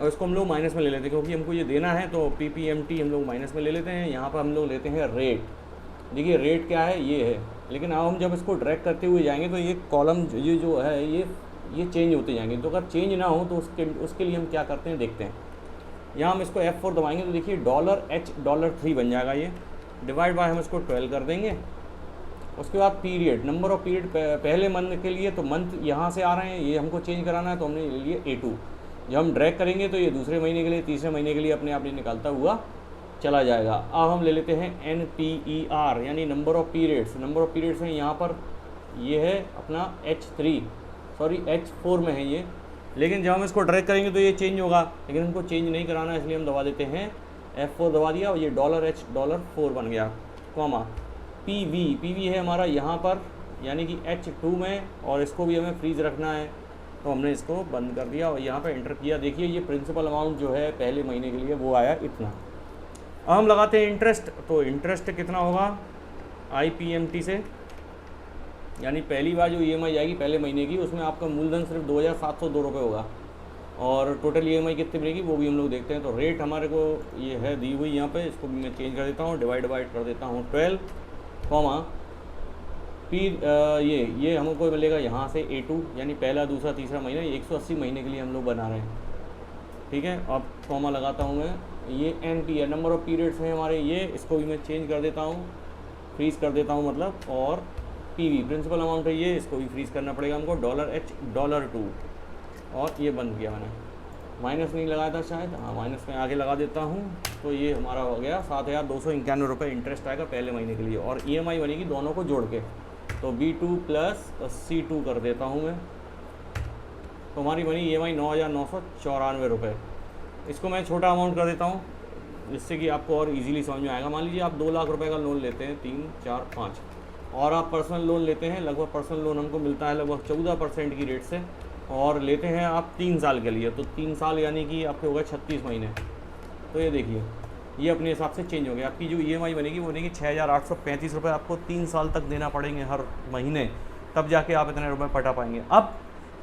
और इसको हम लोग माइनस में ले लेते हैं क्योंकि हमको ये देना है। तो PPMT हम लोग माइनस में ले लेते हैं। यहाँ पर हम लोग लेते हैं रेट। देखिए रेट क्या है, ये है, लेकिन अब हम जब इसको ड्रैग करते हुए जाएंगे तो ये कॉलम ये जो है ये चेंज होते जाएंगे। तो अगर चेंज ना हो तो उसके लिए हम क्या करते हैं देखते हैं। यहाँ हम इसको F4 दबाएंगे तो देखिए $3 बन जाएगा ये, डिवाइड बाय हम इसको 12 कर देंगे। उसके बाद पीरियड, नंबर ऑफ़ पीरियड पहले मंथ के लिए, तो मंथ यहाँ से आ रहे हैं, ये हमको चेंज कराना है तो हमने ले लिए A2। जब हम ड्रैग करेंगे तो ये दूसरे महीने के लिए, तीसरे महीने के लिए अपने आप ये निकलता हुआ चला जाएगा। अब हम ले लेते हैं NPER यानी number of periods. Number of periods हैं यहाँ पर, ये है अपना H4 में है ये, लेकिन जब हम इसको ड्रैग करेंगे तो ये चेंज होगा, लेकिन हमको चेंज नहीं कराना है, इसलिए हम दबा देते हैं F4 दबा दिया, और ये $4 बन गया, कॉमा PV है हमारा यहाँ पर, यानी कि H2 में, और इसको भी हमें फ्रीज रखना है तो हमने इसको बंद कर दिया और यहाँ पर एंटर किया। देखिए ये प्रिंसिपल अमाउंट जो है पहले महीने के लिए वो आया इतना। अब हम लगाते हैं इंटरेस्ट। तो इंटरेस्ट कितना होगा IPMT से, यानी पहली बार जो EMI आएगी पहले महीने की, उसमें आपका मूलधन सिर्फ 2,702 रुपये होगा, और टोटल EMI कितनी बनेगी वो भी हम लोग देखते हैं। तो रेट हमारे को ये है दी हुई यहाँ पे, इसको भी मैं चेंज कर देता हूँ, डिवाइड कर देता हूँ 12, कॉमा ये हमको मिलेगा यहाँ से A2 यानी पहला दूसरा तीसरा महीना, 180 महीने के लिए हम लोग बना रहे हैं, ठीक है। अब कॉमा लगाता हूँ मैं, ये NP है, नंबर ऑफ़ पीरियड्स हैं हमारे ये, इसको भी मैं चेंज कर देता हूँ, फ्रीज़ कर देता हूँ मतलब, और PV प्रिंसिपल अमाउंट है ये, इसको भी फ्रीज़ करना पड़ेगा हमको, $H $2, और ये बंद किया मैंने, माइनस नहीं लगाया था शायद, हाँ माइनस में आगे लगा देता हूँ, तो ये हमारा हो गया 7,291 रुपये इंटरेस्ट आएगा पहले महीने के लिए, और EMI बनेगी दोनों को जोड़ के, तो B2 प्लस C2 कर देता हूँ मैं, तो हमारी बनी EMI 9,994 रुपये। इसको मैं छोटा अमाउंट कर देता हूँ जिससे कि आपको और इजीली समझ में आएगा। मान लीजिए आप 2 लाख रुपए का लोन लेते हैं, 3, 4, 5, और आप पर्सनल लोन लेते हैं, लगभग पर्सनल लोन हमको मिलता है लगभग 14% की रेट से, और लेते हैं आप 3 साल के लिए, तो 3 साल यानी कि आपके हो गए 36 महीने। तो ये देखिए ये अपने हिसाब से चेंज हो गया, आपकी जो EMI बनेगी वो बनेगी 6,835 रुपये आपको 3 साल तक देना पड़ेंगे हर महीने, तब जाके आप इतने रुपए पटा पाएंगे। अब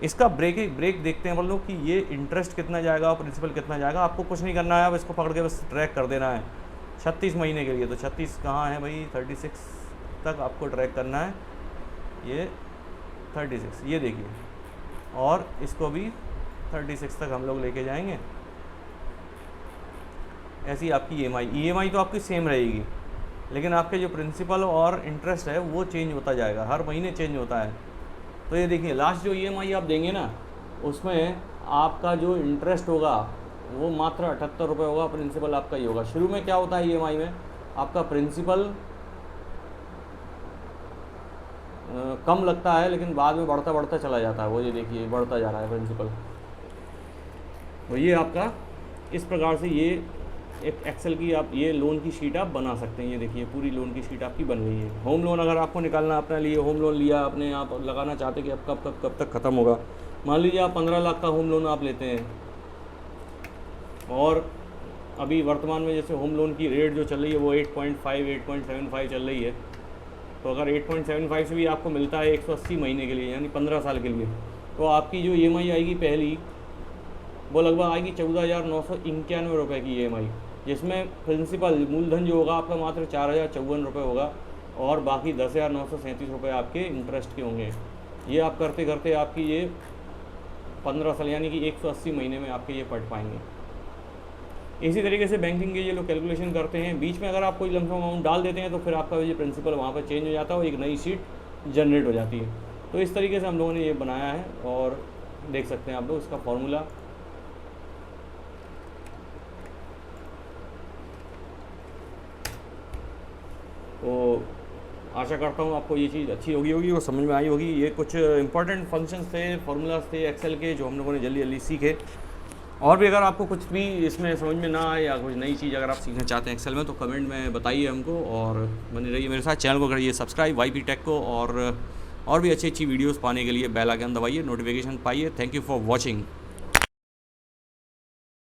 इसका ब्रेक देखते हैं मतलब कि ये इंटरेस्ट कितना जाएगा और प्रिंसिपल कितना जाएगा। आपको कुछ नहीं करना है, अब इसको पकड़ के बस ट्रैक कर देना है 36 महीने के लिए। तो 36 कहाँ है भाई, 36 तक आपको ट्रैक करना है, ये 36 ये देखिए, और इसको भी 36 तक हम लोग लेके जाएंगे। ऐसी आपकी EMI तो आपकी सेम रहेगी, लेकिन आपके जो प्रिंसिपल और इंटरेस्ट है वो चेंज होता जाएगा, हर महीने चेंज होता है। तो ये देखिए लास्ट जो EMI आप देंगे ना, उसमें आपका जो इंटरेस्ट होगा वो मात्र 78 रुपये होगा, प्रिंसिपल आपका ही होगा। शुरू में क्या होता है EMI में, आपका प्रिंसिपल कम लगता है, लेकिन बाद में बढ़ता बढ़ता चला जाता है, वो ये देखिए बढ़ता जा रहा है प्रिंसिपल। तो ये आपका इस प्रकार से ये एक एक्सेल की आप ये लोन की शीट आप बना सकते हैं। ये देखिए पूरी लोन की शीट आपकी बन गई है। होम लोन अगर आपको निकालना अपने लिए, होम लोन लिया आपने, आप लगाना चाहते कि अब कब तक ख़त्म होगा। मान लीजिए आप 15 लाख का होम लोन आप लेते हैं, और अभी वर्तमान में जैसे होम लोन की रेट जो चल रही है वो 8.5 8.75 चल रही है। तो अगर 8.75 से भी आपको मिलता है 180 महीने के लिए यानी 15 साल के लिए, तो आपकी जो EMI आएगी पहली वो लगभग आएगी 14,991 रुपये की EMI, जिसमें प्रिंसिपल मूलधन जो होगा आपका मात्र 4,054 रुपये होगा, और बाकी 10,937 रुपये आपके इंटरेस्ट के होंगे। ये आप करते करते आपकी ये 15 साल यानी कि 180 महीने में आपके ये पट पाएंगे। इसी तरीके से बैंकिंग के ये लोग कैलकुलेशन करते हैं। बीच में अगर आप कोई लमसम अमाउंट डाल देते हैं तो फिर आपका ये प्रिंसिपल वहाँ पर चेंज हो जाता है और एक नई शीट जनरेट हो जाती है। तो इस तरीके से हम लोगों ने ये बनाया है, और देख सकते हैं आप लोग इसका फॉर्मूला। तो आशा करता हूँ आपको ये चीज़ अच्छी होगी और समझ में आई होगी। ये कुछ इंपॉर्टेंट फंक्शंस थे, फार्मूलाज थे एक्सेल के, जो हम लोगों ने जल्दी सीखे। और भी अगर आपको कुछ भी इसमें समझ में ना आए या कुछ नई चीज़ अगर आप सीखना चाहते हैं एक्सेल में, तो कमेंट में बताइए हमको, और बने रहिए मेरे साथ। चैनल को करिए सब्सक्राइब YP टेक को, और भी अच्छी वीडियोस पाने के लिए बेल आइकन दबाइए, नोटिफिकेशन पाइए। Thank you for watching.